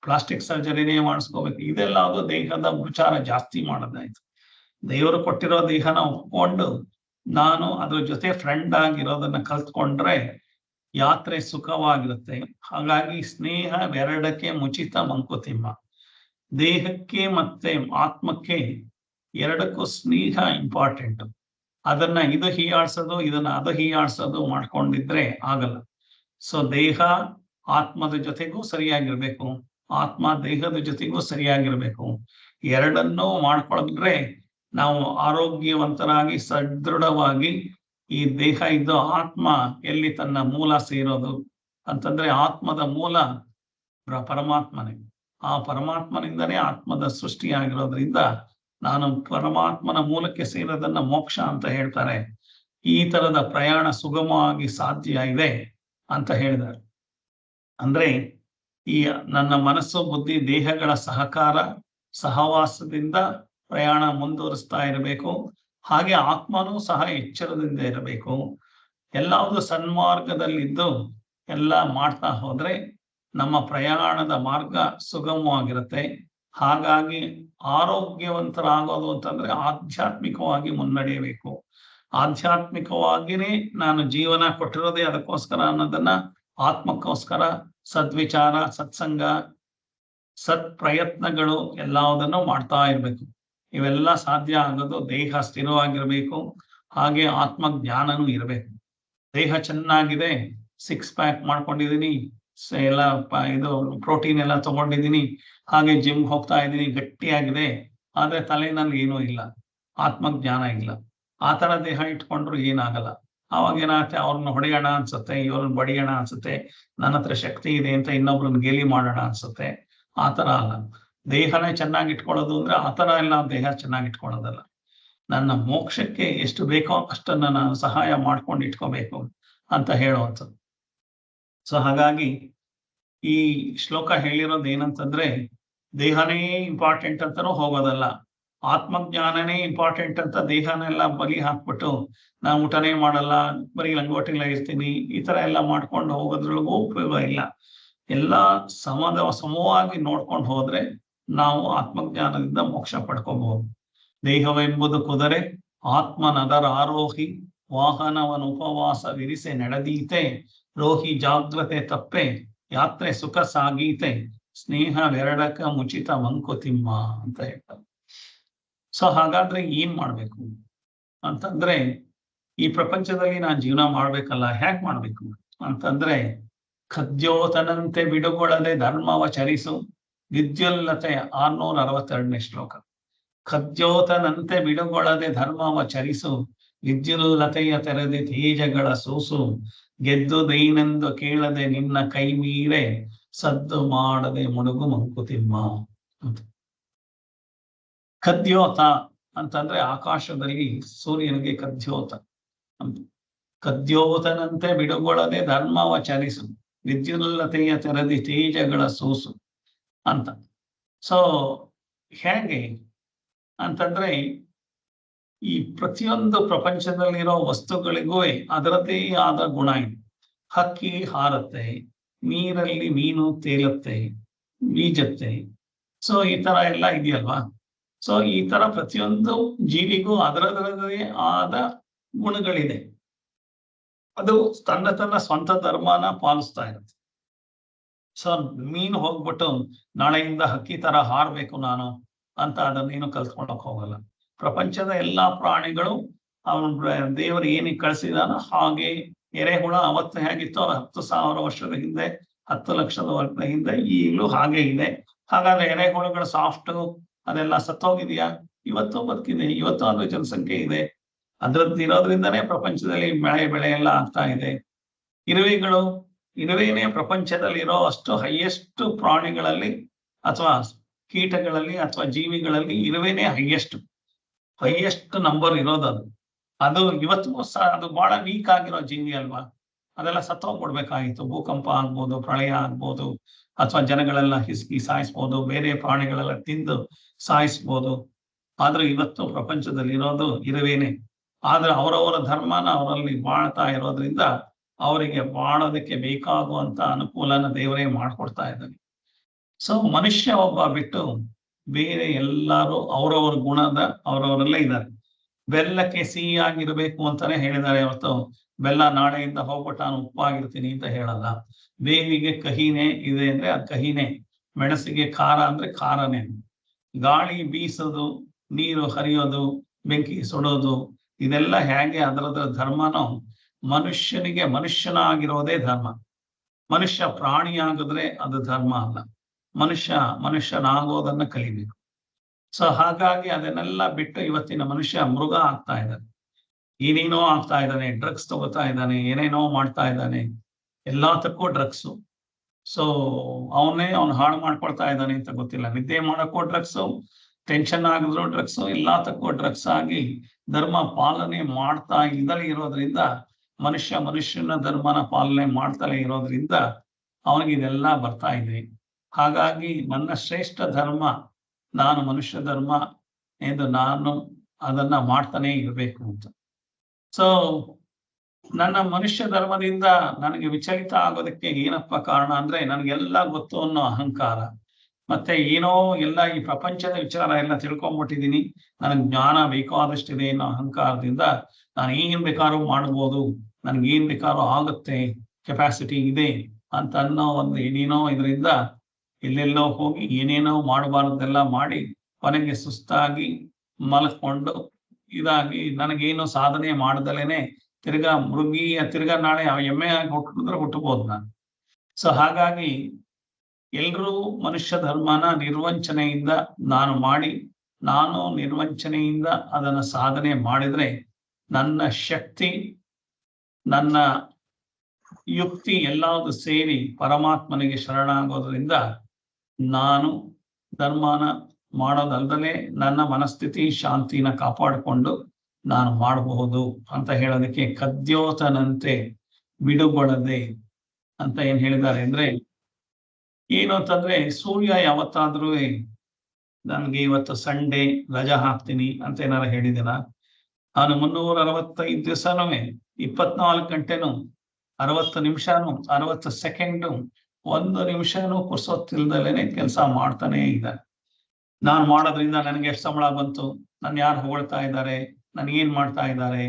ಪ್ಲಾಸ್ಟಿಕ್ ಸರ್ಜರಿನೇ ಮಾಡಿಸ್ಕೋಬೇಕು, ಇದೆಲ್ಲ ಅದು ದೇಹದ ವಿಚಾರ ಜಾಸ್ತಿ ಮಾಡೋದಾಯ್ತು. ದೇವರು ಕೊಟ್ಟಿರೋ ದೇಹನ ಒಪ್ಕೊಂಡು ನಾನು ಅದ್ರ ಜೊತೆ ಫ್ರೆಂಡ್ ಆಗಿರೋದನ್ನ ಕಲ್ತ್ಕೊಂಡ್ರೆ ಯಾತ್ರೆ ಸುಖವಾಗಿರುತ್ತೆ. ಹಾಗಾಗಿ ಸ್ನೇಹವೆರಡಕ್ಕೆ ಮುಚಿತ ಮಂಕುತಿಮ್ಮ. ದೇಹಕ್ಕೆ ಮತ್ತೆ ಆತ್ಮಕ್ಕೆ ಎರಡಕ್ಕೂ ಸ್ನೇಹ ಇಂಪಾರ್ಟೆಂಟ್. ಅದನ್ನ ಇದು ಹೀಯಾಡ್ಸೋದು ಇದನ್ನ ಅದು ಹೀಯಾಡ್ಸೋದು ಮಾಡ್ಕೊಂಡಿದ್ರೆ ಆಗಲ್ಲ. ಸೊ ದೇಹ ಆತ್ಮದ ಜೊತೆಗೂ ಸರಿಯಾಗಿರ್ಬೇಕು, ಆತ್ಮ ದೇಹದ ಜೊತೆಗೂ ಸರಿಯಾಗಿರ್ಬೇಕು. ಎರಡನ್ನೂ ಮಾಡ್ಕೊಂಡ್ರೆ ನಾವು ಆರೋಗ್ಯವಂತರಾಗಿ ಸದೃಢವಾಗಿ ಈ ದೇಹ ಇದ್ದು ಆತ್ಮ ಎಲ್ಲಿ ತನ್ನ ಮೂಲ ಸೇರೋದು ಅಂತಂದ್ರೆ ಆತ್ಮದ ಮೂಲ ಪರಮಾತ್ಮನೇ. ಆ ಪರಮಾತ್ಮನಿಂದನೇ ಆತ್ಮದ ಸೃಷ್ಟಿಯಾಗಿರೋದ್ರಿಂದ ನಾನು ಪರಮಾತ್ಮನ ಮೂಲಕ್ಕೆ ಸೇರೋದನ್ನ ಮೋಕ್ಷ ಅಂತ ಹೇಳ್ತಾರೆ. ಈ ತರದ ಪ್ರಯಾಣ ಸುಗಮವಾಗಿ ಸಾಧ್ಯ ಇದೆ ಅಂತ ಹೇಳಿದ್ದಾರೆ. ಅಂದ್ರೆ ಈ ನನ್ನ ಮನಸ್ಸು ಬುದ್ಧಿ ದೇಹಗಳ ಸಹಕಾರ ಸಹವಾಸದಿಂದ ಪ್ರಯಾಣ ಮುಂದುವರಿಸ್ತಾ ಇರಬೇಕು. ಹಾಗೆ ಆತ್ಮನೂ ಸಹ ಎಚ್ಚರದಿಂದ ಇರಬೇಕು. ಎಲ್ಲಾವುದು ಸನ್ಮಾರ್ಗದಲ್ಲಿದ್ದು ಎಲ್ಲ ಮಾಡ್ತಾ ಹೋದ್ರೆ ನಮ್ಮ ಪ್ರಯಾಣದ ಮಾರ್ಗ ಸುಗಮವಾಗಿರುತ್ತೆ. ಹಾಗಾಗಿ ಆರೋಗ್ಯವಂತರಾಗೋದು ಅಂತಂದ್ರೆ ಆಧ್ಯಾತ್ಮಿಕವಾಗಿ ಮುನ್ನಡೆಯಬೇಕು. ಆಧ್ಯಾತ್ಮಿಕವಾಗಿನೇ ನಾನು ಜೀವನ ಕೊಟ್ಟಿರೋದೇ ಅದಕ್ಕೋಸ್ಕರ ಅನ್ನೋದನ್ನ ಆತ್ಮಕ್ಕೋಸ್ಕರ ಸದ್ವಿಚಾರ, ಸತ್ಸಂಗ, ಸತ್ ಪ್ರಯತ್ನಗಳು ಎಲ್ಲದನ್ನು ಮಾಡ್ತಾ ಇರ್ಬೇಕು. ಇವೆಲ್ಲ ಸಾಧ್ಯ ಆಗೋದು ದೇಹ ಸ್ಥಿರವಾಗಿರ್ಬೇಕು, ಹಾಗೆ ಆತ್ಮ ಜ್ಞಾನನೂ ಇರಬೇಕು. ದೇಹ ಚೆನ್ನಾಗಿದೆ, 6 ಪ್ಯಾಕ್ ಮಾಡ್ಕೊಂಡಿದೀನಿ, ಎಲ್ಲ ಇದು ಪ್ರೋಟೀನ್ ಎಲ್ಲ ತಗೊಂಡಿದ್ದೀನಿ, ಹಾಗೆ ಜಿಮ್ ಹೋಗ್ತಾ ಇದ್ದೀನಿ, ಗಟ್ಟಿಯಾಗಿದೆ, ಆದ್ರೆ ತಲೆನಲ್ಲಿ ಏನೂ ಇಲ್ಲ, ಆತ್ಮಜ್ಞಾನ ಇಲ್ಲ. ಆ ತರ ದೇಹ ಇಟ್ಕೊಂಡ್ರು ಏನಾಗಲ್ಲ. ಅವಾಗ ಏನಾಗುತ್ತೆ, ಅವ್ರನ್ನ ಹೊಡೆಯೋಣ ಅನ್ಸುತ್ತೆ, ಇವ್ರನ್ನ ಬಡಿಯೋಣ ಅನ್ಸುತ್ತೆ, ನನ್ನ ಹತ್ರ ಶಕ್ತಿ ಇದೆ ಅಂತ ಇನ್ನೊಬ್ರನ್ನ ಗೇಲಿ ಮಾಡೋಣ ಅನ್ಸುತ್ತೆ. ಆ ತರ ಅಲ್ಲ. ದೇಹನೇ ಚೆನ್ನಾಗಿ ಇಟ್ಕೊಳ್ಳೋದು ಅಂದ್ರೆ ಆ ತರ ಎಲ್ಲ ದೇಹ ಚೆನ್ನಾಗಿ ಇಟ್ಕೊಳ್ಳೋದಲ್ಲ. ನನ್ನ ಮೋಕ್ಷಕ್ಕೆ ಎಷ್ಟು ಬೇಕೋ ಅಷ್ಟನ್ನ ನಾನು ಸಹಾಯ ಮಾಡ್ಕೊಂಡು ಇಟ್ಕೋಬೇಕು ಅಂತ ಹೇಳುವಂಥದ್ದು. ಸೊ ಹಾಗಾಗಿ ಈ ಶ್ಲೋಕ ಹೇಳಿರೋದು ಏನಂತಂದ್ರೆ ದೇಹನೇ ಇಂಪಾರ್ಟೆಂಟ್ ಅಂತನೂ ಹೋಗೋದಲ್ಲ, ಆತ್ಮಜ್ಞಾನನೇ ಇಂಪಾರ್ಟೆಂಟ್ ಅಂತ ದೇಹನೆಲ್ಲ ಬಲಿ ಹಾಕ್ಬಿಟ್ಟು ನಾನು ಊಟನೇ ಮಾಡಲ್ಲ, ಬರೀ ಲಂಗೋಟಿಲ್ಲ ಇರ್ತೀನಿ, ಈ ತರ ಎಲ್ಲ ಮಾಡ್ಕೊಂಡು ಹೋಗೋದ್ರೊಳಗೂ ಉಪಯೋಗ ಇಲ್ಲ. ಎಲ್ಲ ಸಮವಾಗಿ ನೋಡ್ಕೊಂಡು ಹೋದ್ರೆ ನಾವು ಆತ್ಮಜ್ಞಾನದಿಂದ ಮೋಕ್ಷ ಪಡ್ಕೋಬಹುದು. ದೇಹವೆಂಬುದು ಕುದುರೆ, ಆತ್ಮನದರ ಆರೋಹಿ, ವಾಹನವನ ಉಪವಾಸ ವಿರಿಸೆ ನಡೆದೀತೆ, ರೋಹಿ ಜಾಗ್ರತೆ ತಪ್ಪೆ ಯಾತ್ರೆ ಸುಖ ಸಾಗೀತೆ, ಸ್ನೇಹವೆರಡಕ ಮುಚಿತ ಮಂಕುತಿಮ್ಮ ಅಂತ ಹೇಳ್ತಾರೆ. ಸೊ ಹಾಗಾದ್ರೆ ಏನ್ ಮಾಡ್ಬೇಕು ಅಂತಂದ್ರೆ, ಈ ಪ್ರಪಂಚದಲ್ಲಿ ನಾನು ಜೀವನ ಮಾಡ್ಬೇಕಲ್ಲ, ಹ್ಯಾಕ್ ಮಾಡ್ಬೇಕು ಅಂತಂದ್ರೆ, ಖದ್ಯೋತನಂತೆ ಬಿಡುಗೊಳ್ಳದೆ ಧರ್ಮವ ಚರಿಸು, ವಿದ್ಯುಲ್ಲತೆ 662ನೇ ಶ್ಲೋಕ. ಖದ್ಯೋತನಂತೆ ಬಿಡುಗೊಳ್ಳದೆ ಧರ್ಮವ ಚರಿಸು, ವಿದ್ಯುಲ್ಲತೆಯ ತೆರೆದಿ ತೇಜಗಳ ಸೂಸು, ಗೆದ್ದು ದೈನೆಂದು ಕೇಳದೆ ನಿನ್ನ ಕೈ ಮೀರೆ, ಸದ್ದು ಮಾಡದೆ ಮುಳುಗು ಮಂಕುತಿಮ್ಮ. ಅಂತ. ಕದ್ಯೋತ ಅಂತಂದ್ರೆ ಆಕಾಶದಲ್ಲಿ ಸೂರ್ಯನಿಗೆ ಕದ್ಯೋತ ಅಂತ. ಕದ್ಯೋತನಂತೆ ಬಿಡುಗೊಳ್ಳದೆ ಧರ್ಮವ ಚಲಿಸು, ವಿದ್ಯುಲ್ಲತೆಯ ತೆರದಿ ತೇಜಗಳ ಸೂಸು ಅಂತ. ಸೊ ಹೇಗೆ ಅಂತಂದ್ರೆ ಈ ಪ್ರತಿಯೊಂದು ಪ್ರಪಂಚದಲ್ಲಿರೋ ವಸ್ತುಗಳಿಗೂ ಅದರದ್ದೇ ಆದ ಗುಣ ಇದೆ. ಹಕ್ಕಿ ಹಾರತ್ತೆ, ನೀರಲ್ಲಿ ಮೀನು ತೇಲತ್ತೆ, ಬೀಜತ್ತೆ. ಸೊ ಈ ತರ ಎಲ್ಲ ಇದೆಯಲ್ವಾ. ಸೊ ಈ ತರ ಪ್ರತಿಯೊಂದು ಜೀವಿಗೂ ಅದರದೇ ಆದ ಗುಣಗಳಿದೆ. ಅದು ತನ್ನ ಸ್ವಂತ ಧರ್ಮನ ಪಾಲಿಸ್ತಾ ಇರುತ್ತೆ. ಸೊ ಮೀನು ಹೋಗ್ಬಿಟ್ಟು ನಾಳೆಯಿಂದ ಹಕ್ಕಿ ತರ ಹಾರ್ಬೇಕು ನಾನು ಅಂತ ಅದನ್ನೇನು ಕಲ್ತ್ಕೊಳಕ್ ಹೋಗಲ್ಲ. ಪ್ರಪಂಚದ ಎಲ್ಲಾ ಪ್ರಾಣಿಗಳು ಅವನ ದೇವರು ಏನಿಗೆ ಕಳಿಸಿದಾನೋ ಹಾಗೆ. ಎರೆಹುಳ ಅವತ್ತು ಹೇಗಿತ್ತೋ 10,000 ವರ್ಷದ ಹಿಂದೆ, 10 ಲಕ್ಷದ ವರ್ಷದ ಹಿಂದೆ, ಈಗಲೂ ಹಾಗೆ ಇದೆ. ಹಾಗಾದ್ರೆ ಎರೆಹುಳುಗಳು ಸಾಫ್ಟ್ ಅದೆಲ್ಲ ಸತ್ತೋಗಿದೆಯಾ? ಇವತ್ತು ಬದುಕಿದೆ, ಇವತ್ತು ಅದ್ರ ಜನಸಂಖ್ಯೆ ಇದೆ. ಅದ್ರದ್ದು ಇರೋದ್ರಿಂದನೇ ಪ್ರಪಂಚದಲ್ಲಿ ಬೆಳೆ ಎಲ್ಲ ಆಗ್ತಾ ಇದೆ. ಇರುವೆನೇ ಪ್ರಪಂಚದಲ್ಲಿ ಇರೋ ಅಷ್ಟು ಹೈಯೆಸ್ಟ್ ಪ್ರಾಣಿಗಳಲ್ಲಿ ಅಥವಾ ಕೀಟಗಳಲ್ಲಿ ಅಥವಾ ಜೀವಿಗಳಲ್ಲಿ ಇರುವೆನೇ ಹೈಯೆಸ್ಟ್ ನಂಬರ್ ಇರೋದು. ಅದು ಇವತ್ತಿಗೂ ಸಹ ಅದು ಬಹಳ ವೀಕ್ ಆಗಿರೋ ಜೀವಿ ಅಲ್ವಾ. ಅದೆಲ್ಲ ಸತ್ತೋಗ್ಬಿಡ್ಬೇಕಾಗಿತ್ತು. ಭೂಕಂಪ ಆಗ್ಬೋದು, ಪ್ರಳಯ ಆಗ್ಬೋದು, ಅಥವಾ ಜನಗಳೆಲ್ಲ ಹಿಸ್ಕಿ ಸಾಯಿಸ್ಬೋದು, ಬೇರೆ ಪ್ರಾಣಿಗಳೆಲ್ಲ ತಿಂದು ಸಾಯಿಸ್ಬೋದು. ಆದ್ರೆ ಇವತ್ತು ಪ್ರಪಂಚದಲ್ಲಿ ಇರೋದು ಇರುವೇನೆ. ಆದ್ರೆ ಅವರವರ ಧರ್ಮನ ಅವರಲ್ಲಿ ಬಾಳ್ತಾ ಇರೋದ್ರಿಂದ ಅವರಿಗೆ ಬಾಳೋದಕ್ಕೆ ಬೇಕಾಗುವಂತ ಅನುಕೂಲನ ದೇವರೇ ಮಾಡ್ಕೊಡ್ತಾ ಇದ್ದಾನೆ. ಸೊ ಮನುಷ್ಯ ಒಬ್ಬ ಬಿಟ್ಟು ಬೇರೆ ಎಲ್ಲರೂ ಅವರವರ ಗುಣದ ಅವರವರಲ್ಲೇ ಇದ್ದಾರೆ. ಬೆಲ್ಲಕ್ಕೆ ಸಿಹಿಯಾಗಿರ್ಬೇಕು ಅಂತಾನೆ ಹೇಳಿದ್ದಾರೆ ಹೊರತು ಬೆಲ್ಲ ನಾಳೆಯಿಂದ ಹೋಗ್ಬಿಟ್ಟು ನಾನು ಉಪ್ಪಾಗಿರ್ತೀನಿ ಅಂತ ಹೇಳಲ್ಲ. ಬೇವಿಗೆ ಕಹಿನೇ ಇದೆ ಅಂದ್ರೆ ಅದು ಕಹಿನೇ, ಮೆಣಸಿಗೆ ಖಾರ ಅಂದ್ರೆ ಖಾರನೇ. ಗಾಳಿ ಬೀಸೋದು, ನೀರು ಹರಿಯೋದು, ಬೆಂಕಿ ಸುಡೋದು, ಇದೆಲ್ಲ ಹೇಗೆ ಅದರದ ಧರ್ಮನೋ ಮನುಷ್ಯನಿಗೆ ಮನುಷ್ಯನಾಗಿರೋದೇ ಧರ್ಮ. ಮನುಷ್ಯ ಪ್ರಾಣಿಯಾಗಿದ್ರೆ ಅದು ಧರ್ಮ ಅಲ್ಲ. ಮನುಷ್ಯನಾಗೋದನ್ನ ಕಲಿಬೇಕು. ಸೊ ಹಾಗಾಗಿ ಅದನ್ನೆಲ್ಲ ಬಿಟ್ಟು ಇವತ್ತಿನ ಮನುಷ್ಯ ಮೃಗ ಆಗ್ತಾ ಇದ್ದಾನೆ. ಏನೇನೋ ಆಗ್ತಾ ಇದ್ದಾನೆ, ಡ್ರಗ್ಸ್ ತಗೋತಾ ಇದ್ದಾನೆ, ಏನೇನೋ ಮಾಡ್ತಾ ಇದ್ದಾನೆ, ಎಲ್ಲದಕ್ಕೂ ಡ್ರಗ್ಸು. ಸೊ ಅವನು ಹಾಳು ಮಾಡ್ಕೊಳ್ತಾ ಇದ್ದಾನೆ ಅಂತ ಗೊತ್ತಿಲ್ಲ. ನಿದ್ದೆ ಮಾಡೋಕ್ಕೂ ಡ್ರಗ್ಸು, ಟೆನ್ಷನ್ ಆಗಿದ್ರು ಡ್ರಗ್ಸು, ಎಲ್ಲದಕ್ಕೂ ಡ್ರಗ್ಸ್ ಆಗಿ ಧರ್ಮ ಪಾಲನೆ ಮಾಡ್ತಾ ಇಲ್ಲದೆ ಇರೋದ್ರಿಂದ ಮನುಷ್ಯನ ಧರ್ಮನ ಪಾಲನೆ ಮಾಡ್ತಲೇ ಇರೋದ್ರಿಂದ ಅವನಿಗೆ ಇದೆಲ್ಲ ಬರ್ತಾ ಇದೆ. ಹಾಗಾಗಿ ನನ್ನ ಶ್ರೇಷ್ಠ ಧರ್ಮ ನಾನು ಮನುಷ್ಯ ಧರ್ಮ ಎಂದು ನಾನು ಅದನ್ನ ಮಾಡ್ತಾನೆ ಇರಬೇಕು ಅಂತ. ಸೊ ನನ್ನ ಮನುಷ್ಯ ಧರ್ಮದಿಂದ ನನಗೆ ವಿಚಲಿತ ಆಗೋದಕ್ಕೆ ಏನಪ್ಪ ಕಾರಣ ಅಂದ್ರೆ ನನಗೆಲ್ಲ ಗೊತ್ತು ಅನ್ನೋ ಅಹಂಕಾರ, ಮತ್ತೆ ಏನೋ ಎಲ್ಲ ಈ ಪ್ರಪಂಚದ ವಿಚಾರ ಎಲ್ಲ ತಿಳ್ಕೊಂಡ್ಬಿಟ್ಟಿದೀನಿ, ನನಗೆ ಜ್ಞಾನ ಬೇಕಾದಷ್ಟಿದೆ ಅನ್ನೋ ಅಹಂಕಾರದಿಂದ ನಾನು ಏನ್ ಬೇಕಾದ್ರೂ ಮಾಡ್ಬೋದು, ನನ್ಗೇನ್ ಬೇಕಾದ್ರೂ ಆಗುತ್ತೆ, ಕೆಪಾಸಿಟಿ ಇದೆ ಅಂತ ಅನ್ನೋ ಒಂದು ಏನೇನೋ ಇದರಿಂದ ಎಲ್ಲೆಲ್ಲೋ ಹೋಗಿ ಏನೇನೋ ಮಾಡಬಾರ್ದೆಲ್ಲ ಮಾಡಿ ಕೊನೆಗೆ ಸುಸ್ತಾಗಿ ಮಲ್ಕೊಂಡು ಇದಾಗಿ ನನಗೇನು ಸಾಧನೆ ಮಾಡ್ದಲೇನೆ ತಿರ್ಗಾ ನಾಳೆ ಎಮ್ಮೆ ಆಗಿ ಹುಟ್ಟಿದ್ರೆ ಹುಟ್ಟಬಹುದು ನಾನು. ಸೊ ಹಾಗಾಗಿ ಎಲ್ರೂ ಮನುಷ್ಯ ಧರ್ಮನ ನಿರ್ವಂಚನೆಯಿಂದ ನಾನು ನಿರ್ವಂಚನೆಯಿಂದ ಅದನ್ನ ಸಾಧನೆ ಮಾಡಿದ್ರೆ ನನ್ನ ಶಕ್ತಿ, ನನ್ನ ಯುಕ್ತಿ ಎಲ್ಲಾವುದು ಸೇರಿ ಪರಮಾತ್ಮನಿಗೆ ಶರಣಾಗೋದ್ರಿಂದ ನಾನು ಧರ್ಮನ ಮಾಡೋದಲ್ದಲೆ ನನ್ನ ಮನಸ್ಥಿತಿ ಶಾಂತಿನ ಕಾಪಾಡಿಕೊಂಡು ನಾನು ಮಾಡಬಹುದು ಅಂತ ಹೇಳೋದಕ್ಕೆ ಕದ್ಯೋತನಂತೆ ಬಿಡುಗೊಳ್ಳದೆ ಅಂತ ಏನ್ ಹೇಳಿದ್ದಾರೆ ಅಂದ್ರೆ ಏನು ಅಂತಂದ್ರೆ ಸೂರ್ಯ ಯಾವತ್ತಾದ್ರೂ ನನ್ಗೆ ಇವತ್ತು ಸಂಡೇ ರಜಾ ಹಾಕ್ತೀನಿ ಅಂತ ಏನಾರ ಹೇಳಿದಿನ? ನಾನು 365 ದಿವಸನೂ 24 ಗಂಟೆನೂ 60 ನಿಮಿಷನೂ 60 ಸೆಕೆಂಡು 1 ನಿಮಿಷನೂ ಪುರ್ಸೊತ್ತಿಲ್ದಲೇನೆ ಕೆಲಸ ಮಾಡ್ತಾನೆ ಇದ್ದಾರೆ. ನಾನು ಮಾಡೋದ್ರಿಂದ ನನಗೆ ಎಷ್ಟು ಸಂಬಳ ಬಂತು, ನಾನು ಯಾರು ಹೊಗಳ್ತಾ ಇದ್ದಾರೆ, ನನ್ಗೇನ್ ಮಾಡ್ತಾ ಇದ್ದಾರೆ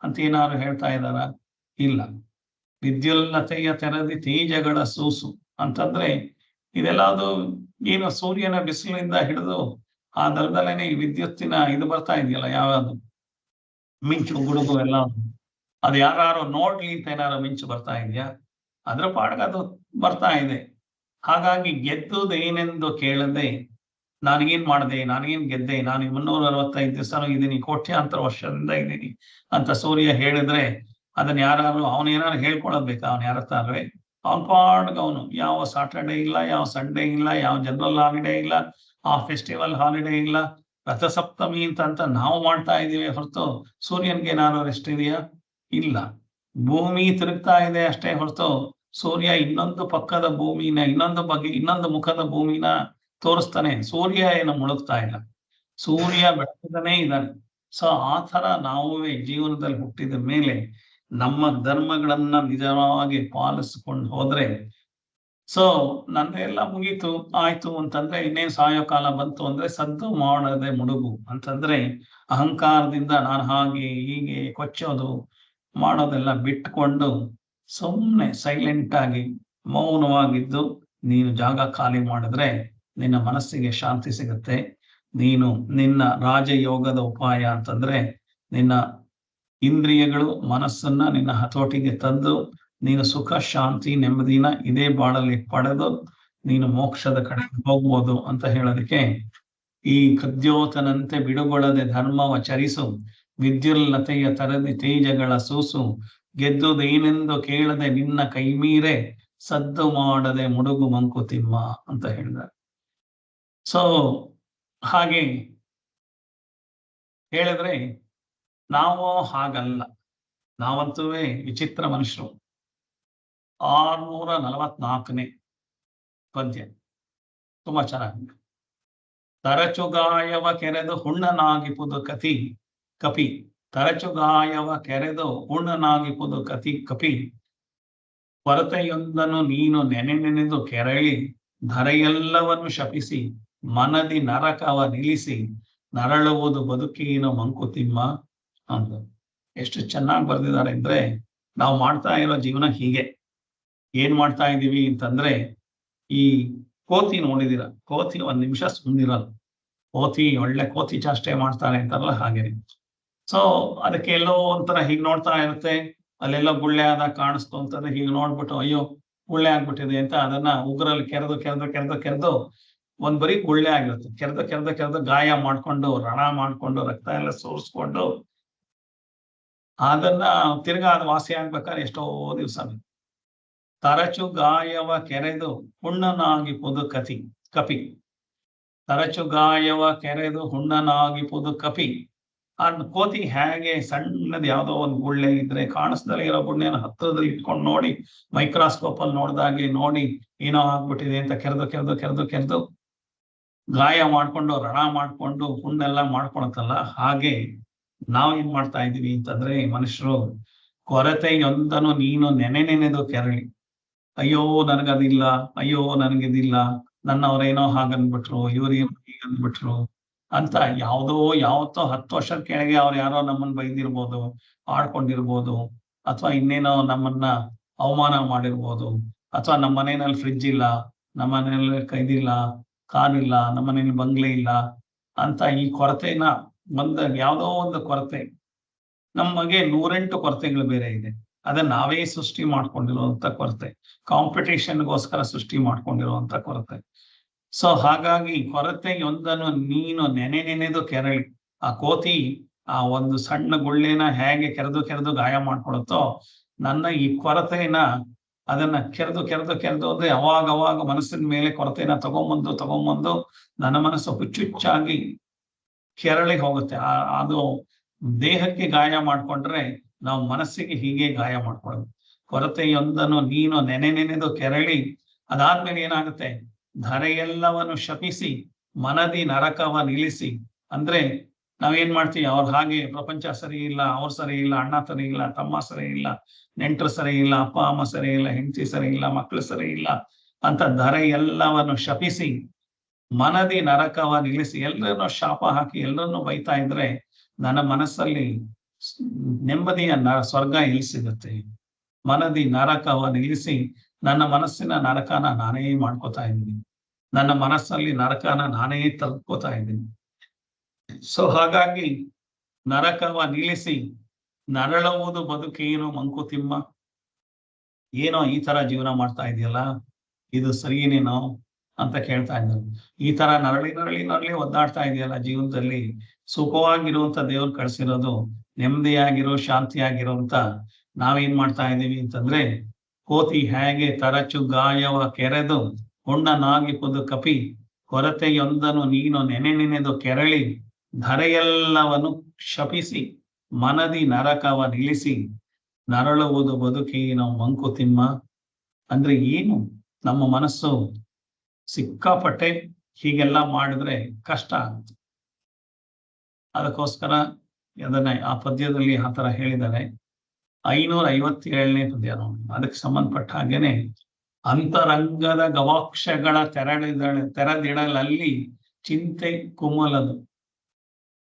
ಅಂತ ಏನಾದ್ರು ಹೇಳ್ತಾ ಇದ್ದಾರ? ಇಲ್ಲ. ವಿದ್ಯುಲ್ಲತೆಯ ತೆರದಿ ತೇಜಗಳ ಸೂಸು ಅಂತಂದ್ರೆ ಇದೆಲ್ಲ ಅದು ಏನು ಸೂರ್ಯನ ಬಿಸಿಲಿಂದ ಹಿಡಿದು ಆ ದರದಲ್ಲೇನೆ ಈ ವಿದ್ಯುತ್ತಿನ ಇದು ಬರ್ತಾ ಇದೆಯಲ್ಲ, ಯಾವ್ದು ಮಿಂಚು ಗುಡುಗು ಎಲ್ಲ, ಅದು ಯಾರು ನೋಡ್ಲಿ ಅಂತ ಏನಾರು ಮಿಂಚು ಬರ್ತಾ ಇದೆಯಾ? ಅದ್ರ ಪಾಡ್ಗೆ ಅದು ಬರ್ತಾ ಇದೆ. ಹಾಗಾಗಿ ಗೆದ್ದುದೇನೆಂದು ಕೇಳದೆ ನಾನೇನ್ ಮಾಡಿದೆ, ನಾನೇನ್ ಗೆದ್ದೆ, ನಾನು 365 ದಿವಸನೂ ಇದ್ದೀನಿ, ಕೋಟ್ಯಾಂತರ ವರ್ಷದಿಂದ ಇದ್ದೀನಿ ಅಂತ ಸೂರ್ಯ ಹೇಳಿದ್ರೆ ಅದನ್ನ ಯಾರು ಅವನೇನಾರು ಹೇಳ್ಕೊಳ್ಳೋದ್ ಬೇಕಾ? ಅವ್ನು ಯಾರತ್ತ ಅಲ್ವೇ? ಅವನ ಪಾಡ್ಗೆ ಅವನು ಯಾವ ಸಾಟರ್ಡೆ ಇಲ್ಲ, ಯಾವ ಸಂಡೇ ಇಲ್ಲ, ಯಾವ ಜನರಲ್ ಹಾಲಿಡೇ ಇಲ್ಲ, ಆ ಫೆಸ್ಟಿವಲ್ ಹಾಲಿಡೇ ಇಲ್ಲ, ರಥಸಪ್ತಮಿ ಅಂತ ನಾವು ಮಾಡ್ತಾ ಇದೀವಿ ಹೊರತು ಸೂರ್ಯನ್ಗೆ ಏನಾದ್ರು ರೆಸ್ಟ್ ಇದೆಯಾ? ಇಲ್ಲ. ಭೂಮಿ ತಿರುಗ್ತಾ ಇದೆ ಅಷ್ಟೇ ಹೊರತು ಸೂರ್ಯ ಇನ್ನೊಂದು ಪಕ್ಕದ ಭೂಮಿನ, ಇನ್ನೊಂದು ಮುಖದ ಭೂಮಿನ ತೋರಿಸ್ತಾನೆ. ಸೂರ್ಯ ಏನು ಮುಳುಗ್ತಾ ಇಲ್ಲ, ಸೂರ್ಯ ಬೆಳಕುತ್ತಾನೇ ಇದ್ದಾನೆ. ಸೊ ಆ ತರ ನಾವುವೇ ಜೀವನದಲ್ಲಿ ಹುಟ್ಟಿದ ಮೇಲೆ ನಮ್ಮ ಧರ್ಮಗಳನ್ನ ನಿಜವಾಗಿ ಪಾಲಿಸ್ಕೊಂಡು ಹೋದ್ರೆ, ಸೊ ನಂದೆಲ್ಲ ಮುಗೀತು ಆಯ್ತು ಅಂತಂದ್ರೆ ಇನ್ನೇನ್ ಸಾಯೋ ಕಾಲ ಬಂತು ಅಂದ್ರೆ ಸದ್ದು ಮಾಡದೆ ಮುಡುಗು ಅಂತಂದ್ರೆ ಅಹಂಕಾರದಿಂದ ನಾನು ಹಾಗೆ ಹೀಗೆ ಕೊಚ್ಚೋದು ಮಾಡೋದೆಲ್ಲ ಬಿಟ್ಕೊಂಡು ಸುಮ್ಮನೆ ಸೈಲೆಂಟ್ ಆಗಿ ಮೌನವಾಗಿದ್ದು ನೀನು ಜಾಗ ಖಾಲಿ ಮಾಡಿದ್ರೆ ನಿನ್ನ ಮನಸ್ಸಿಗೆ ಶಾಂತಿ ಸಿಗುತ್ತೆ. ನೀನು ನಿನ್ನ ರಾಜಯೋಗದ ಉಪಾಯ ಅಂತಂದ್ರೆ ನಿನ್ನ ಇಂದ್ರಿಯಗಳು ಮನಸ್ಸನ್ನ ನಿನ್ನ ಹತೋಟಿಗೆ ತಂದು ನೀನು ಸುಖ ಶಾಂತಿ ನೆಮ್ಮದಿನ ಇದೇ ಬಾಳಲ್ಲಿ ಪಡೆದು ನೀನು ಮೋಕ್ಷದ ಕಡೆ ಹೋಗ್ಬೋದು ಅಂತ ಹೇಳೋದಕ್ಕೆ, ಈ ಕದ್ಯೋತನಂತೆ ಬಿಡುಗೊಳ್ಳದೆ ಧರ್ಮವ ಚರಿಸು, ವಿದ್ಯುಲ್ಲತೆಯ ತರದಿ ತೇಜಗಳ ಸೂಸು, ಗೆದ್ದುದೇನೆಂದು ಕೇಳದೆ ನಿನ್ನ ಕೈಮೀರೆ, ಸದ್ದು ಮಾಡದೆ ಮುಡುಗು ಮಂಕುತಿಮ್ಮ ಅಂತ ಹೇಳಿದ್ದಾರೆ. ಸೊ ಹಾಗೆ ಹೇಳಿದ್ರೆ ನಾವು ಹಾಗಲ್ಲ, ನಾವಂತೂ ವಿಚಿತ್ರ ಮನುಷ್ಯರು. 644ನೇ ಪದ್ಯ ತುಂಬಾ ಚೆನ್ನಾಗಿದೆ. ತರಚುಗಾಯವ ಕೆರೆದು ಹುಣ್ಣನಾಗಿಪುದು ಕಪಿ, ತರಚುಗಾಯವ ಕೆರೆದು ಹುಣ್ಣನಾಗಿಪುದು ಕಪಿ, ಕೊರತೆಯೊಂದನ್ನು ನೀನು ನೆನೆದು ಕೆರಳಿ, ಧರೆಯೆಲ್ಲವನ್ನು ಶಪಿಸಿ ಮನದಿ ನರಕವ ನಿಲ್ಲಿಸಿ, ನರಳುವುದು ಬದುಕೀನು ಮಂಕುತಿಮ್ಮ ಅಂತ. ಎಷ್ಟು ಚೆನ್ನಾಗಿ ಬರೆದಿದ್ದಾರೆ ಅಂದ್ರೆ, ನಾವು ಮಾಡ್ತಾ ಇರೋ ಜೀವನ ಹೀಗೆ. ಏನ್ ಮಾಡ್ತಾ ಇದೀವಿ ಅಂತಂದ್ರೆ, ಈ ಕೋತಿ ನೋಡಿದಿರ, ಕೋತಿ ಒಂದ್ ನಿಮಿಷ ಸುಮ್ಮನಿರಲ್ಲ. ಕೋತಿ ಒಳ್ಳೆ ಕೋತಿ ಚಾಷ್ಟೆ ಮಾಡ್ತಾರೆ ಅಂತಾರಲ್ಲ ಹಾಗೆ. ಸೊ ಅದಕ್ಕೆ ಎಲ್ಲೋ ಒಂಥರ ಹೀಗ್ ನೋಡ್ತಾ ಇರುತ್ತೆ, ಅಲ್ಲೆಲ್ಲೋ ಗುಳ್ಳೆ ಆದಾಗ ಕಾಣಿಸ್ತು ಅಂತಂದ್ರೆ ಹೀಗೆ ನೋಡ್ಬಿಟ್ಟು ಅಯ್ಯೋ ಗುಳ್ಳೆ ಆಗ್ಬಿಟ್ಟಿದೆ ಅಂತ ಅದನ್ನ ಉಗುರಲ್ಲಿ ಕೆರೆದು ಒಂದ್ ಬರೀ ಗುಳ್ಳೆ ಆಗಿರುತ್ತೆ. ಕೆರೆದು ಗಾಯ ಮಾಡ್ಕೊಂಡು, ರಣ ಮಾಡ್ಕೊಂಡು, ರಕ್ತ ಎಲ್ಲ ಸೋರ್ಸ್ಕೊಂಡು ಅದನ್ನ ತಿರ್ಗಾ ಅದು ವಾಸಿ ಆಗ್ಬೇಕಾದ್ರೆ ಎಷ್ಟೋ ದಿವಸ ಬೇಕು. ತರಚು ಗಾಯವ ಕೆರೆದು ಹುಣ್ಣನಾಗಿಪುದು ಕಪಿ, ತರಚು ಗಾಯವ ಕೆರೆದು ಹುಣ್ಣನಾಗಿಪುದು ಕಪಿ. ಆ ಕೋತಿ ಹೇಗೆ ಸಣ್ಣದ್ ಯಾವ್ದೋ ಒಂದು ಗುಳ್ಳೆ ಇದ್ರೆ ಕಾಣಿಸ್ದಲ್ಲೇ ಇರೋ ಗುಳ್ಳೆನ ಹತ್ತಿರದಲ್ಲಿ ಇಟ್ಕೊಂಡು ನೋಡಿ, ಮೈಕ್ರಾಸ್ಕೋಪ್ ಅಲ್ಲಿ ನೋಡ್ದಾಗೆ ನೋಡಿ ಏನೋ ಆಗ್ಬಿಟ್ಟಿದೆ ಅಂತ ಕೆರೆದು ಗಾಯ ಮಾಡ್ಕೊಂಡು, ರಣ ಮಾಡ್ಕೊಂಡು, ಹುಣ್ಣೆಲ್ಲ ಮಾಡ್ಕೊಳತ್ತಲ್ಲ, ಹಾಗೆ ನಾವೇನ್ ಮಾಡ್ತಾ ಇದೀವಿ ಅಂತಂದ್ರೆ ಮನುಷ್ಯರು ಕೊರತೆಯೊಂದನ್ನು ನೀನು ನೆನೆದು ಕೆರಳಿ, ಅಯ್ಯೋ ನನಗದಿಲ್ಲ, ಅಯ್ಯೋ ನನಗಿದಿಲ್ಲ, ನನ್ನವ್ರೇನೋ ಹಾಗನ್ಬಿಟ್ರು, ಇವ್ರೇನೋ ಹೀಗನ್ಬಿಟ್ರು ಅಂತ ಯಾವತ್ತೋ 10 ವರ್ಷದ ಕೆಳಗೆ ಅವ್ರು ಯಾರೋ ನಮ್ಮನ್ನ ಬೈದಿರ್ಬೋದು, ಆಡ್ಕೊಂಡಿರ್ಬೋದು, ಅಥವಾ ಇನ್ನೇನೋ ನಮ್ಮನ್ನ ಅವಮಾನ ಮಾಡಿರ್ಬೋದು, ಅಥವಾ ನಮ್ಮ ಮನೆಯಲ್ಲಿ ಫ್ರಿಡ್ಜ್ ಇಲ್ಲ, ನಮ್ಮ ಮನೆಯಲ್ಲಿ ಕೈದಿಲ್ಲ, ಕಾರ್ ಇಲ್ಲ, ನಮ್ಮ ಮನೇಲಿ ಬಂಗ್ಲೆ ಇಲ್ಲ ಅಂತ ಈ ಕೊರತೆನ ಯಾವ್ದೋ ಒಂದು ಕೊರತೆ, ನಮಗೆ 108 ಕೊರತೆಗಳು ಬೇರೆ ಇದೆ. ಅದನ್ನ ನಾವೇ ಸೃಷ್ಟಿ ಮಾಡ್ಕೊಂಡಿರುವಂತ ಕೊರತೆ, ಕಾಂಪಿಟೇಷನ್ಗೋಸ್ಕರ ಸೃಷ್ಟಿ ಮಾಡ್ಕೊಂಡಿರುವಂತ ಕೊರತೆ. ಸೊ ಹಾಗಾಗಿ ಕೊರತೆಯೊಂದನ್ನು ನೀನು ನೆನೆದು ಕೆರಳಿ, ಆ ಕೋತಿ ಆ ಒಂದು ಸಣ್ಣ ಗುಳ್ಳೆನ ಹೇಗೆ ಕೆರೆದು ಗಾಯ ಮಾಡ್ಕೊಳುತ್ತೋ, ನನ್ನ ಈ ಕೊರತೆನ ಅದನ್ನ ಕೆರೆದು ಅಂದ್ರೆ ಅವಾಗ ಮನಸ್ಸಿನ ಮೇಲೆ ಕೊರತೆನ ತಗೊಂಬಂದು ನನ್ನ ಮನಸ್ಸು ಹುಚ್ಚುಚ್ಚಾಗಿ ಕೆರಳಿ ಹೋಗುತ್ತೆ. ಅದು ದೇಹಕ್ಕೆ ಗಾಯ ಮಾಡ್ಕೊಂಡ್ರೆ ನಾವು ಮನಸ್ಸಿಗೆ ಹೀಗೆ ಗಾಯ ಮಾಡ್ಕೊಳ್ಳೋದು. ಕೊರತೆಯೊಂದನ್ನು ನೀನು ನೆನೆದು ಕೆರಳಿ, ಅದಾದ್ಮೇಲೆ ಏನಾಗುತ್ತೆ, ಧರೆಯೆಲ್ಲವನ್ನು ಶಪಿಸಿ ಮನದಿ ನರಕವ ನಿಲ್ಲಿಸಿ. ಅಂದ್ರೆ ನಾವೇನ್ ಮಾಡ್ತೀವಿ, ಅವ್ರ ಹಾಗೆ ಪ್ರಪಂಚ ಸರಿ ಇಲ್ಲ, ಅವ್ರು ಸರಿ ಇಲ್ಲ, ಅಣ್ಣ ಸರಿ ಇಲ್ಲ, ತಮ್ಮ ಸರಿ ಇಲ್ಲ, ನೆಂಟರು ಸರಿ ಇಲ್ಲ, ಅಪ್ಪ ಅಮ್ಮ ಸರಿ ಇಲ್ಲ, ಹೆಂಡತಿ ಸರಿ ಇಲ್ಲ, ಮಕ್ಕಳು ಸರಿ ಇಲ್ಲ ಅಂತ ಧರೆಯೆಲ್ಲವನ್ನು ಶಪಿಸಿ ಮನದಿ ನರಕವ ನಿಲ್ಲಿಸಿ, ಎಲ್ಲರನ್ನೂ ಶಾಪ ಹಾಕಿ ಎಲ್ಲರನ್ನೂ ಬೈತಾ ಇದ್ರೆ ನನ್ನ ಮನಸ್ಸಲ್ಲಿ ನೆಮ್ಮದಿಯ ಸ್ವರ್ಗ ಎಲ್ಲಿ ಸಿಗುತ್ತೆ? ಮನದಿ ನರಕವ ನಿಲ್ಲಿಸಿ, ನನ್ನ ಮನಸ್ಸಿನ ನರಕನ ನಾನೇ ಮಾಡ್ಕೋತಾ ಇದ್ದೀನಿ, ನನ್ನ ಮನಸ್ಸಲ್ಲಿ ನರಕನ ನಾನೇ ತರ್ಕೋತಾ ಇದ್ದೀನಿ. ಸೊ ಹಾಗಾಗಿ ನರಕವ ನಿಲ್ಲಿಸಿ, ನರಳುವುದು ಬದುಕೇನು ಮಂಕುತಿಮ್ಮ. ಏನೋ ಈ ತರ ಜೀವನ ಮಾಡ್ತಾ ಇದೆಯಲ್ಲ, ಇದು ಸರಿಯೇನೇನೋ ಅಂತ ಕೇಳ್ತಾ ಇದ್ದಾರೆ. ಈ ತರ ನರಳಿ ಒದ್ದಾಡ್ತಾ ಇದೆಯಲ್ಲ ಜೀವನದಲ್ಲಿ, ಸುಖವಾಗಿರುವಂತ ದೇವ್ರು ಕಳ್ಸಿರೋದು, ನೆಮ್ಮದಿಯಾಗಿರೋ ಶಾಂತಿಯಾಗಿರೋ ಅಂತ ನಾವೇನ್ ಮಾಡ್ತಾ ಇದೀವಿ ಅಂತಂದ್ರೆ, ಕೋತಿ ಹೇಗೆ ತರಚು ಗಾಯವ ಕೆರೆದು ಹುಣ್ಣನಾಗಿಪುದು ಕಪಿ, ಕೊರತೆಯೊಂದನು ನೀನು ನೆನೆದು ಕೆರಳಿ ಧರೆಯೆಲ್ಲವನ್ನು ಶಪಿಸಿ ಮನದಿ ನರಕವ ನಿಲ್ಲಿಸಿ ನರಳುವುದು ಬದುಕೇನೋ ಮಂಕುತಿಮ್ಮ. ಅಂದ್ರೆ ಏನು, ನಮ್ಮ ಮನಸ್ಸು ಸಿಕ್ಕಾಪಟ್ಟೆ ಹೀಗೆಲ್ಲ ಮಾಡಿದ್ರೆ ಕಷ್ಟ ಆಗುತ್ತೆ. ಅದಕ್ಕೋಸ್ಕರ ಅದನ್ನ ಆ ಪದ್ಯದಲ್ಲಿ ಆ ತರ ಹೇಳಿದ್ದಾರೆ. 557ನೇ ಪದ್ಯ ನೋಡಿ, ಅದಕ್ಕೆ ಸಂಬಂಧಪಟ್ಟ ಹಾಗೇನೆ ಅಂತರಂಗದ ಗವಾಕ್ಷಗಳ ತೆರೆದಿಡಲಲ್ಲಿ ಚಿಂತೆ ಕುಮಲದು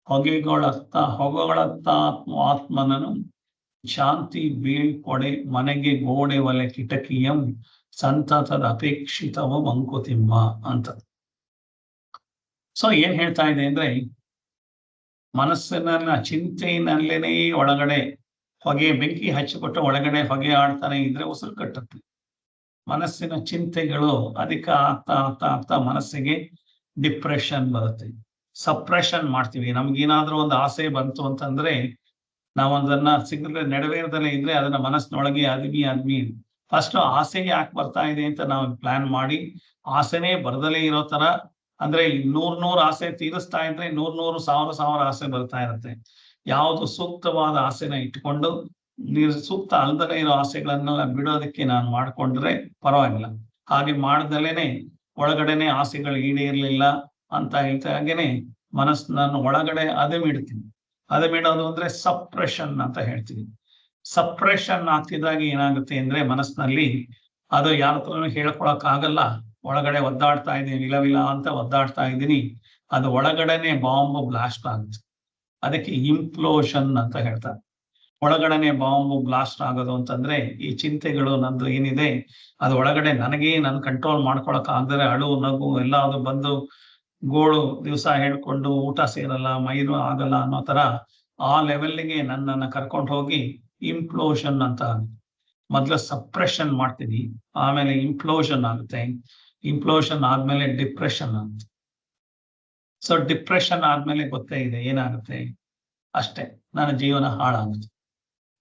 ಹೊಗಳತ್ತ ಆತ್ಮನನು ಶಾಂತಿ ಬೀಳ್ಕೊಡೆ ಮನೆಗೆ ಗೋಡೆ ಒಲೆ ಕಿಟಕಿಯಂ ಸಂತತದ ಅಪೇಕ್ಷಿತವ ಮಂಕುತಿಮ್ಮ ಅಂತ. ಸೊ ಏನ್ ಹೇಳ್ತಾ ಇದೆ ಅಂದ್ರೆ, ಮನಸ್ಸಿನ ಚಿಂತೆಯಲ್ಲೇನೆ ಒಳಗಡೆ ಬೆಂಕಿ ಹಚ್ಚಿಬಿಟ್ಟು ಒಳಗಡೆ ಹೊಗೆ ಆಡ್ತಾನೆ ಇದ್ರೆ ಉಸಿರು ಕಟ್ಟುತ್ತೆ. ಮನಸ್ಸಿನ ಚಿಂತೆಗಳು ಅಧಿಕ ಆಗ್ತಾ ಮನಸ್ಸಿಗೆ ಡಿಪ್ರೆಷನ್ ಬರುತ್ತೆ. ಸಪ್ರೆಷನ್ ಮಾಡ್ತೀವಿ. ನಮ್ಗೇನಾದ್ರೂ ಒಂದು ಆಸೆ ಬಂತು ಅಂತಂದ್ರೆ ನಾವೊಂದನ್ನ ಸಿಗದೆ ನೆರವೇರದಲ್ಲೇ ಇದ್ರೆ ಅದನ್ನ ಮನಸ್ಸಿನೊಳಗೆ ಅದ್ಮಿ ಫಸ್ಟ್ ಆಸೆ ಯಾಕೆ ಬರ್ತಾ ಇದೆ ಅಂತ ನಾವು ಪ್ಲಾನ್ ಮಾಡಿ ಆಸೆನೇ ಬರ್ದಲೇ ಇರೋ ತರ, ಅಂದ್ರೆ 100 ಆಸೆ ತೀರಿಸ್ತಾ ಇದ್ರೆ 100 ಸಾವಿರ ಆಸೆ ಬರ್ತಾ ಇರುತ್ತೆ. ಯಾವುದು ಸೂಕ್ತವಾದ ಆಸೆನ ಇಟ್ಕೊಂಡು ಸೂಕ್ತ ಅಲ್ದಲೇ ಇರೋ ಆಸೆಗಳನ್ನೆಲ್ಲ ಬಿಡೋದಕ್ಕೆ ನಾನು ಮಾಡ್ಕೊಂಡ್ರೆ ಪರವಾಗಿಲ್ಲ. ಹಾಗೆ ಮಾಡ್ದಲೇನೆ ಒಳಗಡೆನೆ ಆಸೆಗಳು ಈಡೇರ್ಲಿಲ್ಲ ಅಂತ ಹೇಳ್ತಾ ಹಾಗೇನೆ ಮನಸ್ಸನ್ನು ಒಳಗಡೆ ಅದಮಿಡ್ತೀನಿ. ಅದಮಿಡೋದು ಅಂದ್ರೆ ಸಪ್ರೆಷನ್ ಅಂತ ಹೇಳ್ತೀವಿ. ಸಪ್ರೆಷನ್ ಆಗ್ತಿದ್ದಾಗ ಏನಾಗುತ್ತೆ ಅಂದ್ರೆ ಮನಸ್ಸಿನಲ್ಲಿ ಅದು ಯಾರ ಹತ್ರನೂ ಹೇಳ್ಕೊಳಕ್ ಆಗಲ್ಲ. ಒಳಗಡೆ ಒದ್ದಾಡ್ತಾ ಇದ್ದೀನಿ, ವಿಲ ಅಂತ ಒದ್ದಾಡ್ತಾ ಇದ್ದೀನಿ. ಅದು ಒಳಗಡೆನೆ ಬಾಂಬ್ ಬ್ಲಾಸ್ಟ್ ಆಗುತ್ತೆ. ಅದಕ್ಕೆ ಇಂಪ್ಲೋಷನ್ ಅಂತ ಹೇಳ್ತಾರೆ. ಒಳಗಡೆನೆ ಬಾಂಬ್ ಬ್ಲಾಸ್ಟ್ ಆಗೋದು ಅಂತಂದ್ರೆ ಈ ಚಿಂತೆಗಳು ನಂದು ಏನಿದೆ ಅದು ಒಳಗಡೆ ನನಗೆ ನಾನು ಕಂಟ್ರೋಲ್ ಮಾಡ್ಕೊಳಕ್ ಆಗದರೆ ಅಳು ನಗು ಎಲ್ಲ ಅದು ಬಂದು ಗೋಳು ದಿವಸ ಹೇಳ್ಕೊಂಡು ಊಟ ಸೇರಲ್ಲ, ಮೈರು ಆಗಲ್ಲ ಅನ್ನೋ ತರ ಆ ಲೆವೆಲ್ಗೆ ನನ್ನನ್ನ ಕರ್ಕೊಂಡು ಹೋಗಿ ಇಂಪ್ಲೋಷನ್ ಅಂತ. ಮೊದ್ಲು ಸಪ್ರೆಷನ್ ಮಾಡ್ತೀನಿ, ಆಮೇಲೆ ಇಂಪ್ಲೋಷನ್ ಆಗುತ್ತೆ. ಇಂಪ್ಲೋಷನ್ ಆದ್ಮೇಲೆ ಡಿಪ್ರೆಷನ್ ಆಗುತ್ತೆ. ಸೊ ಡಿಪ್ರೆಷನ್ ಆದ್ಮೇಲೆ ಗೊತ್ತೇ ಇದೆ ಏನಾಗುತ್ತೆ, ಅಷ್ಟೇ, ನನ್ನ ಜೀವನ ಹಾಳಾಗುತ್ತೆ.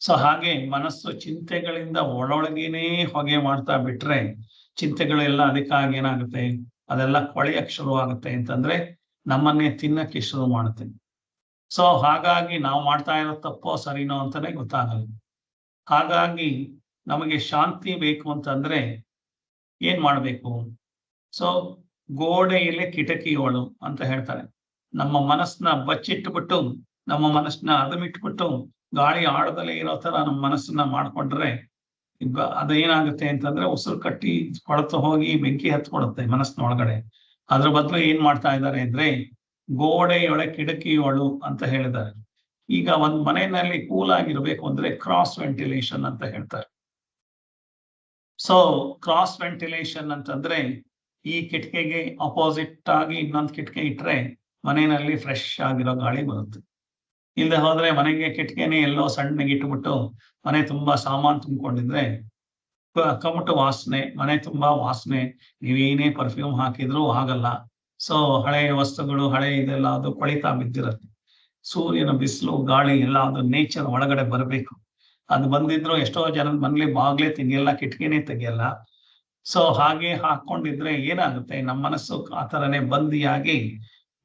ಸೊ ಹಾಗೆ ಮನಸ್ಸು ಚಿಂತೆಗಳಿಂದ ಒಳೊಳಗೇನೆ ಹೊಗೆ ಮಾಡ್ತಾ ಬಿಟ್ರೆ ಚಿಂತೆಗಳೆಲ್ಲ ಅದಕ್ಕಾಗಿ ಏನಾಗುತ್ತೆ, ಅದೆಲ್ಲ ಕೊಳೆಯಕ್ಕೆ ಶುರು ಆಗುತ್ತೆ ಅಂತಂದ್ರೆ ನಮ್ಮನ್ನೇ ತಿನ್ನಕ್ಕೆ ಶುರು ಮಾಡುತ್ತೆ. ಸೊ ಹಾಗಾಗಿ ನಾವು ಮಾಡ್ತಾ ಇರೋ ತಪ್ಪೋ ಸರಿನೋ ಅಂತಾನೆ ಗೊತ್ತಾಗಲ್ಲ. ಹಾಗಾಗಿ ನಮಗೆ ಶಾಂತಿ ಬೇಕು ಅಂತಂದ್ರೆ ಏನ್ ಮಾಡ್ಬೇಕು? ಸೊ ಗೋಡೆಯಲ್ಲಿ ಕಿಟಕಿಯೋಳು ಅಂತ ಹೇಳ್ತಾರೆ. ನಮ್ಮ ಮನಸ್ಸನ್ನ ಬಚ್ಚಿಟ್ಬಿಟ್ಟು, ನಮ್ಮ ಮನಸ್ಸನ್ನ ಅದಮಿಟ್ಬಿಟ್ಟು ಗಾಳಿ ಆಡದಲ್ಲೇ ಇರೋ ತರ ನಮ್ಮ ಮನಸ್ಸನ್ನ ಮಾಡ್ಕೊಂಡ್ರೆ ಅದೇನಾಗುತ್ತೆ ಅಂತಂದ್ರೆ ಉಸಿರು ಕಟ್ಟಿ ಕೊಳತು ಹೋಗಿ ಬೆಂಕಿ ಹತ್ಕೊಡುತ್ತೆ ಮನಸ್ಸಿನೊಳಗಡೆ. ಅದ್ರ ಬದಲು ಏನ್ ಮಾಡ್ತಾ ಇದ್ದಾರೆ ಅಂದ್ರೆ ಗೋಡೆಯೊಳೆ ಕಿಟಕಿಯೋಳು ಅಂತ ಹೇಳಿದ್ದಾರೆ. ಈಗ ಒಂದ್ ಮನೆಯಲ್ಲಿ ಕೂಲ್ ಆಗಿರ್ಬೇಕು ಅಂದ್ರೆ ಕ್ರಾಸ್ ವೆಂಟಿಲೇಷನ್ ಅಂತ ಹೇಳ್ತಾರೆ. ಸೊ ಕ್ರಾಸ್ ವೆಂಟಿಲೇಷನ್ ಅಂತಂದ್ರೆ ಈ ಕಿಟಕಿಗೆ ಅಪೋಸಿಟ್ ಆಗಿ ಇನ್ನೊಂದು ಕಿಟಕಿ ಇಟ್ರೆ ಮನೆಯಲ್ಲಿ ಫ್ರೆಶ್ ಆಗಿರೋ ಗಾಳಿ ಬರುತ್ತೆ. ಇಲ್ಲದೆ ಹೋದ್ರೆ ಮನೆಗೆ ಕಿಟಕಿನೇ ಎಲ್ಲೋ ಸಣ್ಣಗೆ ಇಟ್ಬಿಟ್ಟು ಮನೆ ತುಂಬಾ ಸಾಮಾನು ತುಂಬಿಕೊಂಡಿದ್ರೆ ಕಮಟು ವಾಸನೆ, ಮನೆ ತುಂಬಾ ವಾಸನೆ, ನೀವೇನೇ ಪರ್ಫ್ಯೂಮ್ ಹಾಕಿದ್ರು ಆಗಲ್ಲ. ಸೊ ಹಳೆಯ ವಸ್ತುಗಳು ಹಳೆ ಇದೆಲ್ಲ ಅದು ಕೊಳಿತಾ ಬಿದ್ದಿರುತ್ತೆ. ಸೂರ್ಯನ ಬಿಸಿಲು ಗಾಳಿ ಎಲ್ಲ ಅದು ನೇಚರ್ ಒಳಗಡೆ ಬರಬೇಕು. ಅದು ಬಂದಿದ್ರು ಎಷ್ಟೋ ಜನದ ಮನೇಲಿ ಬಾಗ್ಲೇ ತೆಗಿಯಲ್ಲ, ಕಿಟಕಿನೇ ತೆಗಿಯಲ್ಲ. ಸೊ ಹಾಗೆ ಹಾಕೊಂಡಿದ್ರೆ ಏನಾಗುತ್ತೆ, ನಮ್ಮ ಮನಸ್ಸು ಆ ಥರನೇ ಬಂದಿಯಾಗಿ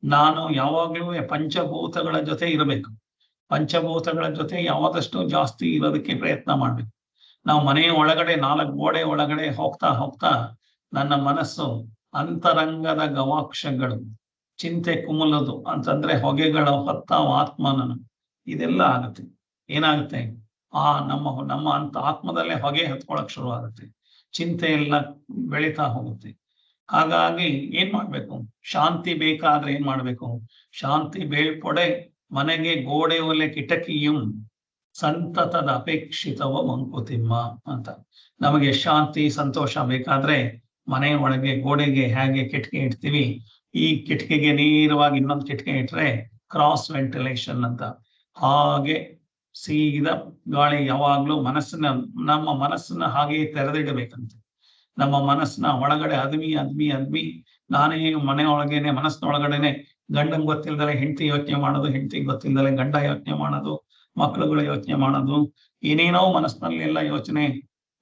ನಾನು ಯಾವಾಗ್ಲೂ ಪಂಚಭೂತಗಳ ಜೊತೆ ಇರಬೇಕು. ಪಂಚಭೂತಗಳ ಜೊತೆ ಯಾವಾದಷ್ಟು ಜಾಸ್ತಿ ಇರೋದಕ್ಕೆ ಪ್ರಯತ್ನ ಮಾಡ್ಬೇಕು. ನಾವು ಮನೆಯ ಒಳಗಡೆ 4 ಗೋಡೆ ಒಳಗಡೆ ಹೋಗ್ತಾ ನನ್ನ ಮನಸ್ಸು ಅಂತರಂಗದ ಗವಾಕ್ಷಗಳು ಚಿಂತೆ ಕುಮಲದು ಅಂತಂದ್ರೆ ಹೊಗೆಗಳ ಹೊತ್ತ ಆತ್ಮನನು ಇದೆಲ್ಲ ಆಗುತ್ತೆ. ಏನಾಗುತ್ತೆ, ನಮ್ಮ ಅಂತ ಆತ್ಮದಲ್ಲೇ ಹೊಗೆ ಹತ್ಕೊಳಕ್ ಶುರು ಆಗುತ್ತೆ. ಚಿಂತೆ ಎಲ್ಲ ಬೆಳೀತಾ ಹೋಗುತ್ತೆ. ಹಾಗಾಗಿ ಏನ್ ಮಾಡ್ಬೇಕು, ಶಾಂತಿ ಬೇಕಾದ್ರೆ ಏನ್ ಮಾಡ್ಬೇಕು, ಶಾಂತಿ ಬೇಳ್ಕೊಡೆ ಮನೆಗೆ ಗೋಡೆ ಒಲೆ ಕಿಟಕಿಯಂ ಸಂತತದ ಅಪೇಕ್ಷಿತವ ಮಂಕುತಿಮ್ಮ ಅಂತ. ನಮಗೆ ಶಾಂತಿ ಸಂತೋಷ ಬೇಕಾದ್ರೆ ಮನೆ ಒಳಗೆ ಗೋಡೆಗೆ ಹೇಗೆ ಕಿಟಕಿ ಇಡ್ತೀವಿ, ಈ ಕಿಟಕಿಗೆ ನೇರವಾಗಿ ಇನ್ನೊಂದು ಕಿಟಕಿ ಇಟ್ರೆ ಕ್ರಾಸ್ ವೆಂಟಿಲೇಷನ್ ಅಂತ. ಹಾಗೆ ಸೀದಾ ಗಾಳಿ ಯಾವಾಗ್ಲೂ ನಮ್ಮ ಮನಸ್ಸನ್ನ ಹಾಗೆ ತೆರೆದಿಡಬೇಕಂತೆ. ನಮ್ಮ ಮನಸ್ಸನ್ನ ಒಳಗಡೆ ಅದ್ಮಿ ನಾನೇ ಮನೆ ಒಳಗೇನೆ ಮನಸ್ಸಿನೊಳಗಡೆನೆ ಗಂಡಂಗೆ ಗೊತ್ತಿಲ್ದಲೆ ಹೆಂಡತಿ ಯೋಚನೆ ಮಾಡೋದು, ಹೆಂಡತಿಗೆ ಗೊತ್ತಿಲ್ದಲೆ ಗಂಡ ಯೋಚನೆ ಮಾಡೋದು, ಮಕ್ಕಳುಗಳು ಯೋಚನೆ ಮಾಡೋದು, ಏನೇನೋ ಮನಸ್ಸಿನಲ್ಲಿ ಎಲ್ಲ ಯೋಚನೆ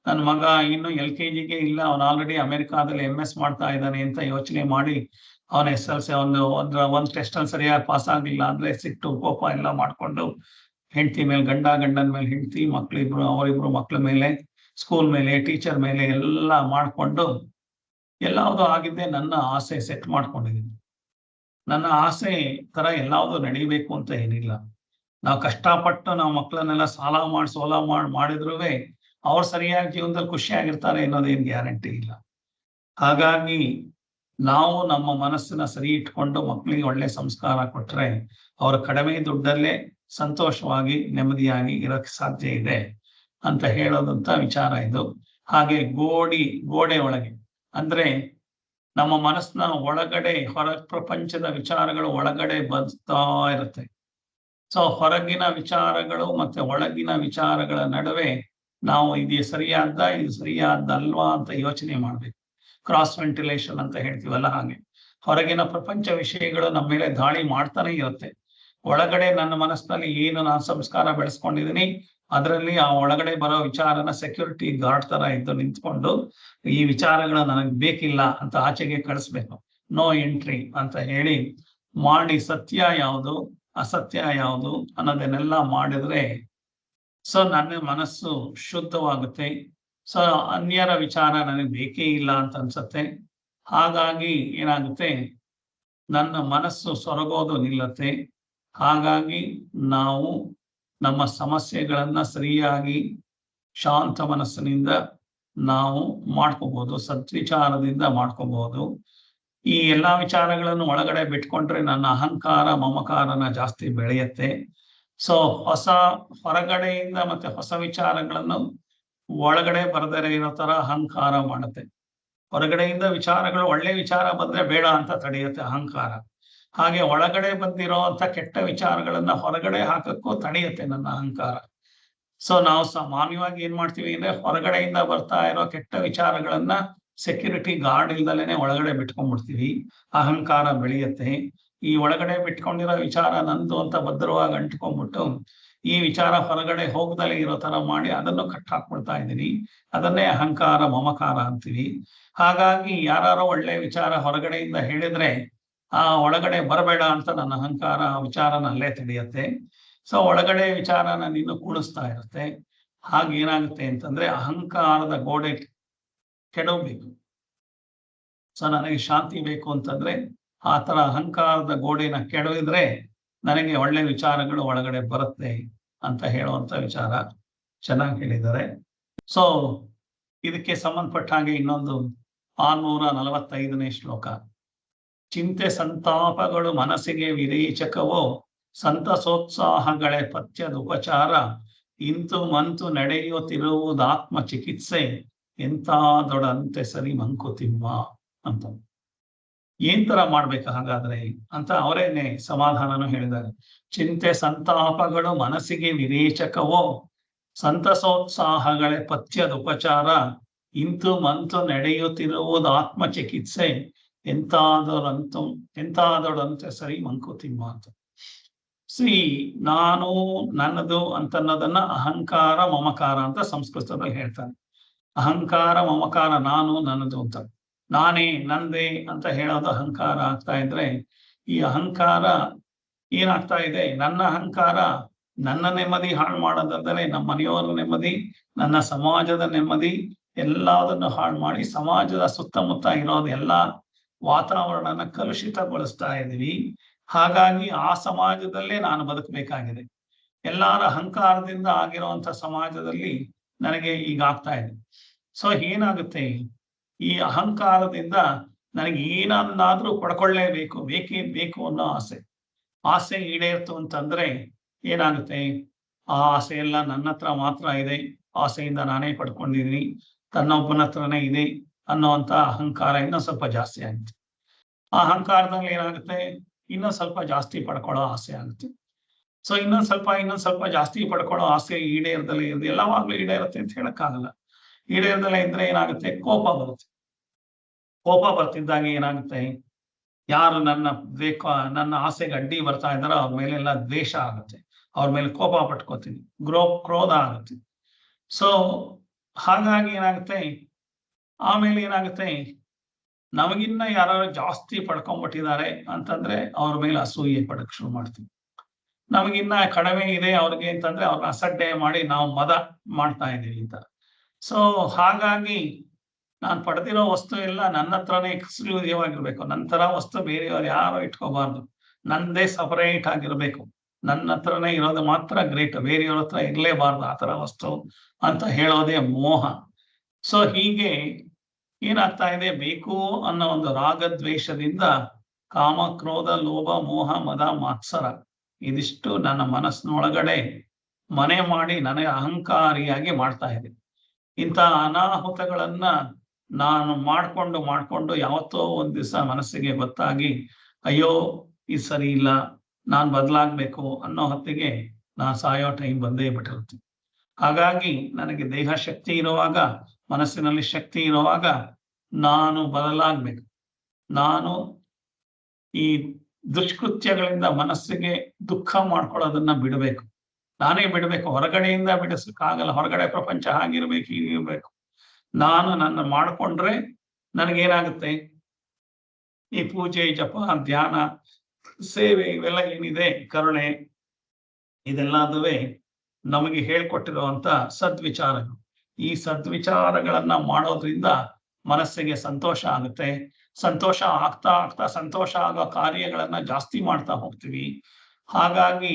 ನನ್ನ ಮಗ ಇನ್ನು LKG ಇಲ್ಲ, ಅವನು ಆಲ್ರೆಡಿ ಅಮೆರಿಕಾದಲ್ಲಿ MS ಮಾಡ್ತಾ ಇದ್ದಾನೆ ಅಂತ ಯೋಚನೆ ಮಾಡಿ ಅವನ SLC ಒಂದು ಟೆಸ್ಟ್ ಅಲ್ಲಿ ಸರಿಯಾಗಿ ಪಾಸ್ ಆಗ್ಲಿಲ್ಲ ಅಂದ್ರೆ ಸಿಟ್ಟು ಕೋಪ ಎಲ್ಲ ಮಾಡ್ಕೊಂಡು ಹೆಂಡತಿ ಮೇಲೆ, ಗಂಡನ ಮೇಲೆ ಹೆಂಡತಿ, ಮಕ್ಳಿಬ್ರು, ಅವರಿಬ್ರು ಮಕ್ಳ ಮೇಲೆ, ಸ್ಕೂಲ್ ಮೇಲೆ, ಟೀಚರ್ ಮೇಲೆ ಎಲ್ಲ ಮಾಡ್ಕೊಂಡು ಎಲ್ಲಾವುದು ಆಗಿದ್ದೆ ನನ್ನ ಆಸೆ ಸೆಟ್ ಮಾಡ್ಕೊಂಡಿದ್ದೀನಿ. ನನ್ನ ಆಸೆ ತರ ಎಲ್ಲಾವುದು ನಡೀಬೇಕು ಅಂತ ಏನಿಲ್ಲ. ನಾವು ಕಷ್ಟಪಟ್ಟು ನಾವು ಮಕ್ಕಳನ್ನೆಲ್ಲ ಸಾಲ ಮಾಡಿ ಸೋಲ ಮಾಡಿದ್ರು ಅವ್ರು ಸರಿಯಾಗಿ ಜೀವನದಲ್ಲಿ ಖುಷಿಯಾಗಿರ್ತಾರೆ ಅನ್ನೋದೇನು ಗ್ಯಾರಂಟಿ ಇಲ್ಲ. ಹಾಗಾಗಿ ನಾವು ನಮ್ಮ ಮನಸ್ಸನ್ನ ಸರಿ ಇಟ್ಕೊಂಡು ಮಕ್ಕಳಿಗೆ ಒಳ್ಳೆ ಸಂಸ್ಕಾರ ಕೊಟ್ರೆ ಅವರ ಕಡಿಮೆ ದುಡ್ಡಲ್ಲೇ ಸಂತೋಷವಾಗಿ ನೆಮ್ಮದಿಯಾಗಿ ಇರಕ್ಕೆ ಸಾಧ್ಯ ಇದೆ ಅಂತ ಹೇಳೋದಂತ ವಿಚಾರ ಇದು. ಹಾಗೆ ಗೋಡೆ ಒಳಗೆ ಅಂದ್ರೆ ನಮ್ಮ ಮನಸ್ಸಿನ ಒಳಗಡೆ ಹೊರ ಪ್ರಪಂಚದ ವಿಚಾರಗಳು ಒಳಗಡೆ ಬರ್ತಾ ಇರುತ್ತೆ. ಸೊ ಹೊರಗಿನ ವಿಚಾರಗಳು ಮತ್ತೆ ಒಳಗಿನ ವಿಚಾರಗಳ ನಡುವೆ ನಾವು ಇದು ಸರಿಯಾದ್ದಲ್ವಾ ಅಂತ ಯೋಚನೆ ಮಾಡ್ಬೇಕು. ಕ್ರಾಸ್ ವೆಂಟಿಲೇಷನ್ ಅಂತ ಹೇಳ್ತೀವಲ್ಲ, ಹಾಗೆ ಹೊರಗಿನ ಪ್ರಪಂಚ ವಿಷಯಗಳು ನಮ್ಮ ಮೇಲೆ ದಾಳಿ ಮಾಡ್ತಾನೆ ಇರುತ್ತೆ. ಒಳಗಡೆ ನನ್ನ ಮನಸ್ಸಿನಲ್ಲಿ ಏನು ನಾನು ಸಂಸ್ಕಾರ ಬೆಳೆಸ್ಕೊಂಡಿದ್ದೀನಿ ಅದರಲ್ಲಿ ಆ ಒಳಗಡೆ ಬರೋ ವಿಚಾರನ ಸೆಕ್ಯೂರಿಟಿ ಗಾರ್ಡ್ ತರ ಇದ್ದು ನಿಂತ್ಕೊಂಡು ಈ ವಿಚಾರಗಳು ನನಗೆ ಬೇಕಿಲ್ಲ ಅಂತ ಆಚೆಗೆ ಕಳಿಸ್ಬೇಕು. ನೋ ಎಂಟ್ರಿ ಅಂತ ಹೇಳಿ ಮಾಡಿ ಸತ್ಯ ಯಾವುದು ಅಸತ್ಯ ಯಾವುದು ಅನ್ನೋದನ್ನೆಲ್ಲ ಮಾಡಿದ್ರೆ ಸೊ ನನ್ನ ಮನಸ್ಸು ಶುದ್ಧವಾಗುತ್ತೆ. ಸೊ ಅನ್ಯರ ವಿಚಾರ ನನಗೆ ಬೇಕೇ ಇಲ್ಲ ಅಂತ ಅನ್ಸತ್ತೆ. ಹಾಗಾಗಿ ಏನಾಗುತ್ತೆ, ನನ್ನ ಮನಸ್ಸು ಸೊರಗೋದು ನಿಲ್ಲತ್ತೆ. ಹಾಗಾಗಿ ನಾವು ನಮ್ಮ ಸಮಸ್ಯೆಗಳನ್ನ ಸರಿಯಾಗಿ ಶಾಂತ ಮನಸ್ಸಿನಿಂದ ನಾವು ಮಾಡ್ಕೋಬಹುದು, ಸದ್ವಿಚಾರದಿಂದ ಮಾಡ್ಕೋಬಹುದು. ಈ ಎಲ್ಲಾ ವಿಚಾರಗಳನ್ನು ಒಳಗಡೆ ಬಿಟ್ಕೊಂಡ್ರೆ ನನ್ನ ಅಹಂಕಾರ ಮಮಕಾರನ ಜಾಸ್ತಿ ಬೆಳೆಯುತ್ತೆ. ಸೊ ಹೊರಗಡೆಯಿಂದ ಮತ್ತೆ ಹೊಸ ವಿಚಾರಗಳನ್ನು ಒಳಗಡೆ ಬರದೇ ಇರೋ ತರ ಅಹಂಕಾರ ಮಾಡುತ್ತೆ. ಹೊರಗಡೆಯಿಂದ ವಿಚಾರಗಳು ಒಳ್ಳೆ ವಿಚಾರ ಬಂದ್ರೆ ಬೇಡ ಅಂತ ತಡೆಯುತ್ತೆ ಅಹಂಕಾರ. ಹಾಗೆ ಒಳಗಡೆ ಬಂದಿರೋ ಅಂತ ಕೆಟ್ಟ ವಿಚಾರಗಳನ್ನ ಹೊರಗಡೆ ಹಾಕಕ್ಕೂ ತಡೆಯುತ್ತೆ ನನ್ನ ಅಹಂಕಾರ. ಸೊ ನಾವು ಸಾಮಾನ್ಯವಾಗಿ ಏನ್ ಮಾಡ್ತೀವಿ ಅಂದ್ರೆ ಹೊರಗಡೆಯಿಂದ ಬರ್ತಾ ಇರೋ ಕೆಟ್ಟ ವಿಚಾರಗಳನ್ನ ಸೆಕ್ಯೂರಿಟಿ ಗಾರ್ಡ್ ಇಲ್ದಲೇನೆ ಒಳಗಡೆ ಬಿಟ್ಕೊಂಡ್ಬಿಡ್ತೀವಿ. ಅಹಂಕಾರ ಬೆಳೆಯುತ್ತೆ. ಈ ಒಳಗಡೆ ಬಿಟ್ಕೊಂಡಿರೋ ವಿಚಾರ ನಂದು ಅಂತ ಭದ್ರವಾಗಿ ಅಂಟ್ಕೊಂಡ್ಬಿಟ್ಟು ಈ ವಿಚಾರ ಹೊರಗಡೆ ಹೋಗದಲ್ಲೇ ಇರೋ ತರ ಮಾಡಿ ಅದನ್ನು ಕಟ್ ಹಾಕ್ಬಿಡ್ತಾ ಇದ್ದೀನಿ. ಅದನ್ನೇ ಅಹಂಕಾರ ಮಮಕಾರ ಅಂತೀವಿ. ಹಾಗಾಗಿ ಯಾರೋ ಒಳ್ಳೆ ವಿಚಾರ ಹೊರಗಡೆಯಿಂದ ಹೇಳಿದ್ರೆ ಆ ಒಳಗಡೆ ಬರಬೇಡ ಅಂತ ನನ್ನ ಅಹಂಕಾರ ಆ ವಿಚಾರನ ಅಲ್ಲೇ ತಡೆಯುತ್ತೆ. ಸೊ ಒಳಗಡೆ ವಿಚಾರನ ನೀನು ಕೂಡಿಸ್ತಾ ಇರುತ್ತೆ. ಹಾಗೇನಾಗುತ್ತೆ ಅಂತಂದ್ರೆ ಅಹಂಕಾರದ ಗೋಡೆ ಕೆಡವಬೇಕು. ಸೊ ನನಗೆ ಶಾಂತಿ ಬೇಕು ಅಂತಂದ್ರೆ ಆ ತರ ಅಹಂಕಾರದ ಗೋಡೆನ ಕೆಡವಿದ್ರೆ ನನಗೆ ಒಳ್ಳೆ ವಿಚಾರಗಳು ಒಳಗಡೆ ಬರುತ್ತೆ ಅಂತ ಹೇಳುವಂತ ವಿಚಾರ ಚೆನ್ನಾಗಿ ಹೇಳಿದ್ದಾರೆ. ಸೊ ಇದಕ್ಕೆ ಸಂಬಂಧಪಟ್ಟ ಹಾಗೆ ಇನ್ನೊಂದು 645ನೇ ಶ್ಲೋಕ. ಚಿಂತೆ ಸಂತಾಪಗಳು ಮನಸ್ಸಿಗೆ ವಿರೇಚಕವೋ, ಸಂತಸೋತ್ಸಾಹಗಳೇ ಪಥ್ಯದುಪಚಾರ, ಇಂತು ಮಂತು ನಡೆಯುತ್ತಿರುವುದಾತ್ಮ ಚಿಕಿತ್ಸೆ, ಎಂತ ದೊಡಂತೆ ಸರಿ ಮಂಕುತಿಮ್ಮ ಅಂತ. ಏನ್ ತರ ಮಾಡ್ಬೇಕು ಹಾಗಾದ್ರೆ ಅಂತ ಅವರೇನೆ ಸಮಾಧಾನನು ಹೇಳಿದ್ದಾರೆ. ಚಿಂತೆ ಸಂತಾಪಗಳು ಮನಸ್ಸಿಗೆ ವಿರೇಚಕವೋ, ಸಂತಸೋತ್ಸಾಹಗಳೇ ಪಥ್ಯದುಪಚಾರ, ಇಂತು ಮಂತು ನಡೆಯುತ್ತಿರುವುದಾತ್ಮ ಚಿಕಿತ್ಸೆ, ಎಂತಾದೊಡಂತೆ ಸರಿ ಮಂಕುತಿಮ್ಮ ಅಂತ. ನಾನು ನನ್ನದು ಅಂತನ್ನೋದನ್ನ ಅಹಂಕಾರ ಮಮಕಾರ ಅಂತ ಸಂಸ್ಕೃತದಲ್ಲಿ ಹೇಳ್ತಾನೆ. ಅಹಂಕಾರ ಮಮಕಾರ ನಾನು ನನ್ನದು ಅಂತ, ನಾನೇ ನಂದೇ ಅಂತ ಹೇಳೋದು ಅಹಂಕಾರ ಆಗ್ತಾ ಇದ್ರೆ ಈ ಅಹಂಕಾರ ಏನಾಗ್ತಾ ಇದೆ, ನನ್ನ ಅಹಂಕಾರ ನನ್ನ ನೆಮ್ಮದಿ ಹಾಳು ಮಾಡೋದಲ್ಲದೆ ನಮ್ಮ ಮನೆಯವರ ನೆಮ್ಮದಿ, ನನ್ನ ಸಮಾಜದ ನೆಮ್ಮದಿ ಎಲ್ಲದನ್ನು ಹಾಳು ಮಾಡಿ ಸಮಾಜದ ಸುತ್ತಮುತ್ತ ಇರೋದು ಎಲ್ಲ ವಾತಾವರಣನ ಕಲುಷಿತಗೊಳಿಸ್ತಾ ಇದ್ದೀವಿ. ಹಾಗಾಗಿ ಆ ಸಮಾಜದಲ್ಲೇ ನಾನು ಬದುಕಬೇಕಾಗಿದೆ. ಎಲ್ಲರ ಅಹಂಕಾರದಿಂದ ಆಗಿರುವಂತ ಸಮಾಜದಲ್ಲಿ ನನಗೆ ಈಗ ಆಗ್ತಾ ಇದೆ. ಸೊ ಏನಾಗುತ್ತೆ, ಈ ಅಹಂಕಾರದಿಂದ ನನಗೆ ಏನನ್ನಾದ್ರೂ ಪಡ್ಕೊಳ್ಳೇಬೇಕು, ಬೇಕೇ ಬೇಕು ಅನ್ನೋ ಆಸೆ ಈಡೇರ್ತು ಅಂತಂದ್ರೆ ಏನಾಗುತ್ತೆ, ಆ ಆಸೆ ಎಲ್ಲ ನನ್ನ ಹತ್ರ ಮಾತ್ರ ಇದೆ, ಆಸೆಯಿಂದ ನಾನೇ ಪಡ್ಕೊಂಡಿದ್ದೀನಿ, ತನ್ನೊಬ್ಬನ ಹತ್ರನೇ ಇದೆ ಅನ್ನೋಂತ ಅಹಂಕಾರ ಇನ್ನೂ ಸ್ವಲ್ಪ ಜಾಸ್ತಿ ಆಗುತ್ತೆ. ಆ ಅಹಂಕಾರದಲ್ಲಿ ಏನಾಗುತ್ತೆ, ಇನ್ನೊಂದು ಸ್ವಲ್ಪ ಜಾಸ್ತಿ ಪಡ್ಕೊಳ್ಳೋ ಆಸೆ ಆಗುತ್ತೆ. ಸೊ ಇನ್ನೊಂದ್ ಸ್ವಲ್ಪ ಜಾಸ್ತಿ ಪಡ್ಕೊಳ್ಳೋ ಆಸೆ ಈಡೇರದಲ್ಲೇ ಇರೋದು, ಎಲ್ಲವಾಗ್ಲೂ ಈಡೇರುತ್ತೆ ಅಂತ ಹೇಳಕ್ಕಾಗಲ್ಲ. ಈಡೇರದಲ್ಲೇ ಇದ್ರೆ ಏನಾಗುತ್ತೆ, ಕೋಪ ಬರುತ್ತೆ. ಕೋಪ ಬರ್ತಿದ್ದಾಗ ಏನಾಗುತ್ತೆ, ಯಾರು ನನ್ನ ಆಸೆಗೆ ಅಡ್ಡಿ ಬರ್ತಾ ಇದ್ದಾರೋ ಅವ್ರ ಮೇಲೆಲ್ಲ ದ್ವೇಷ ಆಗುತ್ತೆ, ಅವ್ರ ಮೇಲೆ ಕೋಪ ಪಟ್ಕೋತೀನಿ, ಕ್ರೋಧ ಆಗುತ್ತೆ. ಸೊ ಹಾಗಾಗಿ ಏನಾಗುತ್ತೆ, ಆಮೇಲೆ ಏನಾಗುತ್ತೆ, ನಮಗಿನ್ನ ಯಾರು ಜಾಸ್ತಿ ಪಡ್ಕೊಂಡ್ಬಿಟ್ಟಿದ್ದಾರೆ ಅಂತಂದ್ರೆ ಅವ್ರ ಮೇಲೆ ಅಸೂಯೆ ಪಡಕ್ ಶುರು ಮಾಡ್ತೀವಿ. ನಮಗಿನ್ನ ಕಡಿಮೆ ಇದೆ ಅವ್ರಿಗೆ ಅಂತಂದ್ರೆ ಅವ್ರನ್ನ ಅಸಡ್ಡೆ ಮಾಡಿ ನಾವು ಮದ ಮಾಡ್ತಾ ಇದೀವಿ ಅಂತ. ಸೊ ಹಾಗಾಗಿ ನಾನು ಪಡೆದಿರೋ ವಸ್ತು ಎಲ್ಲ ನನ್ನ ಹತ್ರನೇ ಎಕ್ಸ್ಕ್ಲೂಸಿವ್ ಆಗಿರ್ಬೇಕು. ನನ್ನ ತರ ವಸ್ತು ಬೇರೆಯವ್ರು ಯಾರು ಇಟ್ಕೋಬಾರ್ದು. ನಂದೇ ಸಪರೇಟ್ ಆಗಿರ್ಬೇಕು. ನನ್ನ ಹತ್ರನೇ ಇರೋದು ಮಾತ್ರ ಗ್ರೇಟ್, ಬೇರೆಯವ್ರ ಹತ್ರ ಇರ್ಲೇಬಾರ್ದು ಆ ತರ ವಸ್ತು ಅಂತ ಹೇಳೋದೇ ಮೋಹ. ಸೊ ಹೀಗೆ ಏನಾಗ್ತಾ ಇದೆ, ಬೇಕು ಅನ್ನೋ ಒಂದು ರಾಗದ್ವೇಷದಿಂದ ಕಾಮ, ಕ್ರೋಧ, ಲೋಭ, ಮೋಹ, ಮದ, ಮಾತ್ಸರ ಇದಿಷ್ಟು ನನ್ನ ಮನಸ್ಸಿನೊಳಗಡೆ ಮನೆ ಮಾಡಿ ನನಗೆ ಅಹಂಕಾರಿಯಾಗಿ ಮಾಡ್ತಾ ಇದೆ. ಇಂಥ ಅನಾಹುತಗಳನ್ನ ನಾನು ಮಾಡ್ಕೊಂಡು ಯಾವತ್ತೋ ಒಂದ್ ದಿವಸ ಮನಸ್ಸಿಗೆ ಗೊತ್ತಾಗಿ, ಅಯ್ಯೋ ಇದು ಸರಿ ಇಲ್ಲ, ನಾನ್ ಬದಲಾಗ್ಬೇಕು ಅನ್ನೋ ಹೊತ್ತಿಗೆ ನಾನು ಸಾಯೋ ಟೈಮ್ ಬಂದೇ ಬಿಟ್ಟಿರುತ್ತೆ. ಹಾಗಾಗಿ ನನಗೆ ದೇಹ ಶಕ್ತಿ ಇರುವಾಗ, ಮನಸ್ಸಿನಲ್ಲಿ ಶಕ್ತಿ ಇರುವಾಗ ನಾನು ಬದಲಾಗ್ಬೇಕು. ನಾನು ಈ ದುಷ್ಕೃತ್ಯಗಳಿಂದ ಮನಸ್ಸಿಗೆ ದುಃಖ ಮಾಡ್ಕೊಳ್ಳೋದನ್ನ ಬಿಡಬೇಕು. ನಾನೇ ಬಿಡಬೇಕು, ಹೊರಗಡೆಯಿಂದ ಬಿಡಿಸಕ್ಕಾಗಲ್ಲ. ಹೊರಗಡೆ ಪ್ರಪಂಚ ಹಾಗಿರ್ಬೇಕು, ಹೀಗಿರ್ಬೇಕು. ನಾನು ನನ್ನ ಮಾಡ್ಕೊಂಡ್ರೆ ನನಗೇನಾಗುತ್ತೆ, ಈ ಪೂಜೆ, ಜಪ, ಧ್ಯಾನ, ಸೇವೆ ಇವೆಲ್ಲ ಏನಿದೆ, ಕರುಣೆ, ಇದೆಲ್ಲದುವೆ ನಮಗೆ ಹೇಳ್ಕೊಟ್ಟಿರುವಂತ ಸದ್ವಿಚಾರಗಳು. ಈ ಸದ್ವಿಚಾರಗಳನ್ನ ಮಾಡೋದ್ರಿಂದ ಮನಸ್ಸಿಗೆ ಸಂತೋಷ ಆಗುತ್ತೆ. ಸಂತೋಷ ಆಗ್ತಾ ಸಂತೋಷ ಆಗೋ ಕಾರ್ಯಗಳನ್ನ ಜಾಸ್ತಿ ಮಾಡ್ತಾ ಹೋಗ್ತೀವಿ. ಹಾಗಾಗಿ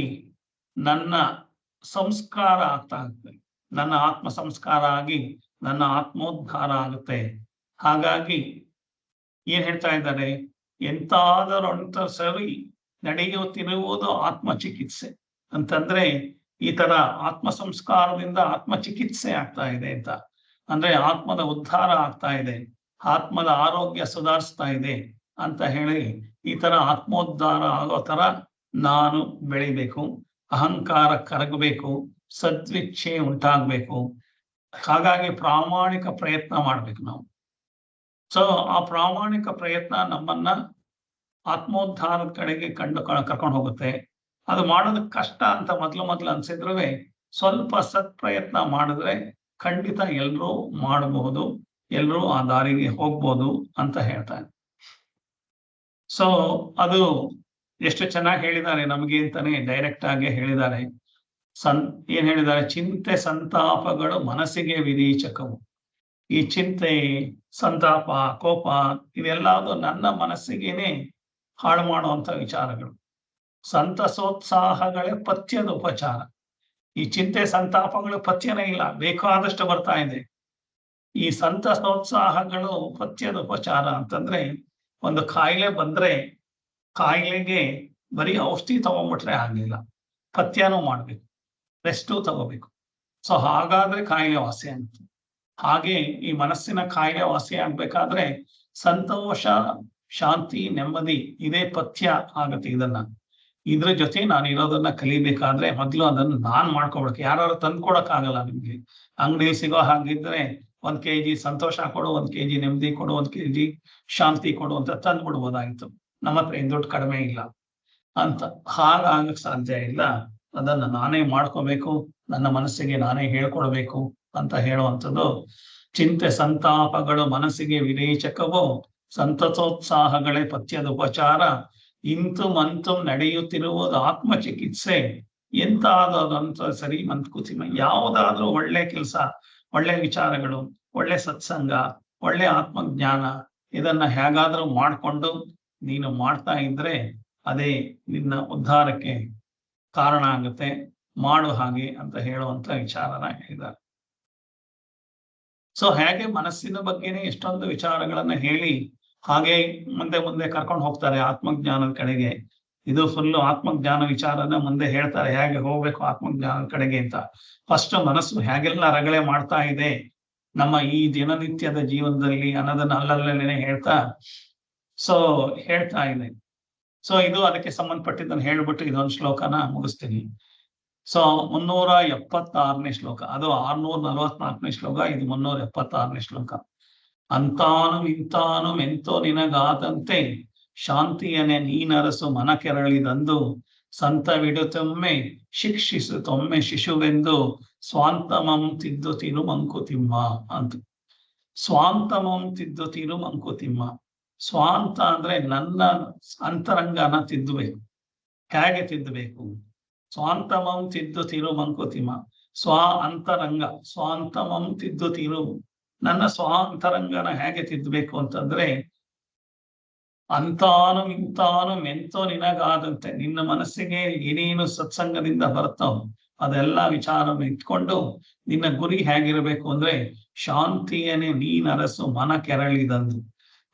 ನನ್ನ ಸಂಸ್ಕಾರ ಆಗ್ತಾ ಇರುತ್ತೆ, ನನ್ನ ಆತ್ಮ ಸಂಸ್ಕಾರ ಆಗಿ ನನ್ನ ಆತ್ಮೋದ್ಧಾರ ಆಗುತ್ತೆ. ಹಾಗಾಗಿ ಏನ್ ಹೇಳ್ತಾ ಇದ್ದಾರೆ, ಎಂತಾದರಂತ ಸರಿ ನಡೆಯುತ್ತಿರುವುದು ಆತ್ಮ ಚಿಕಿತ್ಸೆ ಅಂತಂದ್ರೆ, ಈ ತರ ಆತ್ಮ ಸಂಸ್ಕಾರದಿಂದ ಆತ್ಮ ಚಿಕಿತ್ಸೆ ಆಗ್ತಾ ಇದೆ ಅಂತ ಅಂದ್ರೆ ಆತ್ಮದ ಉದ್ಧಾರ ಆಗ್ತಾ ಇದೆ, ಆತ್ಮದ ಆರೋಗ್ಯ ಸುಧಾರಿಸ್ತಾ ಇದೆ ಅಂತ ಹೇಳಿ, ಈ ತರ ಆತ್ಮೋದ್ಧಾರ ಆಗೋ ತರ ನಾನು ಬೆಳಿಬೇಕು, ಅಹಂಕಾರ ಕರಗಬೇಕು, ಸದ್ವಿಚ್ಛೆ ಉಂಟಾಗ್ಬೇಕು. ಹಾಗಾಗಿ ಪ್ರಾಮಾಣಿಕ ಪ್ರಯತ್ನ ಮಾಡ್ಬೇಕು ನಾವು. ಸೊ ಆ ಪ್ರಾಮಾಣಿಕ ಪ್ರಯತ್ನ ನಮ್ಮನ್ನ ಆತ್ಮೋದ್ಧಾರದ ಕಡೆಗೆ ಕರ್ಕೊಂಡು ಹೋಗುತ್ತೆ. ಅದು ಮಾಡೋದಕ್ಕೆ ಕಷ್ಟ ಅಂತ ಮೊದ್ಲು ಅನ್ಸಿದ್ರು ಸ್ವಲ್ಪ ಸತ್ಪ್ರಯತ್ನ ಮಾಡಿದ್ರೆ ಖಂಡಿತ ಎಲ್ರೂ ಮಾಡಬಹುದು, ಎಲ್ರೂ ಆ ದಾರಿಗೆ ಹೋಗ್ಬೋದು ಅಂತ ಹೇಳ್ತಾರೆ. ಸೊ ಅದು ಎಷ್ಟು ಚೆನ್ನಾಗಿ ಹೇಳಿದ್ದಾರೆ ನಮಗೆ ಅಂತಾನೆ ಡೈರೆಕ್ಟ್ ಆಗಿ ಹೇಳಿದ್ದಾರೆ. ಏನ್ ಹೇಳಿದ್ದಾರೆ, ಚಿಂತೆ ಸಂತಾಪಗಳು ಮನಸ್ಸಿಗೆ ವಿರೀಚಕವು. ಈ ಚಿಂತೆ, ಸಂತಾಪ, ಕೋಪ ಇವೆಲ್ಲದು ನನ್ನ ಮನಸ್ಸಿಗೇನೆ ಹಾಳು ಮಾಡುವಂತ ವಿಚಾರಗಳು. ಸಂತಸೋತ್ಸಾಹಗಳೇ ಪಥ್ಯದ ಉಪಚಾರ. ಈ ಚಿಂತೆ ಸಂತಾಪಗಳು ಪಥ್ಯನೇ ಇಲ್ಲ, ಬೇಕಾದಷ್ಟು ಬರ್ತಾ ಇದೆ. ಈ ಸಂತಸೋತ್ಸಾಹಗಳು ಪಥ್ಯದ ಉಪಚಾರ ಅಂತಂದ್ರೆ, ಒಂದು ಕಾಯಿಲೆ ಬಂದ್ರೆ ಕಾಯಿಲೆಗೆ ಬರೀ ಔಷಧಿ ತಗೊಂಡ್ಬಿಟ್ರೆ ಆಗ್ಲಿಲ್ಲ, ಪಥ್ಯನೂ ಮಾಡ್ಬೇಕು, ರೆಸ್ಟು ತಗೋಬೇಕು. ಸೊ ಹಾಗಾದ್ರೆ ಕಾಯಿಲೆ ವಾಸಿ ಆಗುತ್ತೆ. ಹಾಗೆ ಈ ಮನಸ್ಸಿನ ಕಾಯಿಲೆ ವಾಸಿ ಆಗ್ಬೇಕಾದ್ರೆ ಸಂತೋಷ, ಶಾಂತಿ, ನೆಮ್ಮದಿ ಇದೇ ಪಥ್ಯ ಆಗತ್ತೆ. ಇದ್ರ ಜೊತೆ ನಾನು ಇರೋದನ್ನ ಕಲಿಬೇಕಾದ್ರೆ ಮೊದ್ಲು ಅದನ್ನ ನಾನ್ ಮಾಡ್ಕೊಬೇಕು. ಯಾರು ತಂದ್ಕೊಡಕ್ ಆಗಲ್ಲ ನಿಮ್ಗೆ. ಅಂಗಡಿಯಲ್ಲಿ ಸಿಗೋ ಹಾಗಿದ್ರೆ 1 kg ಸಂತೋಷ ಕೊಡು, 1 kg ನೆಮ್ಮದಿ ಕೊಡು, 1 kg ಶಾಂತಿ ಕೊಡು ಅಂತ ತಂದ್ಬಿಡ್ಬೋದಾಗಿತ್ತು. ನಮ್ಮ ಹತ್ರ ಏನ್ ದುಡ್ಡು ಕಡಿಮೆ ಇಲ್ಲ ಅಂತ. ಹಾಗಾಗಕ್ ಸಾಧ್ಯ ಇಲ್ಲ. ಅದನ್ನ ನಾನೇ ಮಾಡ್ಕೋಬೇಕು, ನನ್ನ ಮನಸ್ಸಿಗೆ ನಾನೇ ಹೇಳ್ಕೊಡ್ಬೇಕು ಅಂತ ಹೇಳುವಂಥದ್ದು. ಚಿಂತೆ ಸಂತಾಪಗಳು ಮನಸ್ಸಿಗೆ ವಿರೇಚಕವೋ, ಸಂತಸೋತ್ಸಾಹಗಳೇ ಪಥ್ಯದ ಉಪಚಾರ. ಇಂತು ಮಂತು ನಡೆಯುತ್ತಿರುವುದು ಆತ್ಮ ಚಿಕಿತ್ಸೆ. ಎಂತಾದಂತ ಸರಿ ಮಂತ್ಕುತಿಮ, ಯಾವುದಾದ್ರೂ ಒಳ್ಳೆ ಕೆಲಸ, ಒಳ್ಳೆ ವಿಚಾರಗಳು, ಒಳ್ಳೆ ಸತ್ಸಂಗ, ಒಳ್ಳೆ ಆತ್ಮಜ್ಞಾನ, ಇದನ್ನ ಹೇಗಾದ್ರೂ ಮಾಡ್ಕೊಂಡು ನೀನು ಮಾಡ್ತಾ ಇದ್ರೆ ಅದೇ ನಿನ್ನ ಉದ್ಧಾರಕ್ಕೆ ಕಾರಣ ಆಗುತ್ತೆ. ಮಾಡು ಹಾಗೆ ಅಂತ ಹೇಳುವಂತ ವಿಚಾರನ ಹೇಳಿದ್ದಾರೆ. ಸೊ ಹೇಗೆ ಮನಸ್ಸಿನ ಬಗ್ಗೆನೇ ಎಷ್ಟೊಂದು ವಿಚಾರಗಳನ್ನ ಹೇಳಿ ಹಾಗೆ ಮುಂದೆ ಕರ್ಕೊಂಡು ಹೋಗ್ತಾರೆ ಆತ್ಮಜ್ಞಾನದ ಕಡೆಗೆ. ಇದು ಫುಲ್ಲು ಆತ್ಮಜ್ಞಾನ ವಿಚಾರನ ಮುಂದೆ ಹೇಳ್ತಾರೆ, ಹೇಗೆ ಹೋಗ್ಬೇಕು ಆತ್ಮಜ್ಞಾನದ ಕಡೆಗೆ ಅಂತ. ಫಸ್ಟ್ ಮನಸ್ಸು ಹೇಗೆಲ್ಲ ರಗಳೆ ಮಾಡ್ತಾ ಇದೆ ನಮ್ಮ ಈ ದಿನನಿತ್ಯದ ಜೀವನದಲ್ಲಿ ಅನ್ನೋದನ್ನ ಅಲ್ಲಲ್ಲೇ ಹೇಳ್ತಾ ಇದೆ. ಸೊ ಇದು ಅದಕ್ಕೆ ಸಂಬಂಧಪಟ್ಟಿದ್ದನ್ನು ಹೇಳ್ಬಿಟ್ಟು ಇದೊಂದು ಶ್ಲೋಕನ ಮುಗಿಸ್ತೀನಿ. ಸೊ 376ನೇ ಶ್ಲೋಕ, ಅದು 644ನೇ ಶ್ಲೋಕ, ಇದು 376ನೇ ಶ್ಲೋಕ. ಅಂತಾನು ಇಂತಾನು ಮೆಂತೋ ನಿನಗಾದಂತೆ ಶಾಂತಿಯನೆ ನೀನರಸು ಮನ ಕೆರಳಿದಂದು ಸಂತವಿಡುತ್ತೊಮ್ಮೆ ಶಿಕ್ಷಿಸು ತೊಮ್ಮೆ ಶಿಶುವೆಂದು ಸ್ವಾಂತಮಂ ತಿದ್ದುತಿರು ಮಂಕುತಿಮ್ಮ ಅಂತ. ಸ್ವಾಂತಮಂ ತಿದ್ದುತಿರು ಮಂಕುತಿಮ್ಮ. ಸ್ವಾಂತ ಅಂದ್ರೆ ನನ್ನ ಅಂತರಂಗನ ತಿದ್ದಬೇಕು. ಹೇಗೆ ತಿದ್ದಬೇಕು? ಸ್ವಾಂತಮಂ ತಿದ್ದುತಿರು ಮಂಕುತಿಮ್ಮ. ಅಂತರಂಗ ಸ್ವಾಂತಮಂ ತಿದ್ದುತಿರು, ನನ್ನ ಅಂತರಂಗನ ಹೇಗೆ ತಿದ್ದಬೇಕು ಅಂತಂದ್ರೆ, ಅಂತಾನು ಇಂತಾನು ಮೆಂತೋ ನಿನಗಾದಂತೆ, ನಿನ್ನ ಮನಸ್ಸಿಗೆ ಏನೇನು ಸತ್ಸಂಗದಿಂದ ಬರ್ತಾವ ಅದೆಲ್ಲ ವಿಚಾರ ಇಟ್ಕೊಂಡು ನಿನ್ನ ಗುರಿ ಹೇಗಿರಬೇಕು ಅಂದ್ರೆ, ಶಾಂತಿಯನ್ನೇ ನೀನರಸು ಮನ ಕೆರಳಿದಂದು.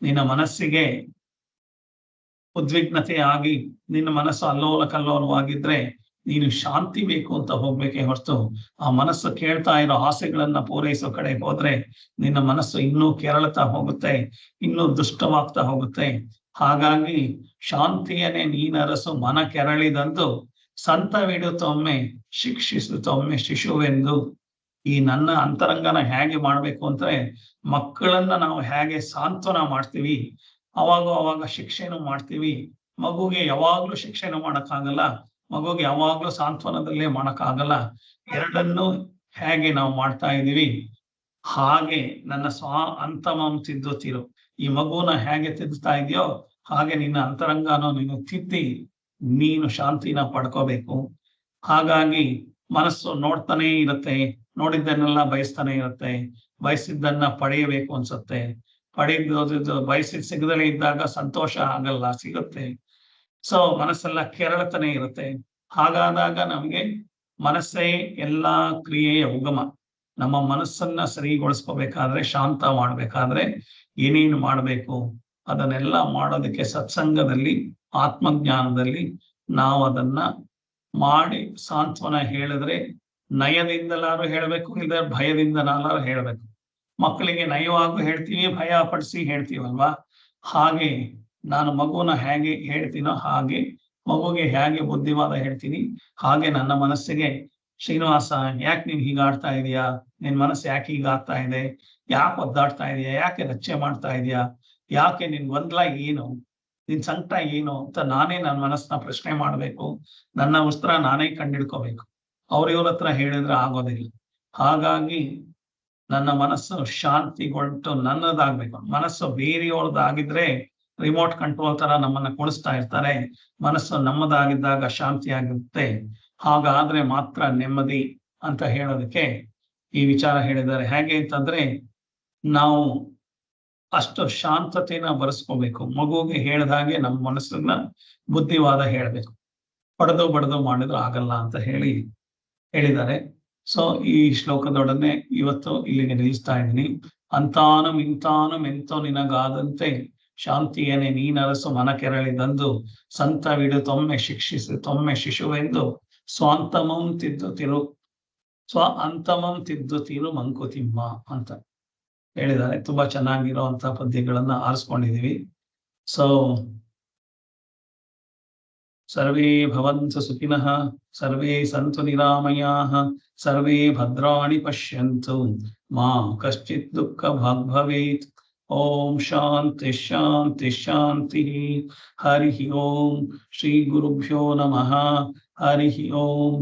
ನಿನ್ನ ಮನಸ್ಸಿಗೆ ಉದ್ವಿಗ್ನತೆ ಆಗಿ ನಿನ್ನ ಮನಸ್ಸು ಅಲ್ಲೋಲ ಕಲ್ಲೋಲವಾಗಿದ್ರೆ ನೀನು ಶಾಂತಿ ಬೇಕು ಅಂತ ಹೋಗ್ಬೇಕೇ ಹೊರತು ಆ ಮನಸ್ಸು ಕೇಳ್ತಾ ಇರೋ ಆಸೆಗಳನ್ನ ಪೂರೈಸೋ ಕಡೆ ಹೋದ್ರೆ ನಿನ್ನ ಮನಸ್ಸು ಇನ್ನೂ ಕೆರಳ್ತಾ ಹೋಗುತ್ತೆ, ಇನ್ನೂ ದುಷ್ಟವಾಗ್ತಾ ಹೋಗುತ್ತೆ. ಹಾಗಾಗಿ ಶಾಂತಿಯನ್ನೇ ನೀನರಸು ಮನ ಕೆರಳಿದಂದು, ಸಂತವಿಡುತ್ತೊಮ್ಮೆ ಶಿಕ್ಷಿಸುತ್ತೊಮ್ಮೆ ಶಿಶುವೆಂದು. ಈ ನನ್ನ ಅಂತರಂಗನ ಹೇಗೆ ಮಾಡ್ಬೇಕು ಅಂದ್ರೆ, ಮಕ್ಕಳನ್ನ ನಾವು ಹೇಗೆ ಸಾಂತ್ವನ ಮಾಡ್ತೀವಿ, ಅವಾಗ ಶಿಕ್ಷೆನೂ ಮಾಡ್ತೀವಿ. ಮಗುಗೆ ಯಾವಾಗ್ಲೂ ಶಿಕ್ಷೆನೂ ಮಾಡಕ್ಕಾಗಲ್ಲ, ಮಗುಗೆ ಯಾವಾಗ್ಲೂ ಸಾಂತ್ವನದಲ್ಲೇ ಮಾಡಕ್ಕಾಗಲ್ಲ. ಎರಡನ್ನೂ ಹೇಗೆ ನಾವು ಮಾಡ್ತಾ ಇದೀವಿ, ಹಾಗೆ ನನ್ನ ಅಂತಮಂ ತಿದ್ದುತ್ತಿರು. ಈ ಮಗುನ ಹೇಗೆ ತಿದ್ದುತ್ತಾ ಇದೆಯೋ ಹಾಗೆ ನಿನ್ನ ಅಂತರಂಗನೂ ನೀನು ತಿದ್ದಿ ನೀನು ಶಾಂತಿನ ಪಡ್ಕೋಬೇಕು. ಹಾಗಾಗಿ ಮನಸ್ಸು ನೋಡ್ತಾನೆ ಇರುತ್ತೆ, ನೋಡಿದ್ದನ್ನೆಲ್ಲ ಬಯಸ್ತಾನೆ ಇರುತ್ತೆ, ಬಯಸಿದ್ದನ್ನ ಪಡೆಯಬೇಕು ಅನ್ಸುತ್ತೆ. ಬಯಸಿದ್ ಸಿಗದಲೇ ಇದ್ದಾಗ ಸಂತೋಷ ಆಗಲ್ಲ, ಸಿಗುತ್ತೆ. ಸೊ ಮನಸ್ಸೆಲ್ಲ ಕೆರಳತಾನೆ ಇರುತ್ತೆ. ಹಾಗಾದಾಗ ನಮ್ಗೆ ಮನಸ್ಸೇ ಎಲ್ಲಾ ಕ್ರಿಯೆಯ ಉಗಮ. ನಮ್ಮ ಮನಸ್ಸನ್ನ ಸರಿಗೊಳಿಸ್ಕೋಬೇಕಾದ್ರೆ, ಶಾಂತ ಮಾಡ್ಬೇಕಾದ್ರೆ ಏನೇನು ಮಾಡ್ಬೇಕು ಅದನ್ನೆಲ್ಲ ಮಾಡೋದಕ್ಕೆ ಸತ್ಸಂಗದಲ್ಲಿ, ಆತ್ಮಜ್ಞಾನದಲ್ಲಿ ನಾವು ಅದನ್ನ ಮಾಡಿ ಸಾಂತ್ವನ ಹೇಳಿದ್ರೆ, ನಯದಿಂದಲಾರು ಹೇಳ್ಬೇಕು, ಇಲ್ಲದ್ರೆ ಭಯದಿಂದಲಾರು ಹೇಳ್ಬೇಕು. ಮಕ್ಕಳಿಗೆ ನಯವಾಗೂ ಹೇಳ್ತೀವಿ, ಭಯ ಪಡಿಸಿ ಹೇಳ್ತೀವಲ್ವಾ. ಹಾಗೆ ನಾನು ಮಗುನ ಹೇಗೆ ಹೇಳ್ತೀನೋ ಹಾಗೆ ಮಗುಗೆ ಹೇಗೆ ಬುದ್ಧಿವಾದ ಹೇಳ್ತೀನಿ, ಹಾಗೆ ನನ್ನ ಮನಸ್ಸಿಗೆ ಶ್ರೀನಿವಾಸ ಯಾಕೆ ನೀನ್ ಹೀಗಾಡ್ತಾ ಇದೀಯಾ, ನಿನ್ ಮನಸ್ಸು ಯಾಕೆ ಹೀಗಾಗ್ತಾ ಇದೆ, ಯಾಕೆ ಒದ್ದಾಡ್ತಾ ಇದೆಯಾ, ಯಾಕೆ ರಚ್ಚೆ ಮಾಡ್ತಾ ಇದೆಯಾ, ಯಾಕೆ ನಿನ್ ಗೊಂದಲ ಏನು, ನಿನ್ ಸಂಕಟ ಏನು ಅಂತ ನಾನೇ ನನ್ನ ಮನಸ್ಸನ್ನ ಪ್ರಶ್ನೆ ಮಾಡ್ಬೇಕು. ನನ್ನ ಉತ್ತರ ನಾನೇ ಕಂಡಿಡ್ಕೋಬೇಕು. ಇವ್ರ ಹತ್ರ ಹೇಳಿದ್ರೆ ಆಗೋದಿಲ್ಲ. ಹಾಗಾಗಿ ನನ್ನ ಮನಸ್ಸು ಶಾಂತಿಗೊಳ್ಟು ನನ್ನದಾಗ್ಬೇಕು. ಮನಸ್ಸು ಬೇರೆಯವ್ರದ್ದಾಗಿದ್ರೆ ರಿಮೋಟ್ ಕಂಟ್ರೋಲ್ ತರ ನಮ್ಮನ್ನ ಕೊಡಿಸ್ತಾ ಇರ್ತಾರೆ. ಮನಸ್ಸು ನಮ್ಮದಾಗಿದ್ದಾಗ ಶಾಂತಿ ಆಗಿರುತ್ತೆ. ಹಾಗಾದ್ರೆ ಮಾತ್ರ ನೆಮ್ಮದಿ ಅಂತ ಹೇಳೋದಕ್ಕೆ ಈ ವಿಚಾರ ಹೇಳಿದ್ದಾರೆ. ಹೇಗೆ ಅಂತಂದ್ರೆ, ನಾವು ಅಷ್ಟು ಶಾಂತತೆನ ಬರೆಸ್ಕೋಬೇಕು. ಮಗುಗೆ ಹೇಳ್ದ ಹಾಗೆ ನಮ್ಮ ಮನಸ್ಸನ್ನ ಬುದ್ಧಿವಾದ ಹೇಳ್ಬೇಕು. ಬಡದು ಮಾಡಿದ್ರು ಆಗಲ್ಲ ಅಂತ ಹೇಳಿದ್ದಾರೆ. ಸೊ ಈ ಶ್ಲೋಕದೊಡನೆ ಇವತ್ತು ಇಲ್ಲಿಗೆ ನಿಲ್ಲಿಸ್ತಾ ಇದ್ದೀನಿ. ಅಂತಾನು ಇಂತಾನು ಮೆಂತೋ ನಿನಗಾದಂತೆ, ಶಾಂತಿಯನ್ನೇ ನೀನರಸು ಮನ ಕೆರಳಿದಂದು, ಸಂತವಿಡುತ್ತೊಮ್ಮೆ ಶಿಕ್ಷಿಸುತ್ತೊಮ್ಮೆ ಶಿಶುವೆಂದು, ಸ್ವಾಂತಮಂ ತಿದ್ದುತಿರು ಅಂತಮಂ ತಿದ್ದುತಿರು ಮಂಕುತಿಮ್ಮ ಅಂತ ಹೇಳಿದ್ದಾರೆ. ತುಂಬಾ ಚೆನ್ನಾಗಿರುವಂತಹ ಪದ್ಯಗಳನ್ನ ಆರಿಸ್ಕೊಂಡಿದೀವಿ. ಸೊ ಸರ್ವೇ ಭವಂತು ಸುಖಿನಃ, ಸರ್ವೇ ಸಂತು ನಿರಾಮಯಾಃ, ಸರ್ವೇ ಭದ್ರಾಣಿ ಪಶ್ಯಂತು, ಮಾ ಕಶ್ಚಿತ್ ದುಃಖ ಭಾಗ್ ಭವೇತ್. ಓಂ ಶಾಂತಿ ಶಾಂತಿ ಶಾಂತಿ. ಹರಿ ಓಂ. ಶ್ರೀ ಗುರುಭ್ಯೋ ನಮಃ. ಹರಿ ಓಂ.